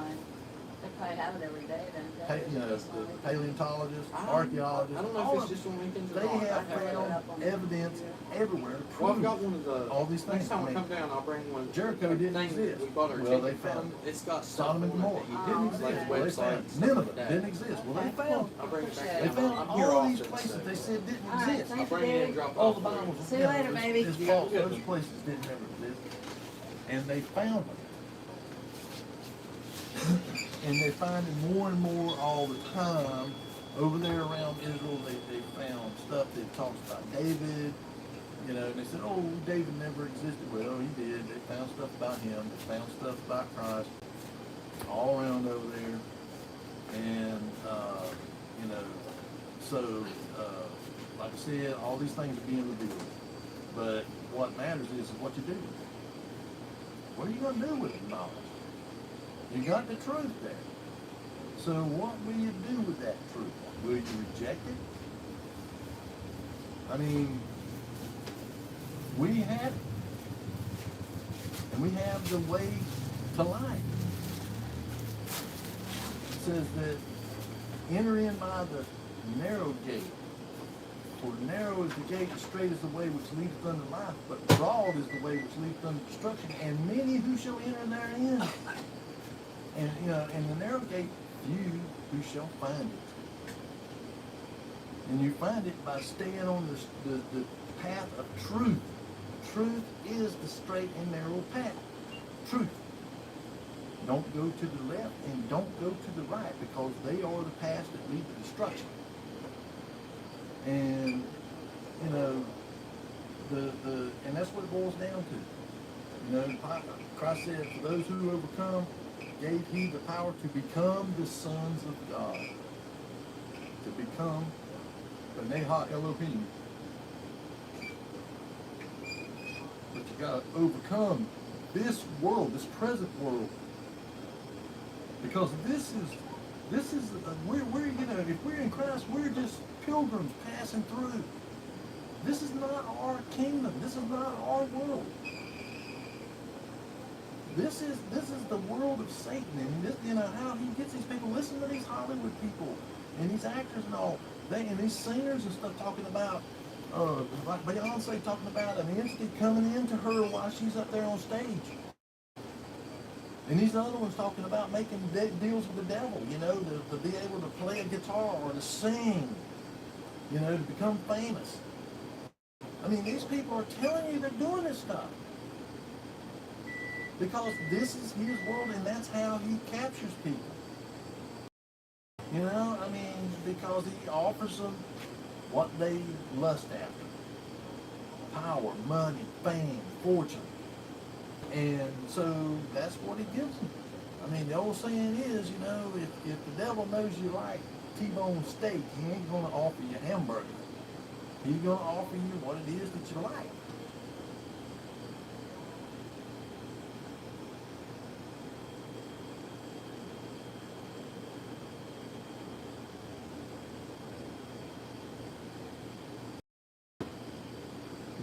They probably have it every day then. you know, the paleontologists, I archaeologists, don't know all if of it's just on weekends or they not. I have haven't- found evidence everywhere to Well, I've prove got one of the. all these things. Next time I I mean, come down, I'll bring one. Jericho didn't thing exist. We bought our Well, they ticket found from. It's got stuff Sodom and on it Gomorrah that you didn't can, exist. like Well, they websites, found stuff none of like it that. didn't exist. Well, they Okay, found cool. I'll bring it back Appreciate they it. down. found I'm here all these often, places so they said didn't All right, exist. thank I'll bring it in and drop All off. the for you. Bibles. See you later, baby. It's false. Those places didn't ever exist, and they found them. And they're finding more and more all the time. Over there around Israel, they found stuff that talks about David, you know, and they said, oh, David never existed. Well, he did. They found stuff about him. They found stuff about Christ all around over there. And, you know, so, like I said, all these things are being revealed. But what matters is what you do. What are you going to do with the knowledge? You got the truth there. So what will you do with that truth? Will you reject it? I mean, we have it. And we have the way to life. It says that enter in by the narrow gate. For narrow is the gate, and straight is the way which leadeth unto life, but broad is the way which leadeth unto destruction, and many who shall enter therein. And you know, in the narrow gate, few who shall find it. And you find it by staying on the path of truth. Truth is the straight and narrow path. Truth. Don't go to the left and don't go to the right, because they are the paths that lead to destruction. And you know, and that's what it boils down to. You know, Christ said, for those who overcome, gave he the power to become the sons of God. To become B'nai Elohim. But you gotta overcome this world, this present world. Because this is we're you know, if we're in Christ, we're just pilgrims passing through. This is not our kingdom. This is not our world. This is the world of Satan, and this, you know, how he gets these people. Listen to these Hollywood people and these actors and all. And these singers and stuff talking about, like Beyonce talking about an entity coming into her while she's up there on stage. And these other ones talking about making deals with the devil, you know, to be able to play a guitar or to sing, you know, to become famous. I mean, these people are telling you they're doing this stuff. Because this is his world, and that's how he captures people. You know, I mean, because he offers them what they lust after. Power, money, fame, fortune. And so that's what he gives them. I mean, the old saying is, you know, if the devil knows you like T-bone steak, he ain't going to offer you hamburgers. He's going to offer you what it is that you like.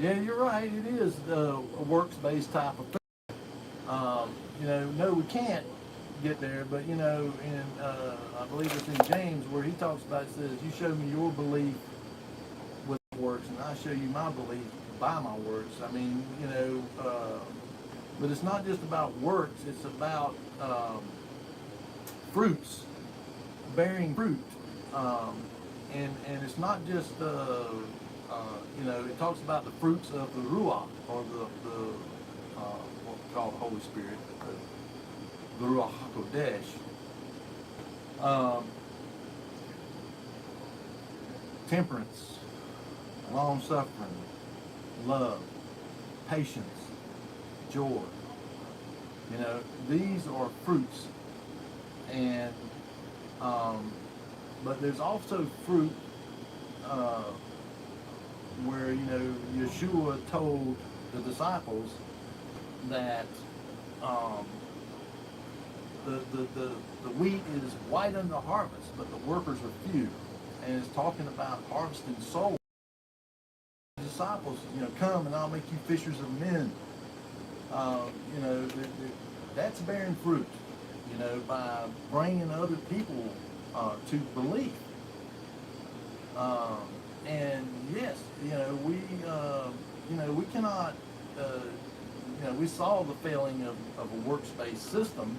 Yeah, you're right. It is a works-based type of thing. No, we can't get there, but I believe it's in James where he talks about, it says, you show me your belief with works, and I show you my belief by my works. I mean, but it's not just about works, it's about fruits, bearing fruit. And it's not just, it talks about the fruits of the Ruach, or what we call the Holy Spirit, the Ruach HaKodesh. Temperance, long-suffering, love, patience, joy. These are fruits. And but there's also fruit where Yeshua told the disciples that the wheat is white unto harvest, but the workers are few. And it's talking about harvesting souls. The disciples, come and I'll make you fishers of men. That's bearing fruit. By bringing other people to belief. And yes, we cannot, we saw the failing of a works-based system,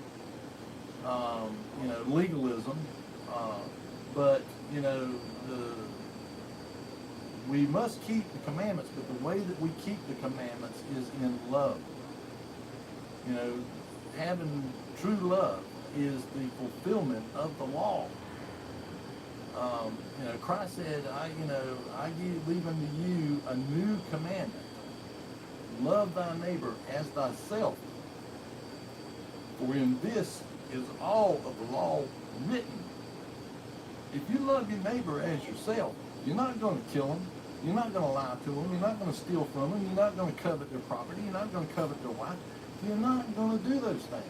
legalism, but, we must keep the commandments, but the way that we keep the commandments is in love. Having true love is the fulfillment of the law. Christ said, I leave unto you a new commandment. Love thy neighbor as thyself. For in this is all of the law written. If you love your neighbor as yourself, you're not going to kill him. You're not going to lie to them. You're not going to steal from them. You're not going to covet their property. You're not going to covet their wife. You're not going to do those things.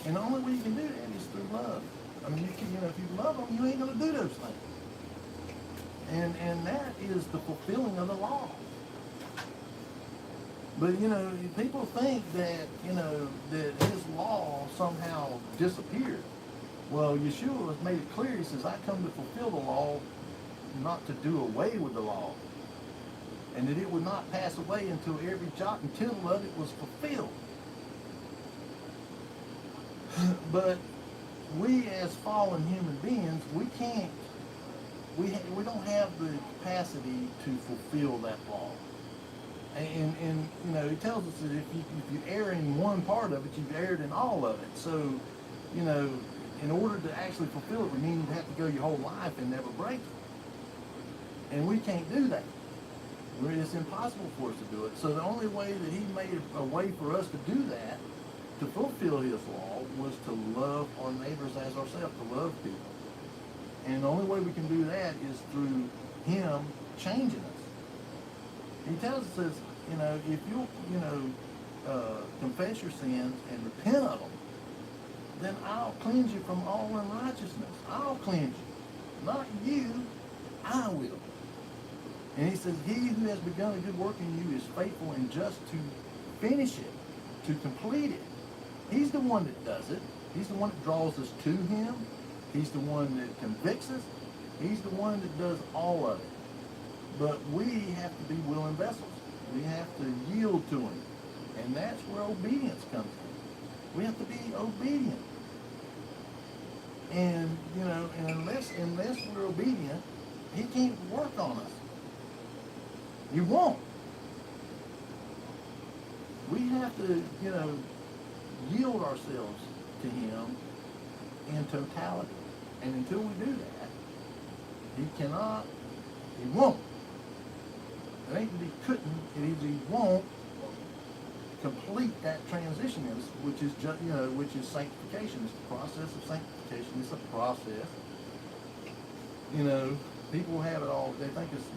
And the only way you can do that is through love. I mean, if you love them, you ain't going to do those things. And that is the fulfilling of the law. But, people think that, that his law somehow disappeared. Well, Yeshua has made it clear. He says, I come to fulfill the law, not to do away with the law. And that it would not pass away until every jot and tittle of it was fulfilled. But we as fallen human beings, we can't, we don't have the capacity to fulfill that law. And he tells us that if you err in one part of it, you've erred in all of it. So, in order to actually fulfill it, we mean you have to go your whole life and never break it. And we can't do that. It's impossible for us to do it. So the only way that he made a way for us to do that, to fulfill his law, was to love our neighbors as ourselves, to love people. And the only way we can do that is through him changing us. He tells us, if you'll, confess your sins and repent of them, then I'll cleanse you from all unrighteousness. I'll cleanse you. Not you, I will. And he says, he who has begun a good work in you is faithful and just to finish it, to complete it. He's the one that does it. He's the one that draws us to him. He's the one that convicts us. He's the one that does all of it. But we have to be willing vessels. We have to yield to him. And that's where obedience comes in. We have to be obedient. And, and unless we're obedient, he can't work on us. He won't. We have to, yield ourselves to him in totality. And until we do that, he won't. It ain't that he couldn't, it is he won't complete that transition, which is which is sanctification. It's the process of sanctification. It's a process. People have it all. They think it's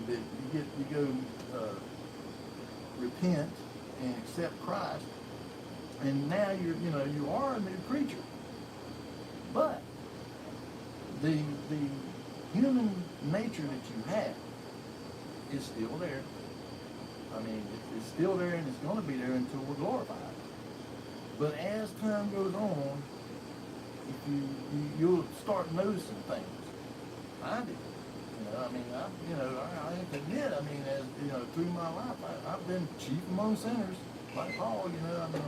that you go repent and accept Christ, and now you are a new creature. But the human nature that you have is still there. I mean, it's still there and it's going to be there until we're glorified. But as time goes on, if you'll start noticing things. I did. You know, I mean, I have to admit, I mean, as you know, through my life, I've been chief among sinners, like Paul. You know, I mean,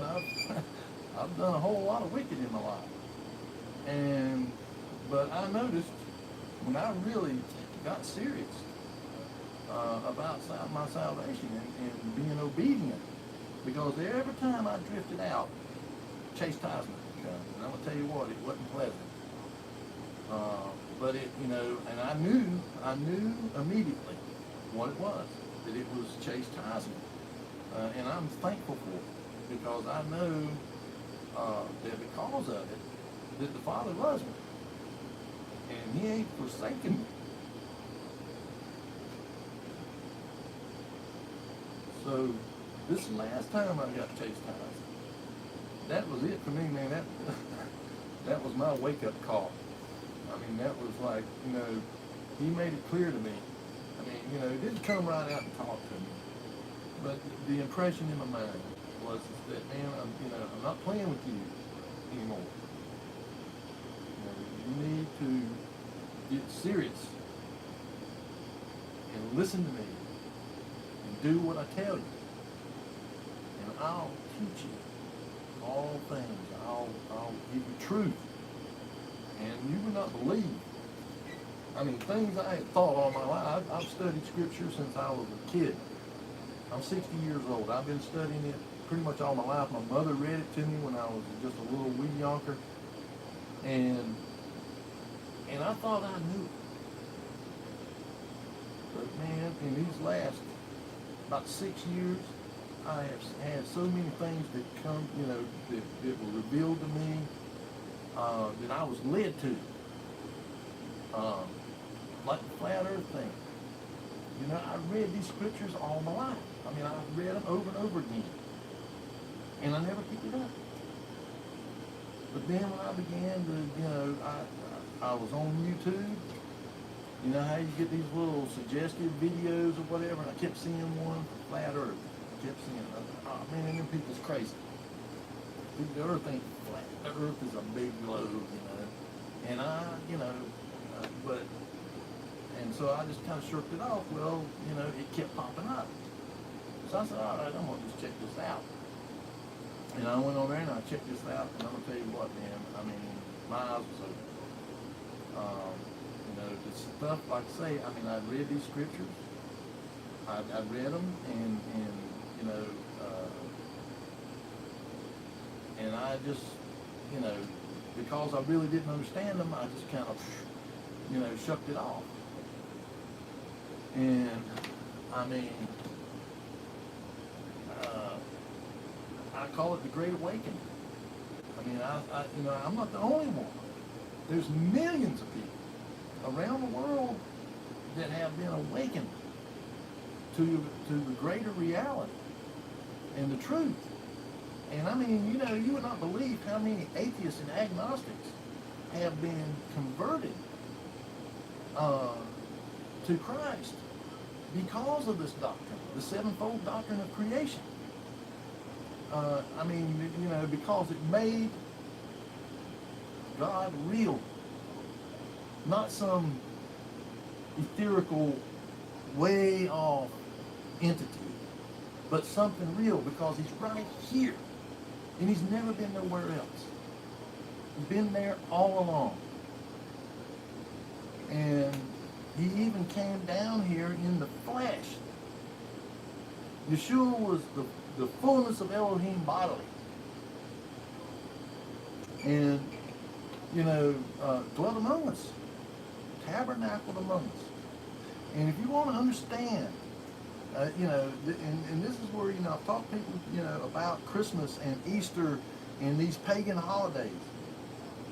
I've done a whole lot of wicked in my life, but I noticed when I really got serious about my salvation and being obedient, because every time I drifted out, chastisement comes, and I'm gonna tell you what, it wasn't pleasant. But it, you know, and I knew immediately what it was, that it was chastisement, and I'm thankful for it, because I know that because of it, that the Father loves me, and He ain't forsaken me. So this last time I got chastised, that was it for me, man. That was my wake-up call. I mean, that was like, you know, He made it clear to me. I mean, you know, He didn't come right out and talk to me, but the impression in my mind was that, man, I'm not playing with you anymore. You know, you need to get serious and listen to me and do what I tell you, and I'll teach you all things. I'll give you truth, and you will not believe. I mean, things I had thought all my life. I've studied Scripture since I was a kid. I'm 60 years old. I've been studying it pretty much all my life. My mother read it to me when I was just a little wee yonker, and I thought I knew it. But man, in these last about 6 years, I have had so many things that come, you know, that were revealed to me, that I was led to, like the flat earth thing. You know, I read these scriptures all my life. I mean, I've read them over and over again, and I never picked it up. But then when I began to, you know, I was on YouTube. You know how you get these little suggestive videos or whatever, and I kept seeing one for flat earth. I kept seeing it. I thought, oh man, them people's crazy. The earth ain't flat. The earth is a big globe, you know. And and so I just kind of shirked it off. Well, you know, it kept popping up. So I said, all right, I'm going to just check this out. And I went on there and I checked this out, and I'm going to tell you what, man, I mean, my eyes was open. You know, the stuff, like I say, I mean, I read these scriptures. I read them, and you know, and I just, you know, because I really didn't understand them, I just kind of, you know, shucked it off. And I mean, I call it the Great Awakening. I mean, you know, I'm not the only one. There's millions of people around the world that have been awakened to the greater reality and the truth. And I mean, you know, you would not believe how many atheists and agnostics have been converted to Christ because of this doctrine, the sevenfold doctrine of creation. I mean, you know, because it made God real, not some etherical, way off entity, but something real, because He's right here, and He's never been nowhere else. He's been there all along, and He even came down here in the flesh. Yeshua was the fullness of Elohim bodily, and you know, dwelt among us, tabernacled among us. And if you want to understand, you know, and this is where, you know, I've talked to people, you know, about Christmas and Easter and these pagan holidays.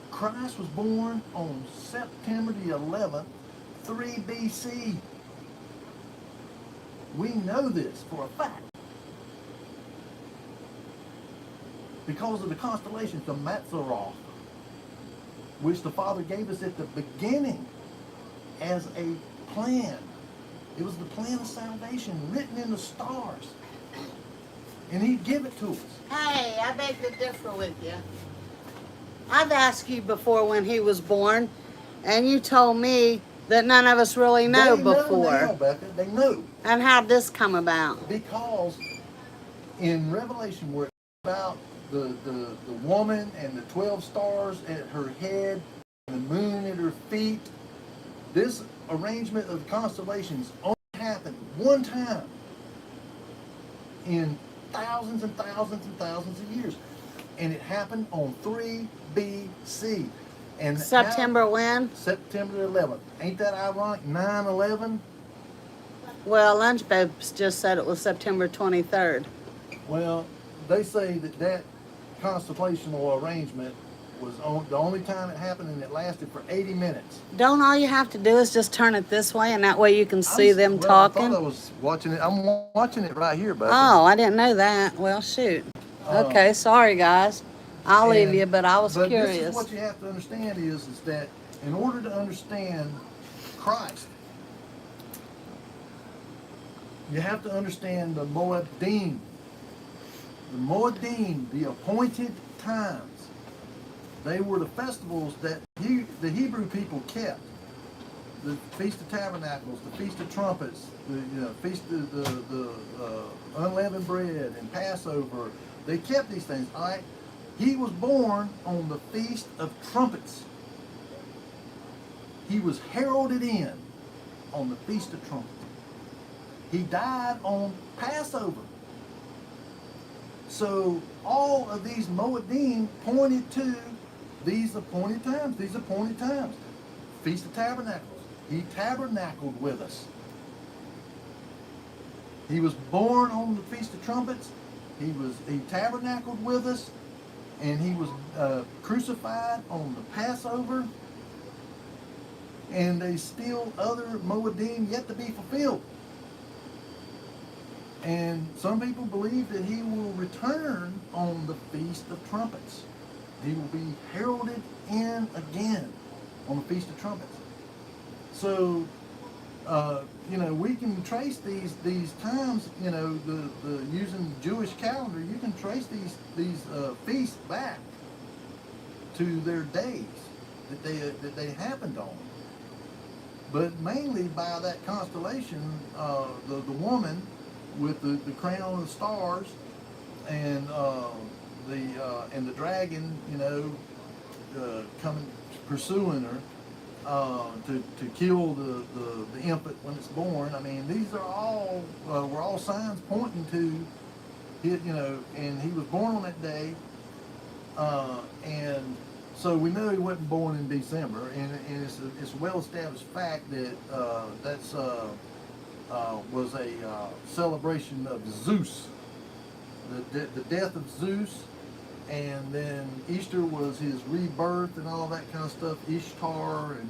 Christ was born on September the 11th, 3 BC. We know this for a fact, because of the constellations, the Mazzaroth, which the Father gave us at the beginning as a plan. It was the plan of salvation written in the stars. and he'd give it to us. Hey, I beg to differ with you. I've asked you before when he was born, and you told me that none of us really know They before. know now, Becca. They know. And how'd this come about? Because in Revelation, where it's about the woman and the 12 stars at her head, and the moon at her feet, this arrangement of constellations only happened one time in thousands and thousands and thousands of years. And it happened on 3 BC. And September when? September 11th. Ain't that ironic? 9/11. Well, Lunch Babes just said it was September 23rd. Well, they say that constellational arrangement was the only time it happened, and it lasted for 80 minutes. Don't all you have to do is just turn it this way, and that way you can see them talking? I thought I was watching it. I'm watching it right here, buddy. Oh, I didn't know that. Well, shoot. Okay, sorry, guys. I'll leave you, but I was But curious. this is what you have to understand is that in order to understand Christ, you have to understand the Moedim. The Moedim, the appointed times. They were the festivals that the Hebrew people kept. The Feast of Tabernacles, the Feast of Trumpets, the Feast of the Unleavened Bread, and Passover. They kept these things. All right. He was born on the Feast of Trumpets. He was heralded in on the Feast of Trumpets. He died on Passover. So all of these Moedim pointed to these appointed times. These appointed times. Feast of Tabernacles. He tabernacled with us. He was born on the Feast of Trumpets. He tabernacled with us, and he was crucified on the Passover. And there's still other Moedim yet to be fulfilled. And some people believe that he will return on the Feast of Trumpets. He will be heralded in again on the Feast of Trumpets. So, we can trace these times. The using the Jewish calendar, you can trace these feasts back to their days that they happened on. But mainly by that constellation, the woman with the crown of stars and the dragon, coming pursuing her to kill the infant when it's born. I mean, these are all were all signs pointing to it, and he was born on that day, and so we know he wasn't born in December, and it's a well-established fact that that's was a celebration of Zeus, the death of Zeus, and then Easter was his rebirth and all that kind of stuff. Ishtar and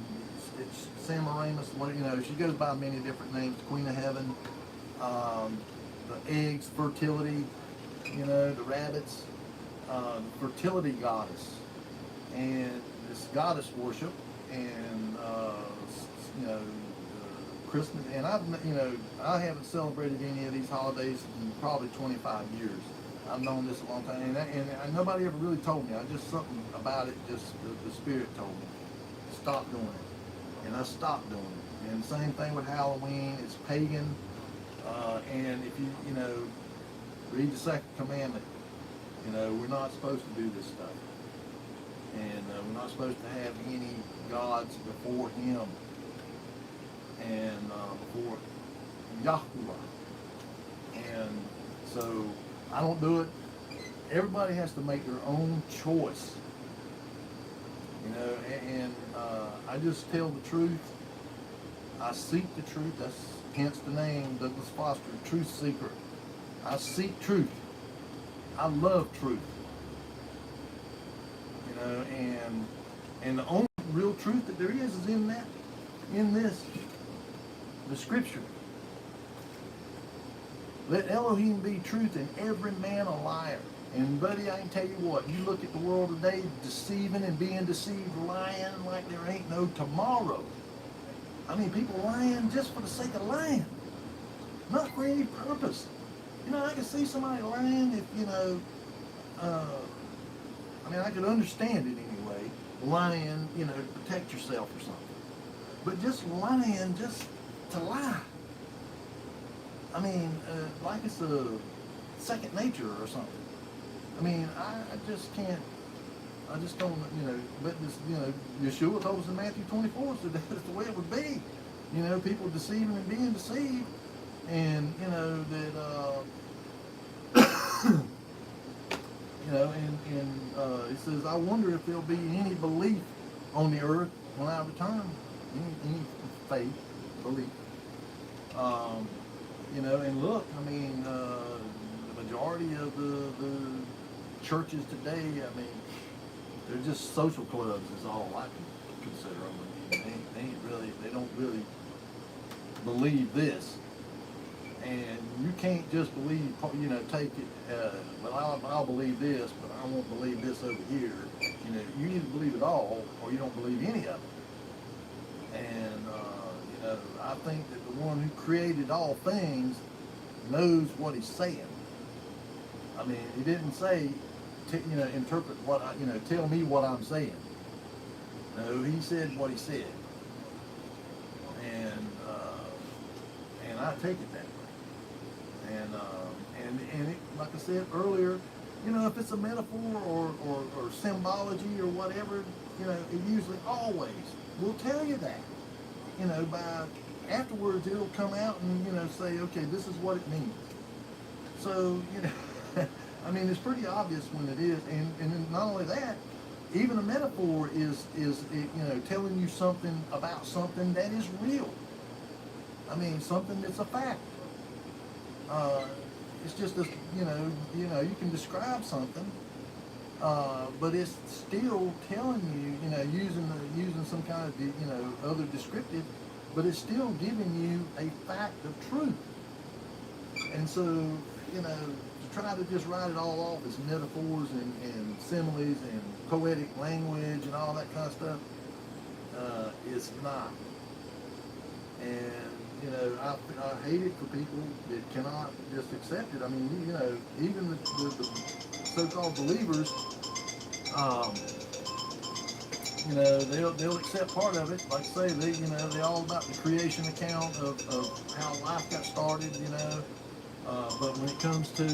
it's Semiramis, she goes by many different names. Queen of Heaven, the eggs, fertility, the rabbits, the fertility goddess, and this goddess worship, and Christmas, and I haven't celebrated any of these holidays in probably 25 years. I've known this a long time, and nobody ever really told me. Something about it, just the Spirit told me. Stop doing it, and I stopped doing it. And same thing with Halloween. It's pagan, and if you read the second commandment, we're not supposed to do this stuff, and we're not supposed to have any gods before Him. And before Yahuwah. And so I don't do it. Everybody has to make their own choice. And I just tell the truth. I seek the truth. That's hence the name, Douglas Foster, Truth Seeker. I seek truth. I love truth. And the only real truth that there is in this. The scripture. Let Elohim be truth and every man a liar. And buddy, I can tell you what, you look at the world today, deceiving and being deceived, lying like there ain't no tomorrow. I mean, people lying just for the sake of lying. Not for any purpose. You know, I could see somebody lying if, you know, I mean, I could understand it anyway. Lying, you know, to protect yourself or something. But just lying, just to lie. I mean, like it's a second nature or something. I mean, I just can't, I just don't, you know, but this, you know, Yeshua told us in Matthew 24, so that's the way it would be. You know, people deceiving and being deceived. And, you know, that, you know, and it says, I wonder if there'll be any belief on the earth when I return. Any faith, belief. You know, and look, I mean, the majority of the churches today, I mean, they're just social clubs is all I can consider them. I mean, they ain't really, they don't really believe this. And you can't just believe, you know, take it, well, I'll believe this, but I won't believe this over here. You know, you either believe it all or you don't believe any of it. And, you know, I think that the one who created all things knows what he's saying. I mean, he didn't say, you know, interpret what I, you know, tell me what I'm saying. No, he said what he said. And I take it that way. And it, like I said earlier, you know, if it's a metaphor or symbology or whatever, you know, it usually always will tell you that. You know, by afterwards it'll come out and, you know, say, okay, this is what it means. So, you know, I mean, it's pretty obvious when it is. And not only that, even a metaphor is you know, telling you something about something that is real. I mean, something that's a fact. It's just a, you know, you can describe something, but it's still telling you, you know, using some kind of, you know, other descriptive, but it's still giving you a fact of truth. And so, you know, to try to just write it all off as metaphors and similes and poetic language and all that kind of stuff, it's not. And, you know, I hate it for people that cannot just accept it. I mean, you know, even the so-called believers, you know, they'll accept part of it. Like I say, you know, they're all about the creation account of how life got started, you know. But when it comes to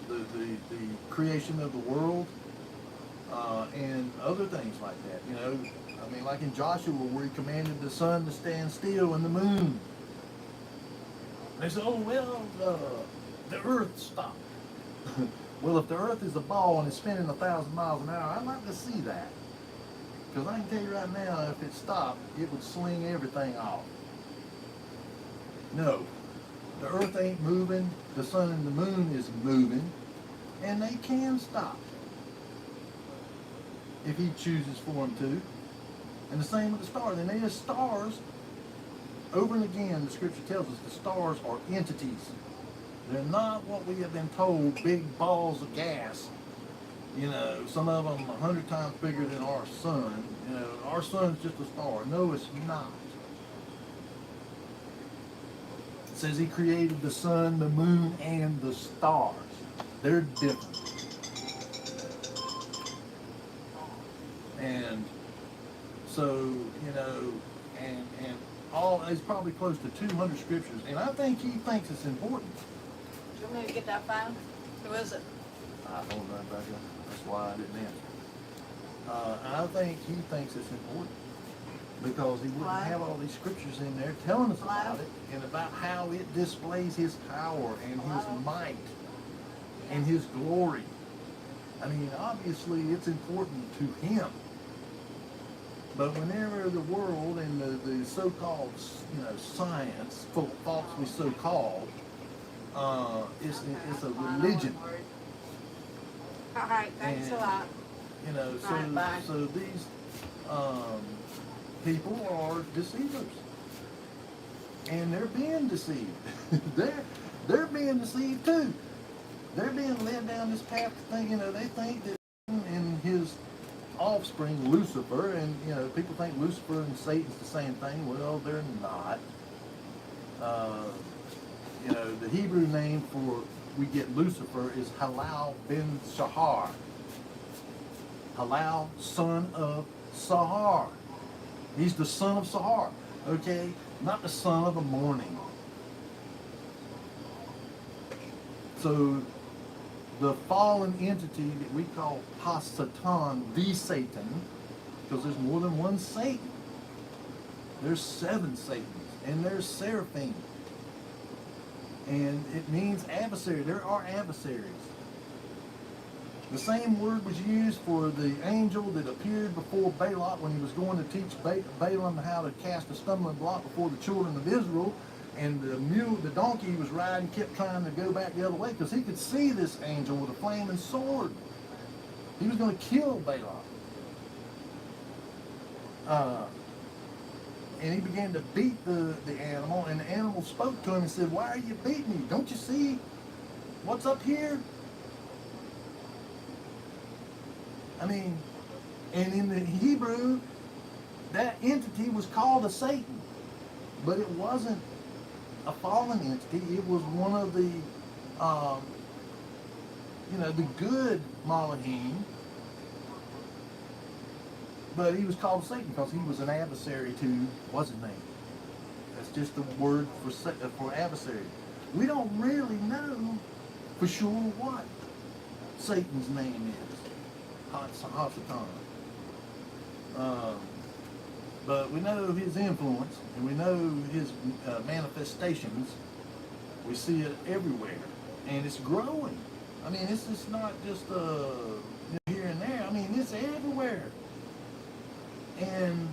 the creation of the world and other things like that, you know, I mean, like in Joshua, where he commanded the sun to stand still and the moon. They say, oh, well, the earth stopped. Well, if the earth is a ball and it's spinning 1,000 miles an hour, I'd like to see that. Because I can tell you right now, if it stopped, it would sling everything off. No, the earth ain't moving, the sun and the moon is moving, and they can stop if he chooses for them to. And the same with the stars. And there's stars, over and again, the scripture tells us the stars are entities. They're not what we have been told, big balls of gas. You know, some of them 100 times bigger than our sun. You know, our sun's just a star. No, it's not. It says he created the sun, the moon, and the stars. They're different. And so, you know, and all, there's probably close to 200 scriptures. And I think he thinks it's important. Do you want me to get that file? Who is it? I don't know about that. That's why I didn't answer. I think he thinks it's important because he wouldn't have all these scriptures in there telling us about it and about how it displays his power and his might and his glory. I mean, obviously it's important to him. But whenever the world and the so-called, you know, science, falsely so-called, it's a religion. All right, thanks a lot. You know, Right, bye. so these people are deceivers, and they're being deceived. they're being deceived too. They're being led down this path to think, you know, they think that in his offspring, Lucifer, and, you know, people think Lucifer and Satan's the same thing. Well, they're not. You know, the Hebrew name for we get Lucifer is Halal ben Shahar. Halal, son of Sahar. He's the son of Sahar, okay? Not the son of the morning. So the fallen entity that we call Hasatan, the Satan, because there's more than one Satan. There's 7 Satans, and there's seraphim. And it means adversary. There are adversaries. The same word was used for the angel that appeared before Balak when he was going to teach Balaam how to cast a stumbling block before the children of Israel. And the donkey he was riding kept trying to go back the other way because he could see this angel with a flaming sword. He was going to kill Balak. And he began to beat the animal, and the animal spoke to him and said, "Why are you beating me? Don't you see what's up here?" I mean, and in the Hebrew, that entity was called a Satan, but it wasn't a fallen entity. It was one of the, the good Malachim, but he was called Satan because he was an adversary to, what's his name? That's just the word for adversary. We don't really know for sure what Satan's name is. Hasatan. But we know his influence, and we know his manifestations. We see it everywhere, and it's growing. I mean, it's not just here and there. I mean, it's everywhere. And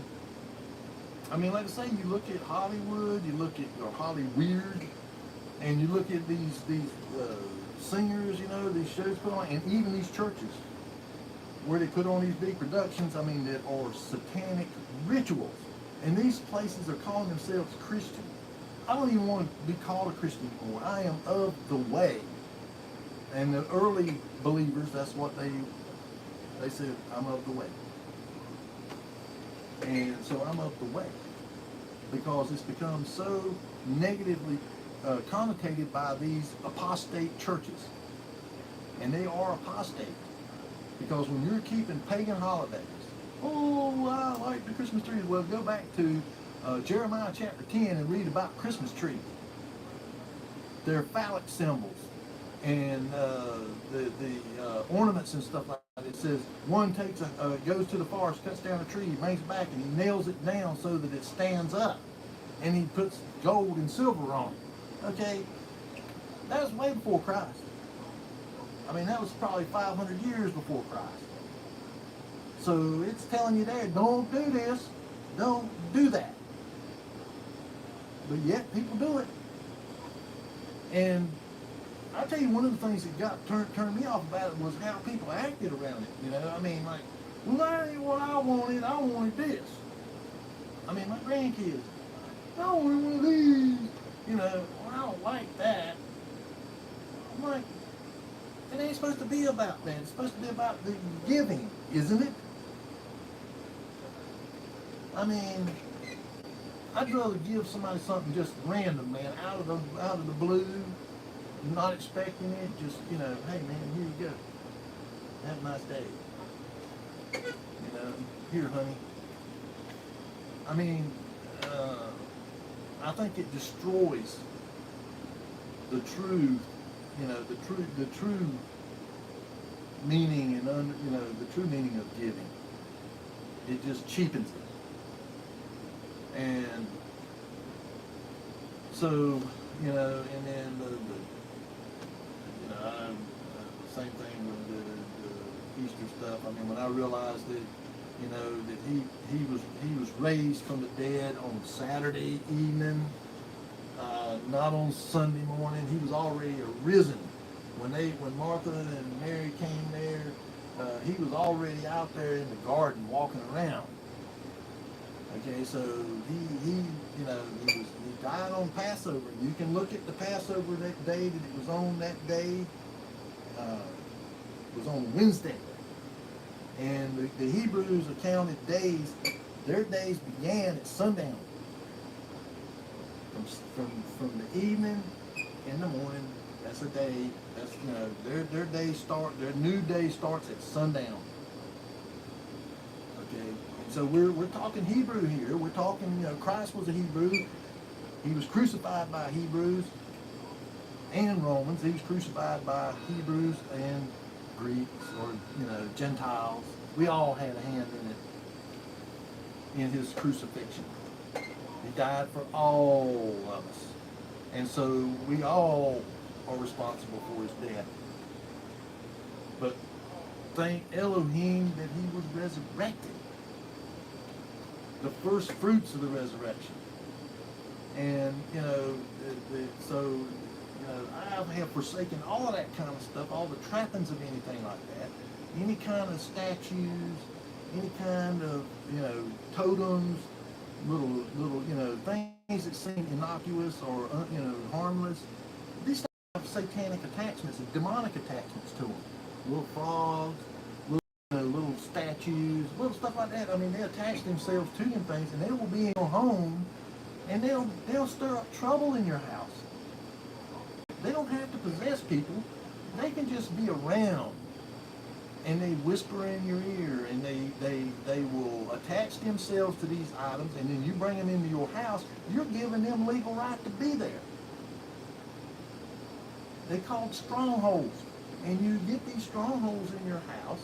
I mean, like I say, you look at Hollywood, you look at Hollyweird, and you look at these singers, these shows put on, and even these churches where they put on these big productions, I mean, that are satanic rituals. And these places are calling themselves Christian. I don't even want to be called a Christian anymore. I am of the way. And the early believers, that's what they said, I'm of the way. And so I'm of the way. Because it's become so negatively connotated by these apostate churches. And they are apostate. Because when you're keeping pagan holidays, oh, I like the Christmas trees. Well, go back to Jeremiah chapter 10 and read about Christmas trees. They're phallic symbols and the ornaments and stuff like that. It says one goes to the forest, cuts down a tree, brings it back, and he nails it down so that it stands up. And he puts gold and silver on it. Okay? That was way before Christ. I mean, that was probably 500 years before Christ. So it's telling you there, don't do this, don't do that. But yet people do it. And I'll tell you, one of the things that turned me off about it was how people acted around it. I mean, like, well, that ain't what I wanted. I wanted this. I mean, my grandkids, I wanted one of these. Well, I don't like that. I'm like, it ain't supposed to be about that. It's supposed to be about the giving, isn't it? I mean, I'd rather give somebody something just random, man, out of the blue, not expecting it. Just, hey, man, here you go. Have a nice day. Here, honey. I mean, I think it destroys the true. The true meaning and the true meaning of giving. It just cheapens it. And so, and then same thing with the Easter stuff. I mean, when I realized that, that he was raised from the dead on Saturday evening. Not on Sunday morning. He was already arisen. When Martha and Mary came there, he was already out there in the garden walking around. Okay, so he died on Passover. You can look at the Passover that day that it was on that day. It was on Wednesday. And the Hebrews accounted days. Their days began at sundown. From the evening in the morning. That's a day. That's their day start. Their new day starts at sundown. Okay, so we're talking Hebrew here. We're talking Christ was a Hebrew. He was crucified by Hebrews and Romans. He was crucified by Hebrews and Greeks or Gentiles. We all had a hand in his crucifixion. He died for all of us. And so we all are responsible for his death. But thank Elohim that he was resurrected. The first fruits of the resurrection. And, I have forsaken all of that kind of stuff, all the trappings of anything like that. Any kind of statues, any kind of, totems, little things that seem innocuous or harmless. These have satanic attachments and demonic attachments to them. Little frogs, little statues, little stuff like that. I mean, they attach themselves to them things, and they will be in your home, and they'll stir up trouble in your house. They don't have to possess people. They can just be around. And they whisper in your ear, and they will attach themselves to these items, and then you bring them into your house, you're giving them legal right to be there. They're called strongholds. And you get these strongholds in your house.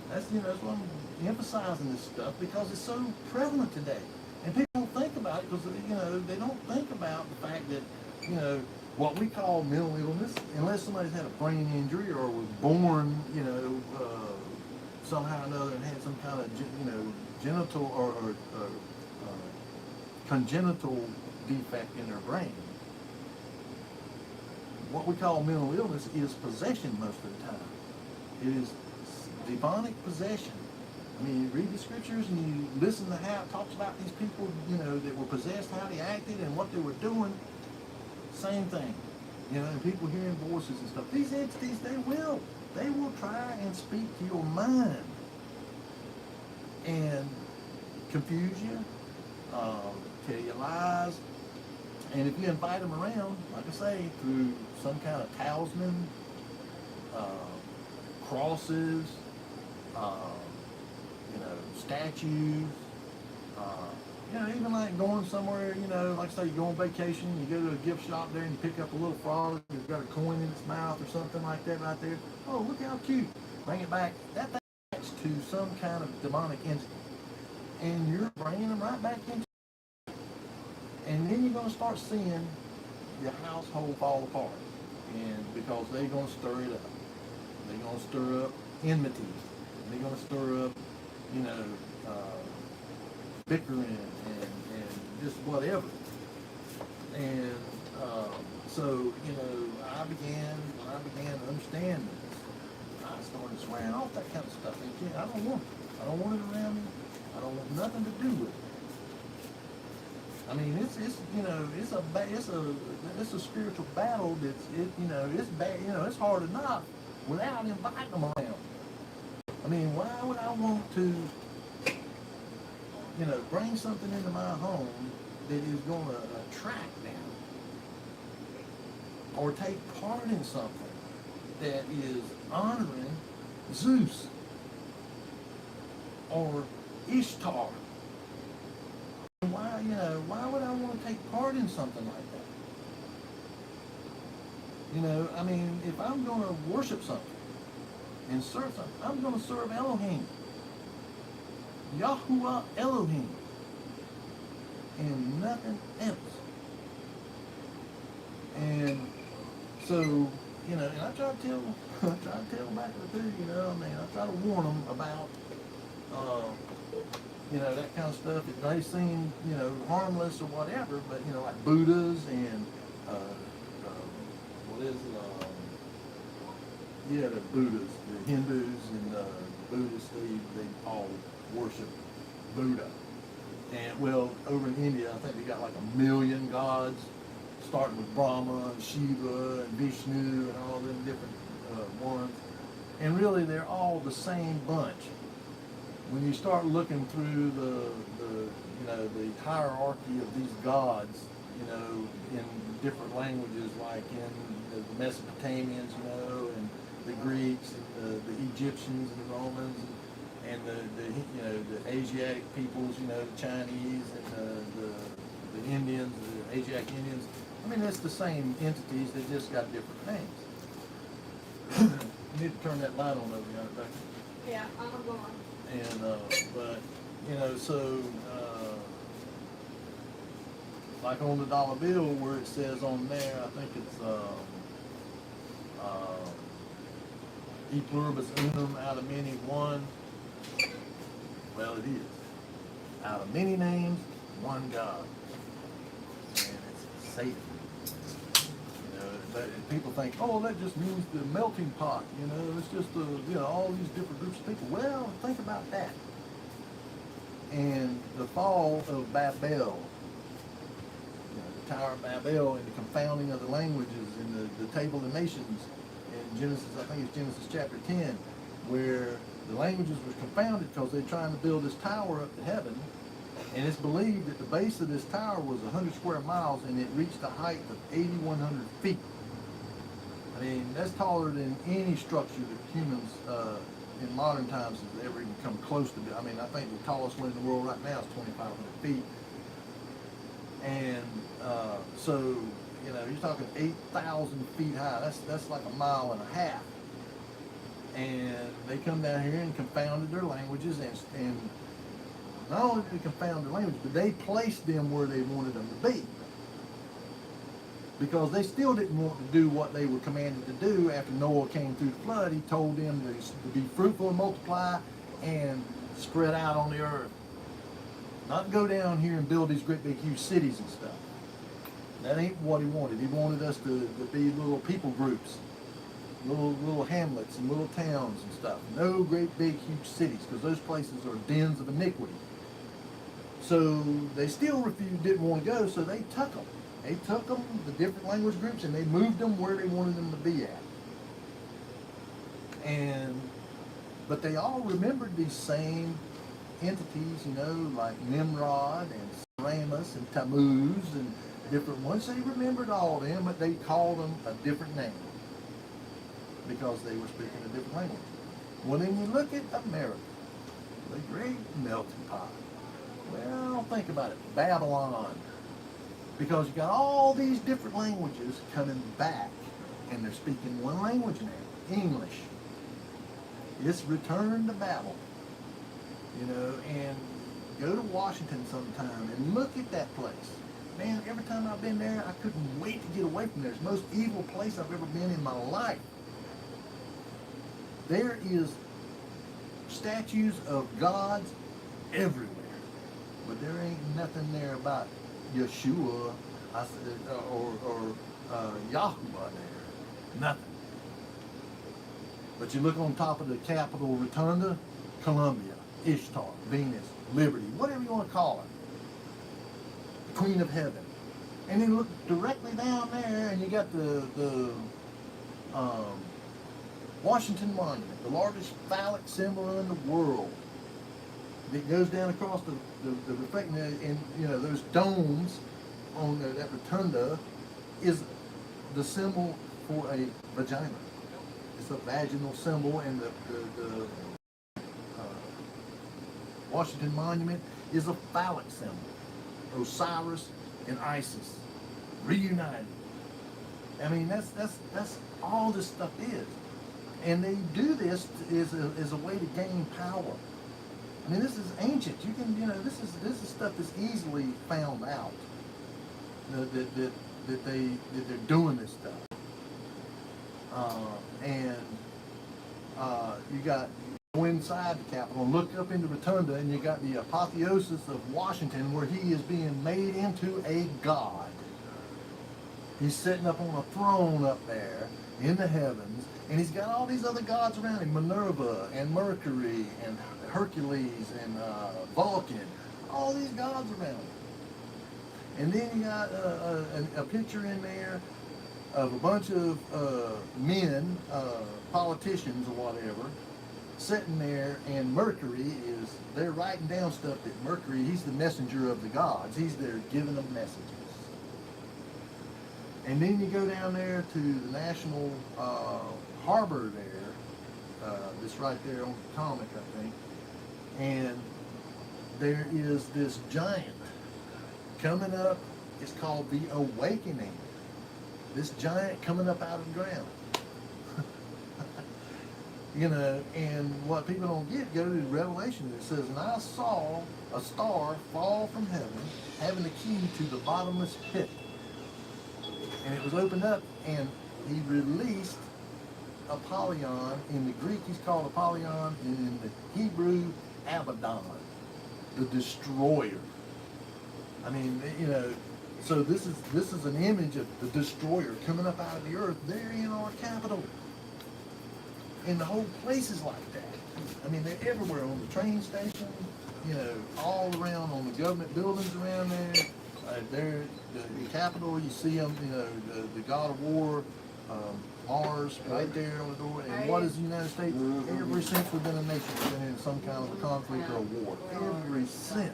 That's why I'm emphasizing this stuff, because it's so prevalent today. And people don't think about it because they don't think about the fact that what we call mental illness, unless somebody's had a brain injury or was born, somehow or another and had some kind of, genital or congenital defect in their brain. What we call mental illness is possession most of the time. It is demonic possession. I mean, you read the scriptures and you listen to how it talks about these people, that were possessed, how they acted and what they were doing. Same thing. And people hearing voices and stuff. These entities, they will try and speak to your mind and confuse you, tell you lies. And if you invite them around, like I say, through some kind of talisman, crosses, statues, even like going somewhere, like say you go on vacation, you go to a gift shop there and you pick up a little frog, it's got a coin in its mouth or something like that right there. Oh, look how cute. Bring it back. That thing connects to some kind of demonic entity. And you're bringing them right back into it. And then you're going to start seeing your household fall apart. And because they're going to stir it up. They're going to stir up enmity. They're going to stir up, bickering and just whatever. And so, when I began to understand this, I started swearing off that kind of stuff. And I don't want it. I don't want it around me. I don't want nothing to do with it. I mean, it's a spiritual battle it's bad. It's hard enough without inviting them around. I mean, why would I want to bring something into my home that is going to attract them, or take part in something that is honoring Zeus or Ishtar? Why would I want to take part in something like that? I mean, if I'm going to worship something and serve something, I'm going to serve Elohim. Yahuwah Elohim, and nothing else. And so, and I try to tell them back to the two, I try to warn them about, that kind of stuff. It may seem, harmless or whatever, but, like Buddhas and, what is it, the Buddhas, the Hindus and Buddhists, they all worship Buddha. And well, over in India, I think they got like 1 million gods, starting with Brahma and Shiva and Vishnu and all them different ones. And really, they're all the same bunch. When you start looking through the hierarchy of these gods, you know, in different languages, like in the Mesopotamians, you know, and the Greeks, and the Egyptians, and the Romans, and the you know, the Asiatic peoples, you know, the Chinese, and the Indians, the Asiatic Indians. I mean, it's the same entities, they just got different names. You need to turn that light on over there, Becky. Yeah, I'm gonna go on. And, but, you know, so, like on the dollar bill where it says on there, I think it's, e pluribus unum out of many one. Well, it is. Out of many names, one God. And it's Satan. You know, but people think, oh, that just means the melting pot. You know, it's just, you know, all these different groups of people. Well, think about that. And the fall of Babel, you know, the Tower of Babel, and the confounding of the languages, and the table of nations in Genesis, I think it's Genesis chapter 10, where the languages were confounded because they're trying to build this tower up to heaven, and it's believed that the base of this tower was 100 square miles, and it reached a height of 8,100 feet. I mean, that's taller than any structure that humans in modern times has ever even come close to. I mean, I think the tallest one in the world right now is 2,500 feet. And so, you know, you're talking 8,000 feet high. That's like a mile and a half. And they come down here and confounded their languages, and not only did they confound their language, but they placed them where they wanted them to be. Because they still didn't want to do what they were commanded to do after Noah came through the flood. He told them to be fruitful and multiply and spread out on the earth. Not go down here and build these great big huge cities and stuff. That ain't what he wanted. He wanted us to be little people groups, little hamlets and little towns and stuff. No great big huge cities, because those places are dens of iniquity. So they still didn't want to go, so they took them. They took them, the different language groups, and they moved them where they wanted them to be at. But they all remembered these same entities, you know, like Nimrod and Semiramis and Tammuz and different ones. They remembered all of them, but they called them a different name because they were speaking a different language. Well, then you look at America, the great melting pot. Well, think about it, Babylon. Because you got all these different languages coming back, and they're speaking one language now, English. It's returned to Babel, you know, and go to Washington sometime and look at that place. Man, every time I've been there, I couldn't wait to get away from there. It's the most evil place I've ever been in my life. There is statues of gods everywhere, but there ain't nothing there about Yeshua or Yahuwah there. Nothing. But you look on top of the Capitol Rotunda, Columbia, Ishtar, Venus, Liberty, whatever you want to call it, the Queen of Heaven. And then look directly down there, and you got the Washington Monument, the largest phallic symbol in the world. It goes down across the reflecting, and you know, those domes on that rotunda is the symbol for a vagina. It's a vaginal symbol, and the Washington Monument is a phallic symbol. Osiris and Isis reunited. I mean, that's all this stuff is, and they do this as a way to gain power. I mean, this is ancient. You can, you know, this is stuff that's easily found out. That they're doing this stuff. You go inside the Capitol and look up into Rotunda, and you got the apotheosis of Washington, where he is being made into a god. He's sitting up on a throne up there in the heavens, and he's got all these other gods around him, Minerva and Mercury and Hercules and Vulcan, all these gods around him. And then you got a picture in there of a bunch of men, politicians or whatever, sitting there, and Mercury they're writing down stuff that Mercury, he's the messenger of the gods. He's there giving them messages. And then you go down there to the National Harbor there, this right there on Potomac, I think, and there is this giant coming up. It's called the Awakening. This giant coming up out of the ground. You know, and what people don't get, go to Revelation. It says, and I saw a star fall from heaven, having the key to the bottomless pit. And it was opened up, and he released Apollyon. In the Greek, he's called Apollyon, and in the Hebrew, Abaddon, the destroyer. I mean, you know, so this is an image of the destroyer coming up out of the earth there in our capital. And the whole place is like that. I mean, they're everywhere, on the train station, you know, all around, on the government buildings around there. There, the Capitol, you see them, you know, the God of War, Mars, right there on the door. And what is the United States? Ever since we've been a nation, we've been in some kind of a conflict or a war. Ever since.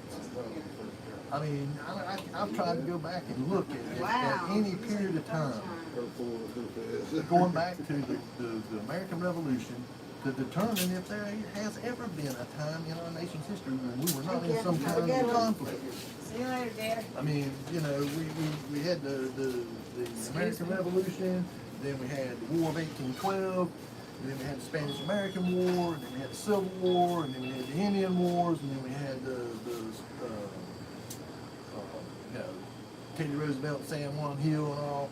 I mean, I've tried to go back and look at any period of time, going back to the American Revolution, to determine if there has ever been a time in our nation's history when we were not in some kind of conflict. See you later, Dad. I mean, you know, we had the American Revolution, then we had the War of 1812, and then we had the Spanish-American War, and then we had the Civil War, and then we had the Indian Wars, and then we had you know, Teddy Roosevelt, San Juan Hill, and all.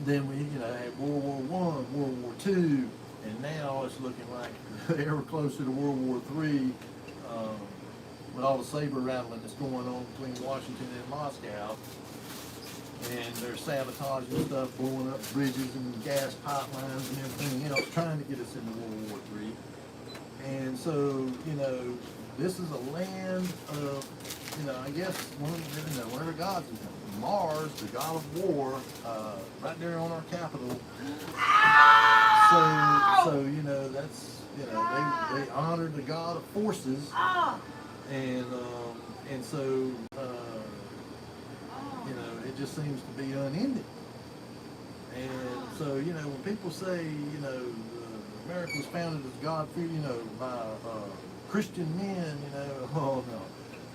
Then we, you know, had World War I, World War II, and now it's looking like ever closer to World War III, with all the saber rattling that's going on between Washington and Moscow. And they're sabotaging stuff, blowing up bridges and gas pipelines and everything else, trying to get us into World War III. And so, you know, this is a land of, you know, I guess, whenever God's Mars, the God of War, right there on our capital. So you know, that's, you know, they honor the God of forces, and so you know, it just seems to be unending. And so, you know, when people say, you know, America was founded as God, you know, by Christian men, you know, oh no,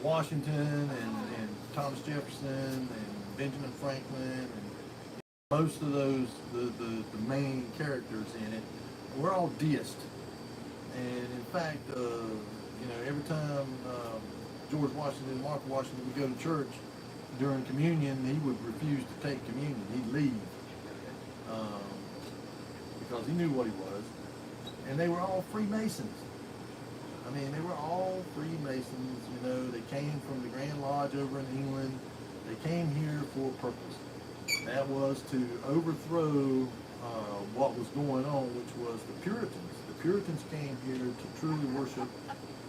Washington and Thomas Jefferson and Benjamin Franklin and most of those, the main characters in it, we're all deists. And in fact, you know, every time George Washington and Martha Washington would go to church during communion, he would refuse to take communion. He'd leave because he knew what he was. And they were all Freemasons. I mean, they were all Freemasons. You know, they came from the Grand Lodge over in England. They came here for a purpose. That was to overthrow what was going on, which was the Puritans. The Puritans came here to truly worship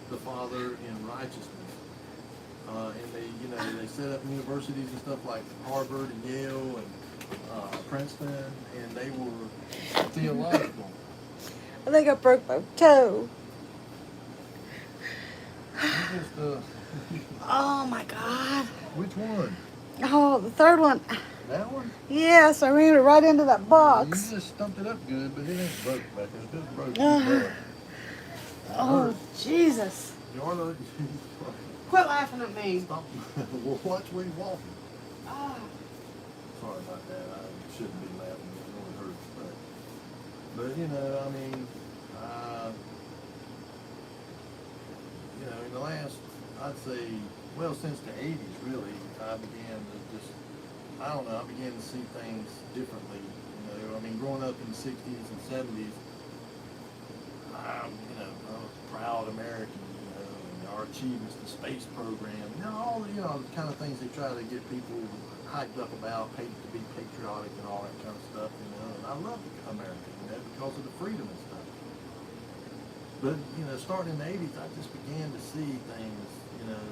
the Father in righteousness. And they, you know, they set up universities and stuff like Harvard and Yale and Princeton, and they were theological. I think I broke my toe. Oh my God. Which one? Oh, the third one. That one? Yes, I ran it right into that box. You just stumped it up good, but it ain't broke back there. It just broke bad. Oh, Jesus. Jarla, Quit laughing at me. stop. Well, watch where you're walking. Oh. Sorry about that. I shouldn't be laughing. It really hurts. But you know, I mean, you know, in the last, I'd say, well, since the 80s, really, I began to just, I don't know, I began to see things differently. You know, I mean, growing up in the 60s and 70s, you know, I was a proud American, you know, and our achievements, the space program, you know, all the, you know, the kind of things they try to get people hyped up about, paid to be patriotic and all that kind of stuff, you know, and I love America, you know, because of the freedom and stuff. But, you know, starting in the 80s, I just began to see things, you know,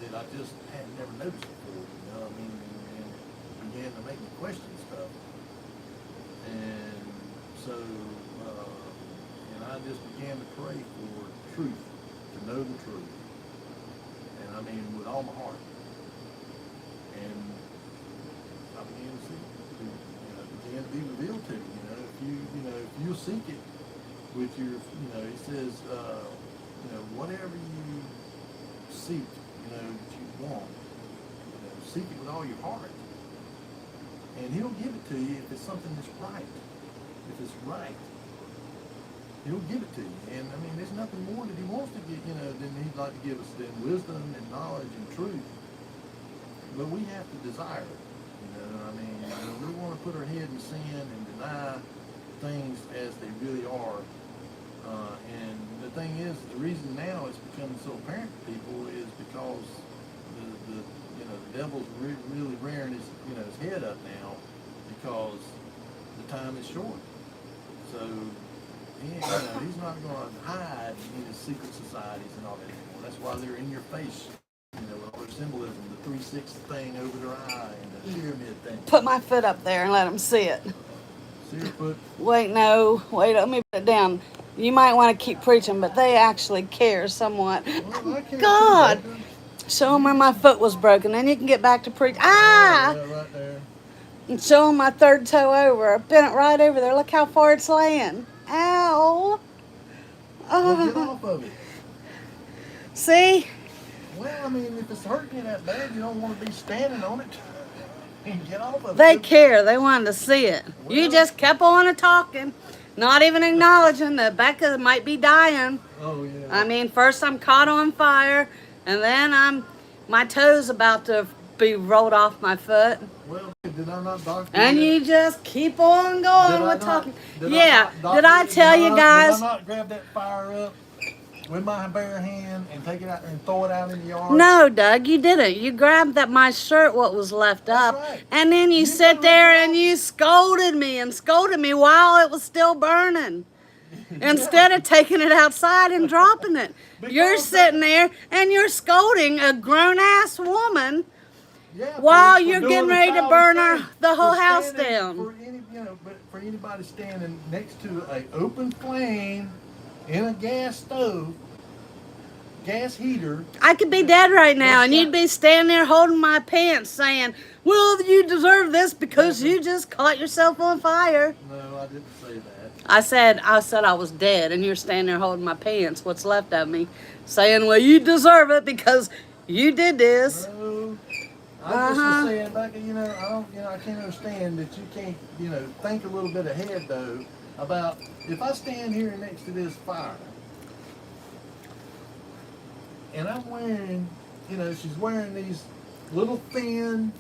that I just had never noticed before, you know, I mean, and it began to make me question stuff. And so, and I just began to pray for truth, to know the truth. And I mean, with all my heart. And I began to see, began to be revealed to you. If you'll seek it with your, he says, whatever you seek, that you want, seek it with all your heart. And he'll give it to you if it's something that's right. If it's right, he'll give it to you. And I mean, there's nothing more that he wants to get, than he'd like to give us than wisdom and knowledge and truth. But we have to desire it. We want to put our head in sand and deny things as they really are. And the thing is, the reason now it's becoming so apparent to people is because the devil's really rearing his head up now because the time is short. So he's not going to hide in his secret societies and all that anymore. That's why they're in your face. With all their symbolism, the 3-6 thing over their eye and the pyramid thing. Put my foot up there and let them see it. See your foot? Wait, no. Wait, let me put it down. You might want to keep preaching, but they actually care somewhat. Well, I care God! too, Show them where my foot was broken, then you can get back to preaching. Ah! yeah, right there. And show them my third toe over. I bent it right over there. Look how far it's laying. Ow! Well, get off of it. See? Well, I mean, if it's hurting you that bad, you don't want to be standing on it. And get off of it. They care. They wanted to see it. You Well- just kept on talking, not even acknowledging that Becca might be dying. Oh, yeah. I mean, first I'm caught on fire, and then my toe's about to be rolled off my foot. Well, did I not doctor And you just keep on going with talking. Did Yeah, not did I tell you guys? Did I not grab that fire up with my bare hand and take it out and throw it out in the yard? No, Doug, you didn't. You grabbed my shirt, what was left up, right. and then you sit there and you scolded me while it was still burning. Instead of taking it outside and dropping it. You're sitting there and you're scolding a grown-ass woman Yeah, while for you're doing getting the ready to foul burn thing. the whole For house standing- down. For anybody standing next to an open flame in a gas stove, gas heater. I could be dead right now, and That's you'd be standing there holding my pants saying, well, you deserve this because you just caught yourself on fire. No, I didn't say that. I said I was dead, and you're standing there holding my pants, what's left of me, saying, well, you deserve it because you did this. No, I just was saying, Becca, I can't understand that you can't, think a little bit ahead though about if I stand here next to this fire and I'm wearing, she's wearing these little thin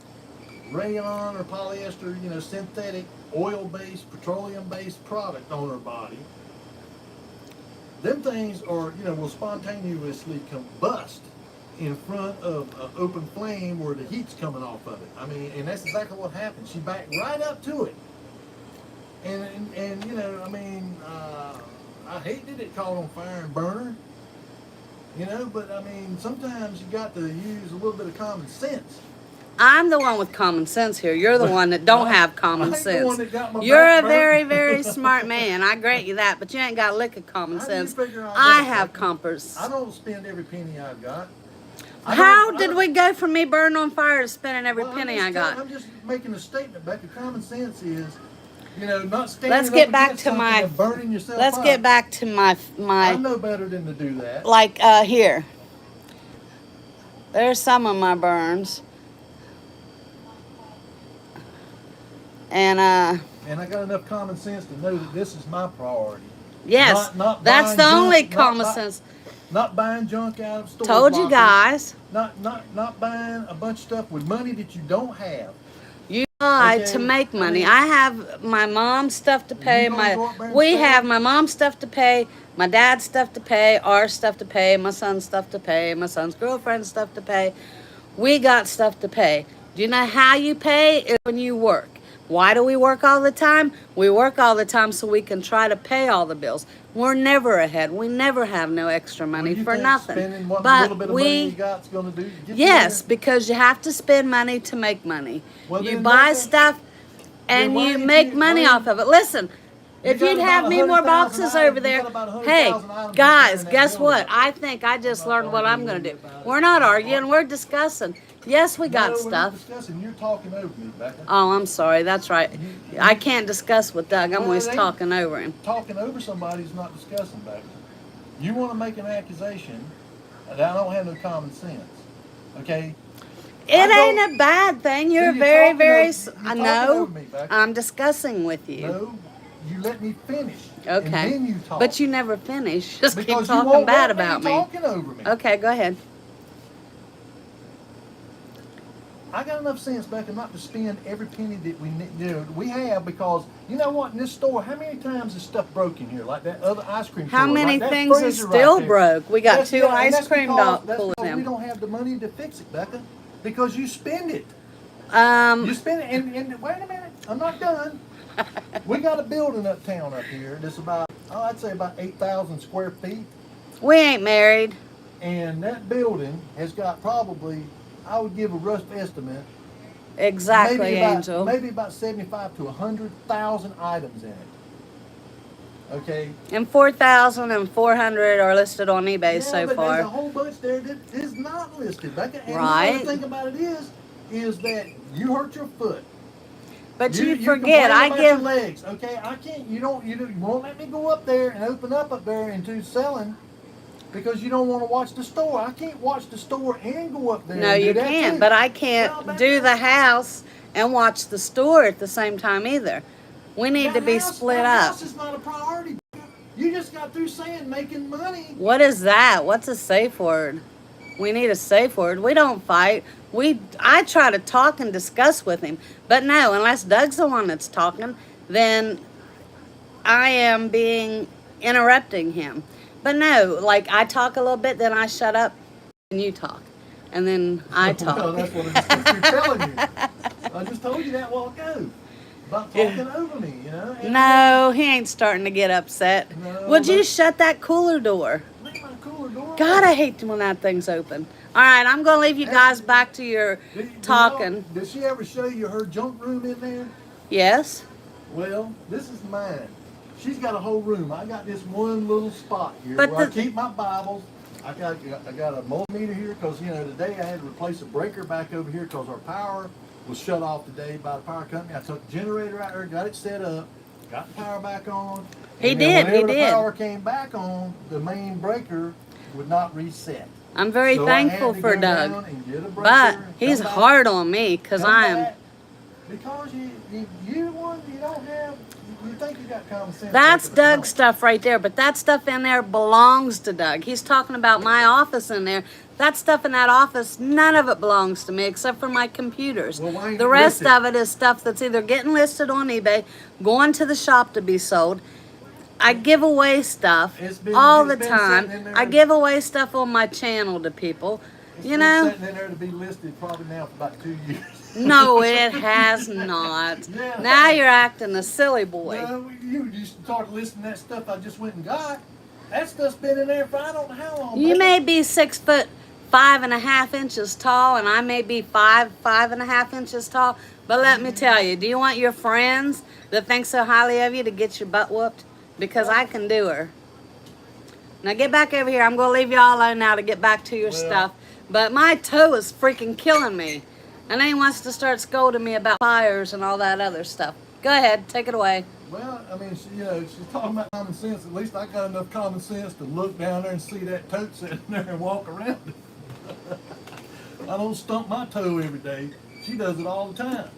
rayon or polyester, synthetic oil-based, petroleum-based product on her body. Them things are, will spontaneously combust in front of an open flame where the heat's coming off of it. I mean, and that's exactly what happened. She backed right up to it. And I hate that it caught on fire and burned her. But I mean, sometimes you got to use a little bit of common sense. I'm the one with common sense here. You're the one that don't have common I ain't the one sense. that got my You're back a burnt. very, very smart man. I grant you that, but you ain't got a lick of common How do you sense. figure I that, have Becky? compass. I don't spend every penny I've got. How did we go from me burning on fire to spending every Well, penny I got? I'm just making a statement, Becca. Common sense is, not standing Let's up get back against to something my. and burning yourself Let's up. get back to I my. know better than to do that. Like here. There's some of my burns. And And I got enough common sense to know that this is my priority. yes, Not that's buying the junk, only not common buy- sense. Not buying junk out of stores. Told you lockers. guys. Not buying a bunch of stuff with money that you don't have. You lied Okay, to make I money. mean- I have my mom's stuff to pay. You gonna go up there and We spend? have my mom's stuff to pay, my dad's stuff to pay, our stuff to pay, my son's stuff to pay, my son's girlfriend's stuff to pay. We got stuff to pay. Do you know how you pay? It's when you work. Why do we work all the time? We work all the time so we can try to pay all the bills. We're never ahead. We never have no extra money Well, you for think nothing. Spending what But little bit of money you got's going to do? Get yes, you because you have to spend money to make money. Well, You then buy nothing- stuff and why you didn't make you- money why off of it. Listen, if got you'd about have me more 100,000 boxes items. over You there, got about hey, 100,000 items guys, in that guess building. what? I think I just learned what I'm going to do. We're not arguing, we're discussing. Yes, we No, got we're not stuff. discussing. You're talking over me, Becca. Oh, I'm sorry. That's right. I can't discuss with Doug. I'm Well, always it ain't- talking over him. Talking over somebody is not discussing, Becca. You want to make an accusation that I don't have no common sense, okay? It I ain't a bad thing. You're See, very, talking very. over- you're I talking know. over me, Becca. I'm discussing with you. No, you let me finish. And Okay. then you talk. But you never finish. Just keep because you talking won't bad let about me me. talking over me. Okay, go ahead. I got enough sense, Becca, not to spend every penny that we have, because you know what, in this store, how many times is stuff broken here, like that other ice cream How store, many like that things is freezer still right there. broke? We got That's- two yeah, and ice that's cream because- That's coolers because we in. don't have the money to fix it, Becca, because you spend it. You spend it, and wait a minute, I'm not done. We got a building uptown up here that's about, I'd say about 8,000 square feet. We ain't married. And that building has got probably, I would give a rough estimate, Exactly, maybe about, Angel. maybe about 75 to 100,000 items in it. Okay? And 4,400 are listed on eBay Yeah, so but there's a far. whole bunch there that is not listed, Becca. And Right. the other thing about it is that you hurt your foot. But you complain forget, I about give. your legs, okay? I can't. You won't let me go up there and open up there into selling because you don't want to watch the store. I can't watch the store and go up there. No, and do you that can't. too. But I can't Well, Becca, do the house and watch the store at the same time either. We need to be split that up. house is not a priority. You just got through saying making money. What is that? What's a safe word? We need a safe word. We don't fight. I try to talk and discuss with him. But no, unless Doug's the one that's talking, then I am interrupting him. But no, like I talk a little bit, then I shut up and you talk. And then I talk. Well, that's what I'm supposed to be telling you. I just told you that a while ago. About talking over me, you know? And No, he ain't starting to get upset. No, Would you but- shut that cooler door? Leave my cooler door God, I hate when that thing's open. All right, I'm going to leave you guys back to your talking. Did she ever show you her junk room in there? Yes? Well, this is mine. She's got a whole room. I got this one little spot here But where I the- keep my Bibles. I got a multimeter here because, you know, today I had to replace a breaker back over here because our power was shut off today by the power company. I took the generator out there, got it set up, got the power back on. He and then did, he whenever did. the power came back on, the main breaker would not reset. I'm very So I had thankful to for go Doug. down and get a breaker, But come he's back, hard on me because come I am. back, because you don't have, you think you got common sense. That's but you don't. Doug's stuff right there. But that stuff in there belongs to Doug. He's talking about my office in there. That stuff in that office, none of it belongs to me except for my computers. Well, why ain't The it rest listed? of it is stuff that's either getting listed on eBay, going to the shop to be sold. I give away stuff It's been- all it's the been time. sitting in there. I give away stuff on my channel to people. It's You been know? sitting in there to be listed probably now for about 2 years. No, it has not. Yeah. Now you're acting a silly boy. No, you start listing that stuff I just went and got. That stuff's been in there for I don't know how long. You baby. may be 6'5.5" tall, and I may be 5'5.5" tall. But let me tell you, do you want your friends that think so highly of you to get your butt whooped? Because I can do her. Now get back over here. I'm gonna leave you all alone now to get back to your Well- stuff. But my toe is freaking killing me, and then he wants to start scolding me about fires and all that other stuff. Go ahead, take it away. Well, I mean, she's talking about common sense. At least I got enough common sense to look down there and see that tote sitting there and walk around it. I don't stump my toe every day. She does it all the time.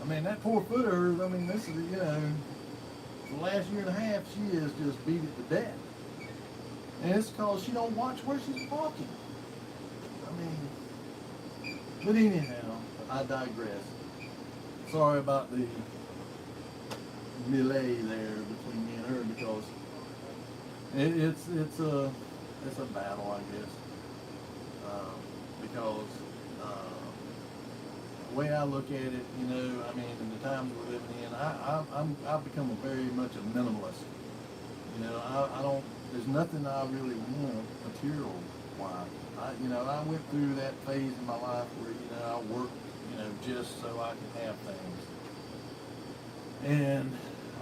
I mean, that poor foot of hers, I mean, this is, you know, the last year and a half, she has just beat it to death. And it's because she don't watch where she's walking. I mean, but anyhow, I digress. Sorry about the melee there between me and her because it's a battle, I guess. Because the way I look at it, you know, I mean, in the times we're living in, I've become very much a minimalist. You know, I don't. There's nothing I really want material wise. I went through that phase in my life where I worked, just so I could have things. And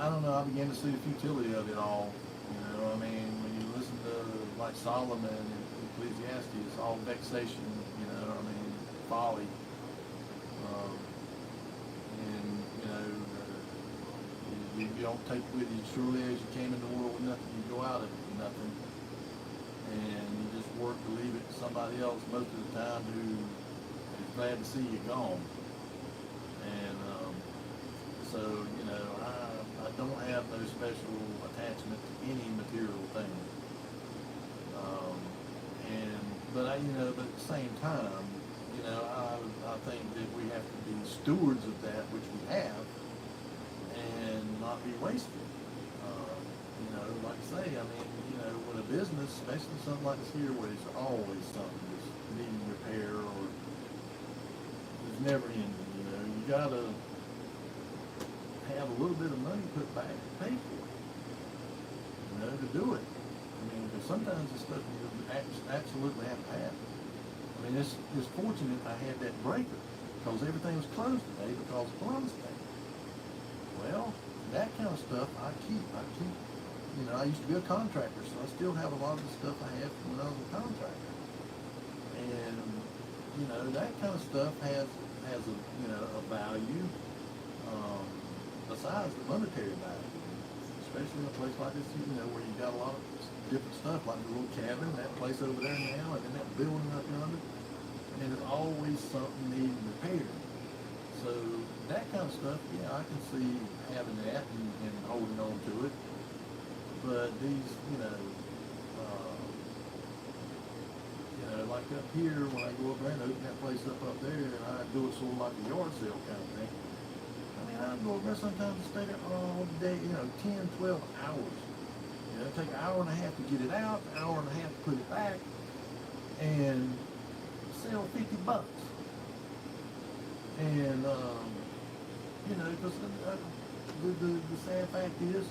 I don't know, I began to see the futility of it all. I mean, when you listen to like Solomon and Ecclesiastes, all vexation, I mean, folly. And you don't take with you surely as you came in the world with nothing, you go out of it with nothing. And you just work to leave it to somebody else most of the time who is glad to see you gone. And so, I don't have no special attachment to any material thing. But at the same time, I think that we have to be stewards of that which we have and not be wasted. Like I say, with a business, especially something like this here, where there's always something that's needing repair or there's never ending. You gotta have a little bit of money put back to pay for it. To do it. Because sometimes this stuff you absolutely have to have. It's fortunate I had that breaker because everything was closed today because of Columbus Day. Well, that kind of stuff I keep. I used to be a contractor, so I still have a lot of the stuff I had from when I was a contractor. And that kind of stuff has a value besides the monetary value. Especially in a place like this, where you got a lot of different stuff, like the little cabin, that place over there now, and then that building up yonder. And there's always something needing repaired. So that kind of stuff, yeah, I can see having that and holding on to it. But these, like up here, when I go up there and open that place up there, and I do it sort of like a yard sale kind of thing. I go over there sometimes and stay there all day, 10, 12 hours. It take an hour and a half to get it out, an hour and a half to put it back, and sell $50. And, because the sad fact is,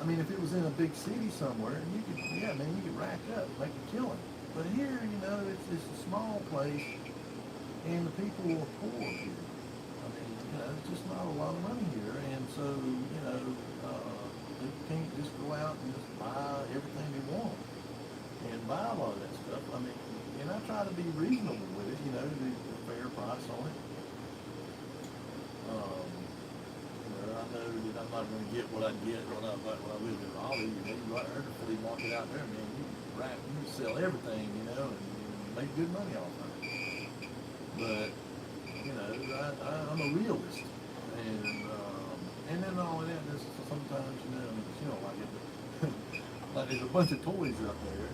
if it was in a big city somewhere, you could rack up, make a killing. But here, it's a small place, and the people are poor here. It's just not a lot of money here, and so, they can't just go out and just buy everything they want and buy a lot of that stuff. And I try to be reasonable with it, the fair price on it. I know that I'm not going to get what I get when I live in Raleigh. You go out there to the flea market out there, man, you can sell everything, and make good money off of it. But I'm a realist, and then all of that. Sometimes like it, like there's a bunch of toys up there,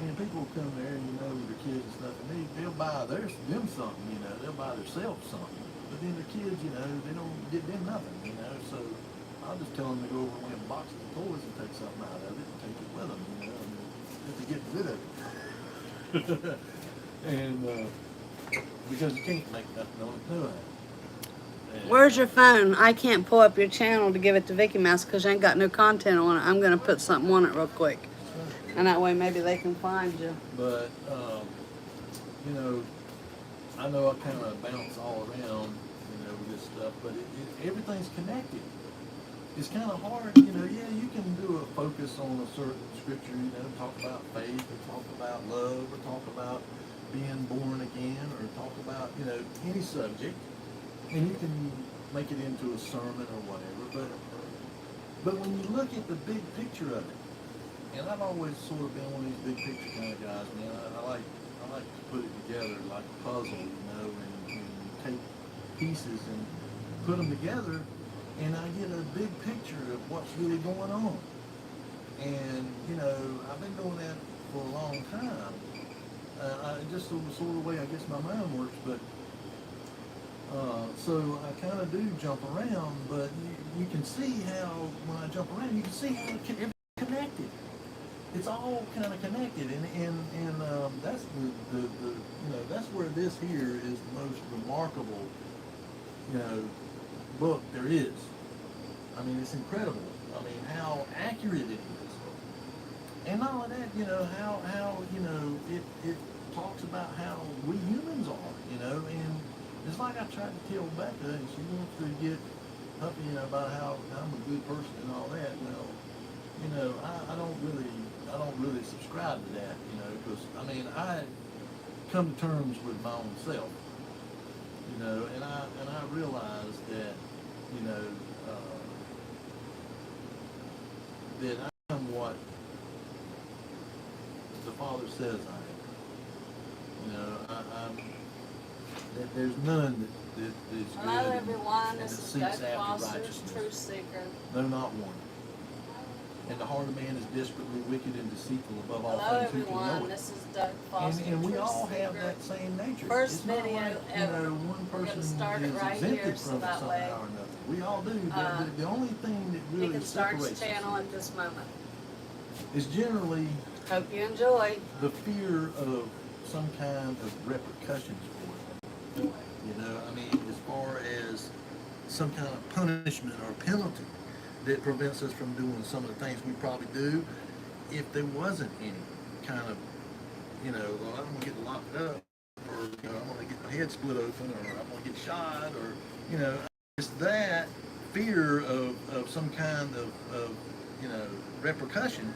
and people will come there, and with their kids and stuff, and they'll buy them something, they'll buy themselves something, but then their kids, they don't get them nothing, So I'll just tell them to go over and get a box of toys and take something out of it and take it with them, just to get rid of it. And because you can't make nothing on it, no. Where's your phone? I can't pull up your channel to give it to Vicky Mouse because you ain't got no content on it. I'm going to put something on it real quick. And that way maybe they can find you. But, I know I kind of bounce all around, with this stuff, but everything's connected. It's kind of hard, you can do a focus on a certain scripture, talk about faith, or talk about love, or talk about being born again, or talk about, any subject. And you can make it into a sermon or whatever, but when you look at the big picture of it, and I've always sort of been one of these big picture kind of guys, man. I like to put it together like a puzzle, and take pieces and put them together, and I get a big picture of what's really going on. And I've been doing that for a long time. Just the sort of way I guess my mind works, but. So I kind of do jump around, but you can see how, when I jump around, you can see how everything's connected. It's all kind of connected, and that's that's where this here is the most remarkable, book there is. It's incredible. How accurate it is, and all of that. How it talks about how we humans are, and. It's like I tried to tell Becca, and she wants to get huffy about how I'm a good person and all that. Well, I don't really subscribe to that, because I come to terms with my own self, You know, and I realize that, you know, that I'm what the Father says I am. You know, I'm that there's none that is Hello, good everyone. and that This is seeks Doug after Foster's righteousness. Truth Seeker. No, not one. And the heart of man is desperately wicked and deceitful above all Hello, things. Who can know everyone. it? This is Doug Foster, And we Truth all have Seeker. that same nature. First It's not video like, ever. one We're person gonna start it is right exempted here, so from it that way, somehow or another. We all do. The only thing that He really can start his separates channel us at this moment. is generally Hope you enjoy. the fear of some kind of repercussions for it. You know, I mean, as far as some kind of punishment or penalty that prevents us from doing some of the things we probably do if there wasn't any kind of, you know, well, I'm going to get locked up, or, you know, I'm going to get my head split open, or I'm going to get shot, or, you know, it's that fear of some kind of, you know, repercussion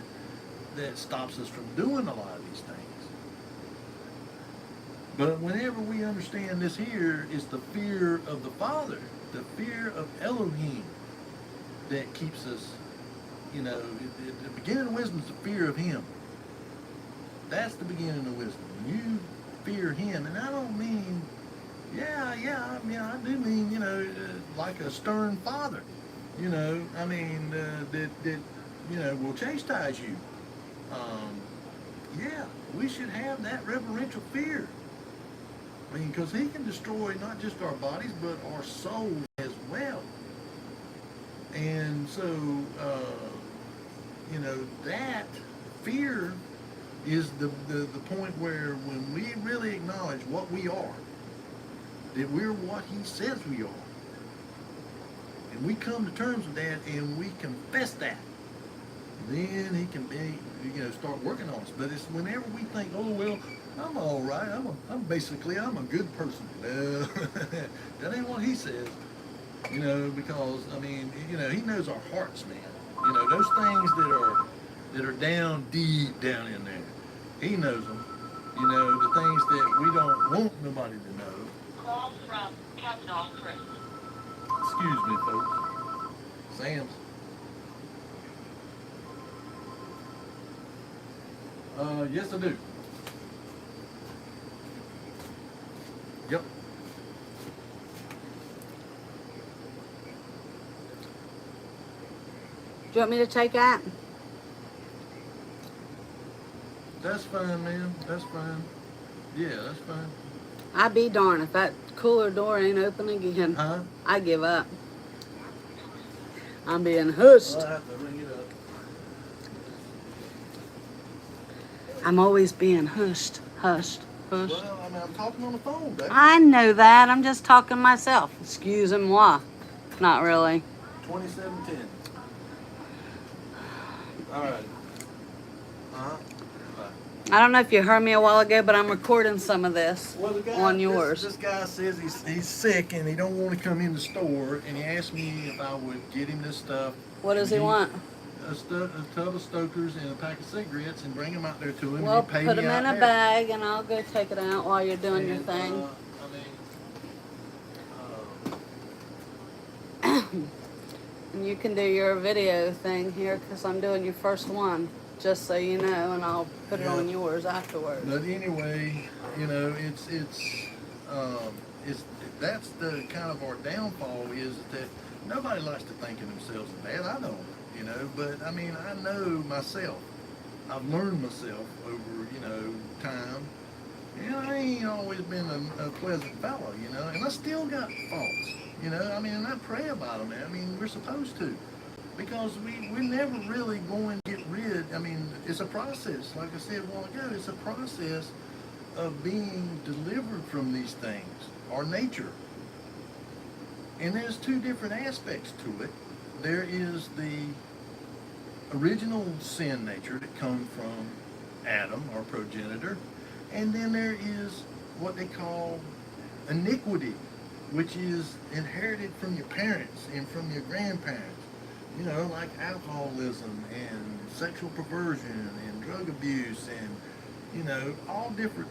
that stops us from doing a lot of these things. But whenever we understand this here, it's the fear of the Father, the fear of Elohim that keeps us, you know, the beginning of wisdom is the fear of Him. That's the beginning of wisdom. You fear Him, and I don't mean, I do mean, you know, like a stern father, you know, I mean, that, you know, will chastise you. We should have that reverential fear. I mean, because He can destroy not just our bodies, but our souls as well. And so, you know, that fear is the point where when we really acknowledge what we are, that we're what He says we are, and we come to terms with that and we confess that, then He can be, you know, start working on us. But it's whenever we think, oh, well, I'm all right, I'm a good person. No, that ain't what He says. You know, because, I mean, you know, He knows our hearts, man. You know, those things that are down deep down in there, He knows them. You know, the things that we don't want nobody to know. Call from Captain Chris. Excuse me, folks. Sam's. Yes, I do. Yep. Do you want me to take that? That's fine, man. That's fine. Yeah, that's fine. I be darned if that cooler door ain't open again. Huh? I give up. I'm being hushed. I'll have to ring it up. I'm always being hushed. Hushed. Hushed. Well, I mean, I'm talking on the phone, baby. I know that. I'm just talking myself. Excusez-moi. Not really. 2710. All right. Uh-huh. I don't know if you heard me a while ago, but I'm recording some of this Well, the guy, on yours. This guy says he's sick and he don't want to come in the store, and he asked me if I would get him this stuff. What does he want? A tub of Stokers and a pack of cigarettes, and bring them out there to him. Well, and he paid put me them in out a there. bag, and I'll go take it out while you're doing your And, thing. And you can do your video thing here because I'm doing your first one, just so you know, and I'll put it on yours afterwards. But anyway, you know, it's that's the kind of our downfall is that nobody likes to think of themselves as bad. I don't, you know, but I mean, I know myself. I've learned myself over, you know, time. And I ain't always been a pleasant fellow, you know, and I still got faults, you know. I mean, and I pray about them. I mean, we're supposed to, because we're never really going to get rid. I mean, it's a process. Like I said a while ago, it's a process of being delivered from these things, our nature. And there's two different aspects to it. There is the original sin nature that comes from Adam, our progenitor. And then there is what they call iniquity, which is inherited from your parents and from your grandparents. You know, like alcoholism and sexual perversion and drug abuse and, you know, all different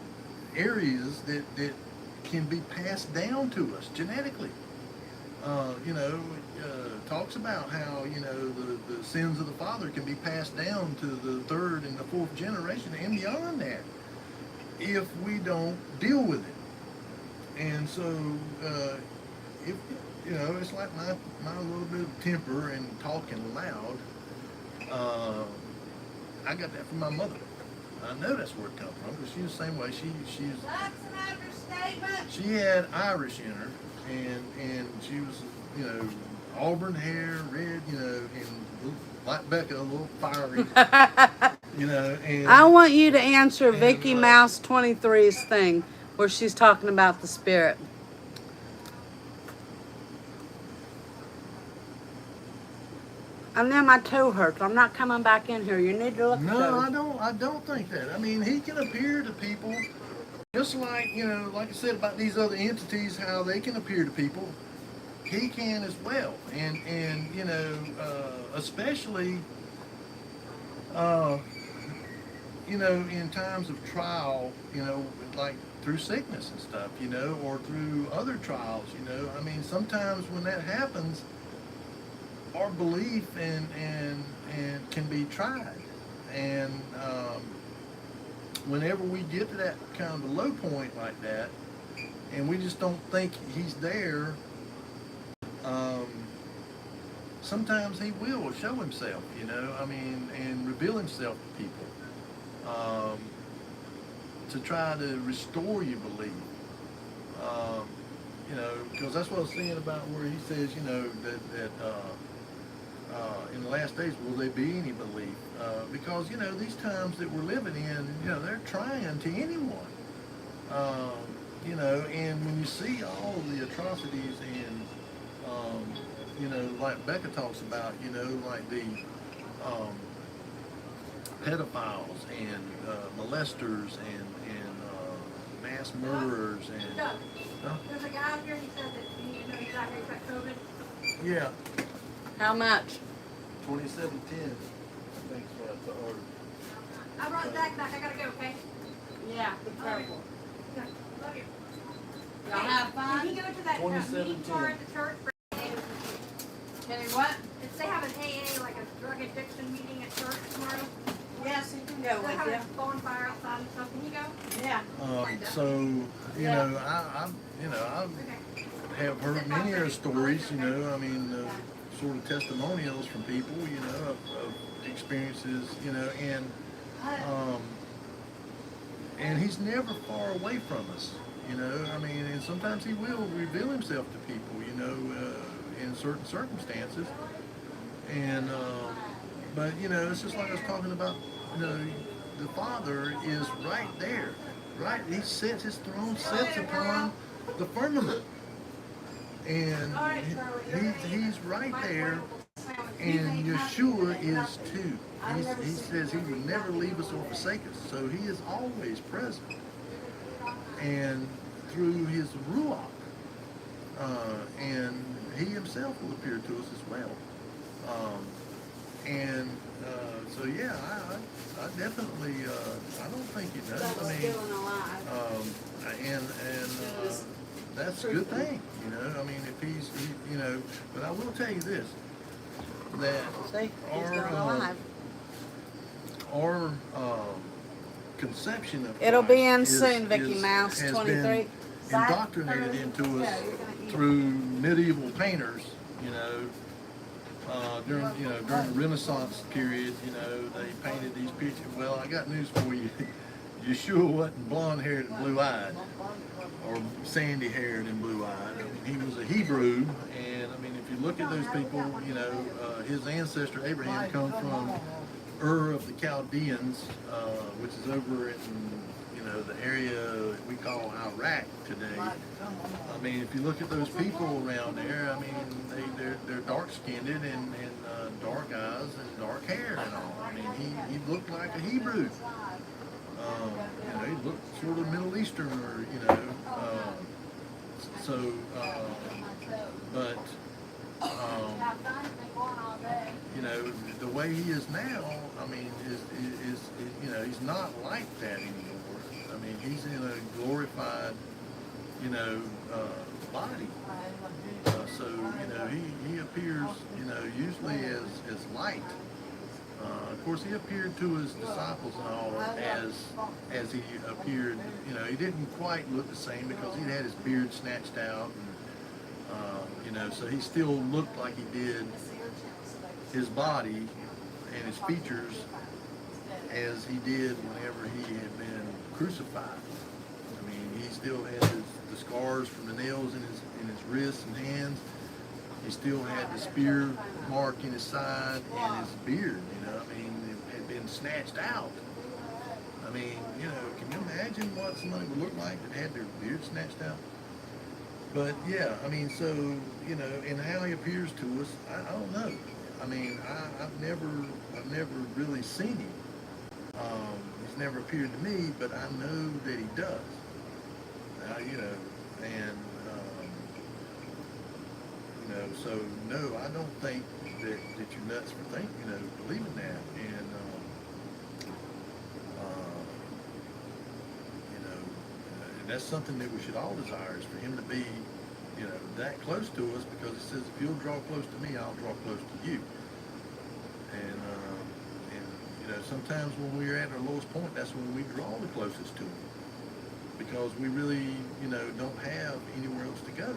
areas that can be passed down to us genetically. Talks about how, the sins of the father can be passed down to the third and the fourth generation and beyond that if we don't deal with it. And so, if, it's like my little bit of temper and talking loud. I got that from my mother. I know that's where it comes from because she was the same way. She's That's an understatement. she had Irish in her, and she was, auburn hair, red, and like Becca, a little fiery, and I want you to answer and, Vicky Mouse 23's thing where she's talking about the spirit. And then my toe hurts. I'm not coming back in here. You need to look at No, those. I don't think that. I mean, he can appear to people just like, like I said about these other entities, how they can appear to people. He can as well. And especially, in times of trial, like through sickness and stuff, or through other trials, I mean, sometimes when that happens, our belief and can be tried. And whenever we get to that kind of a low point like that, and we just don't think he's there, sometimes he will show himself, and reveal himself to people, to try to restore your belief. Because that's what I was saying about where he says, that in the last days, will there be any belief? Because, these times that we're living in, they're trying to anyone. And when you see all the atrocities and, like Becca talks about, like the pedophiles and molesters and mass murderers and... Doug, Huh? there's a guy out here, he said that you need to know exactly who's got COVID. Yeah, How much? 2710, I think is what I ordered. I brought Zach back, I gotta go, okay? Yeah, be careful. Yeah, love you. Y'all have fun? Can he go to that meeting tomorrow at the church? Can you what? If they have an AA, like a drug addiction meeting at church tomorrow, Yes, you can go they have with a bonfire outside and stuff, can you go? you. Yeah. I Okay. have heard many other stories, sort of testimonials from people, of experiences, and he's never far away from us, and sometimes he will reveal himself to people, in certain circumstances, and, but, it's just like I was talking about, the Father is right there, right? He sits, his throne sits upon the firmament. And he's right there, and Yeshua is too. He says he will never leave us or forsake us, so he is always present. And through his Ruach, and he himself will appear to us as well. So yeah, I definitely, I don't think he does. That's a good thing, if he's, but I will tell you this, that See, he's still alive. our conception of It'll be Christ in soon, Vicky Mouse, has 23. been indoctrinated into us through medieval painters, during the Renaissance period, they painted these pictures. Well, I got news for you. Yeshua wasn't blonde-haired and blue-eyed, or sandy-haired and blue-eyed. He was a Hebrew, and if you look at those people, his ancestor Abraham comes from Ur of the Chaldeans, which is over in the area we call Iraq today. If you look at those people around there, they're dark-skinned and dark eyes and dark hair and all. He looked like a Hebrew. He looked sort of Middle Eastern, or the way he is now, is he's not like that anymore. He's in a glorified you know, body. So, you know, he appears, you know, usually as light. Of course, he appeared to his disciples and all as he appeared. You know, he didn't quite look the same because he had his beard snatched out, and you know, so he still looked like he did his body and his features as he did whenever he had been crucified. I mean, he still had the scars from the nails in his wrists and hands. He still had the spear mark in his side and his beard, you know, I mean, it had been snatched out. I mean, you know, can you imagine what somebody would look like that had their beard snatched out? But yeah, I mean, so, you know, and how he appears to us, I don't know. I mean, I've never really seen him. He's never appeared to me, but I know that he does. You know, and you know, so no, I don't think that you're nuts for believing that. And you know, and that's something that we should all desire, is for him to be, you know, that close to us, because it says, if you'll draw close to me, I'll draw close to you. And you know, sometimes when we're at our lowest point, that's when we draw the closest to him, because we really, you know, don't have anywhere else to go.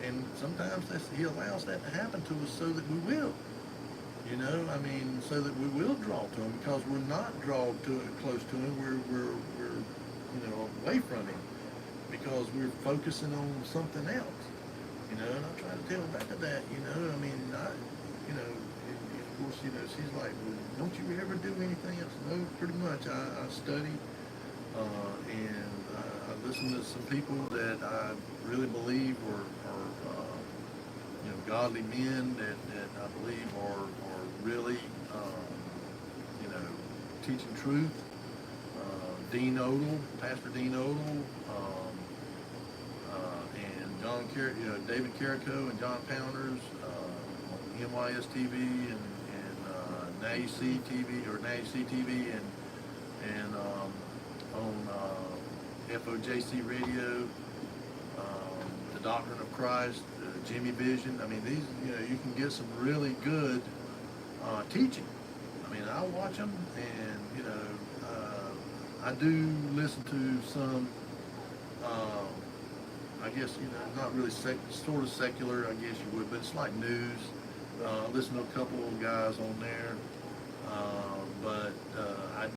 And sometimes he allows that to happen to us so that we will, you know, I mean, so that we will draw to him, because we're not drawn close to him. We're you know, away from him, because we're focusing on something else, you know. And I try to tell back to that, you know. I mean, you know, and of course, you know, she's like, well, don't you ever do anything else? No, pretty much. I study, and I listen to some people that I really believe are you know, godly men that I believe are really, you know, teaching truth. Dean Odell, Pastor Dean Odell, and David Carrico and John Pounders on NYS TV and Now You See TV, or Now You See TV, and on FOJC Radio, The Doctrine of Christ, Jimmy Vision. I mean, these, you know, you can get some really good teaching. I mean, I watch them, and you know, I do listen to some. I guess, you know, not really sort of secular, I guess you would, but it's like news. Listen to a couple of guys on there, but I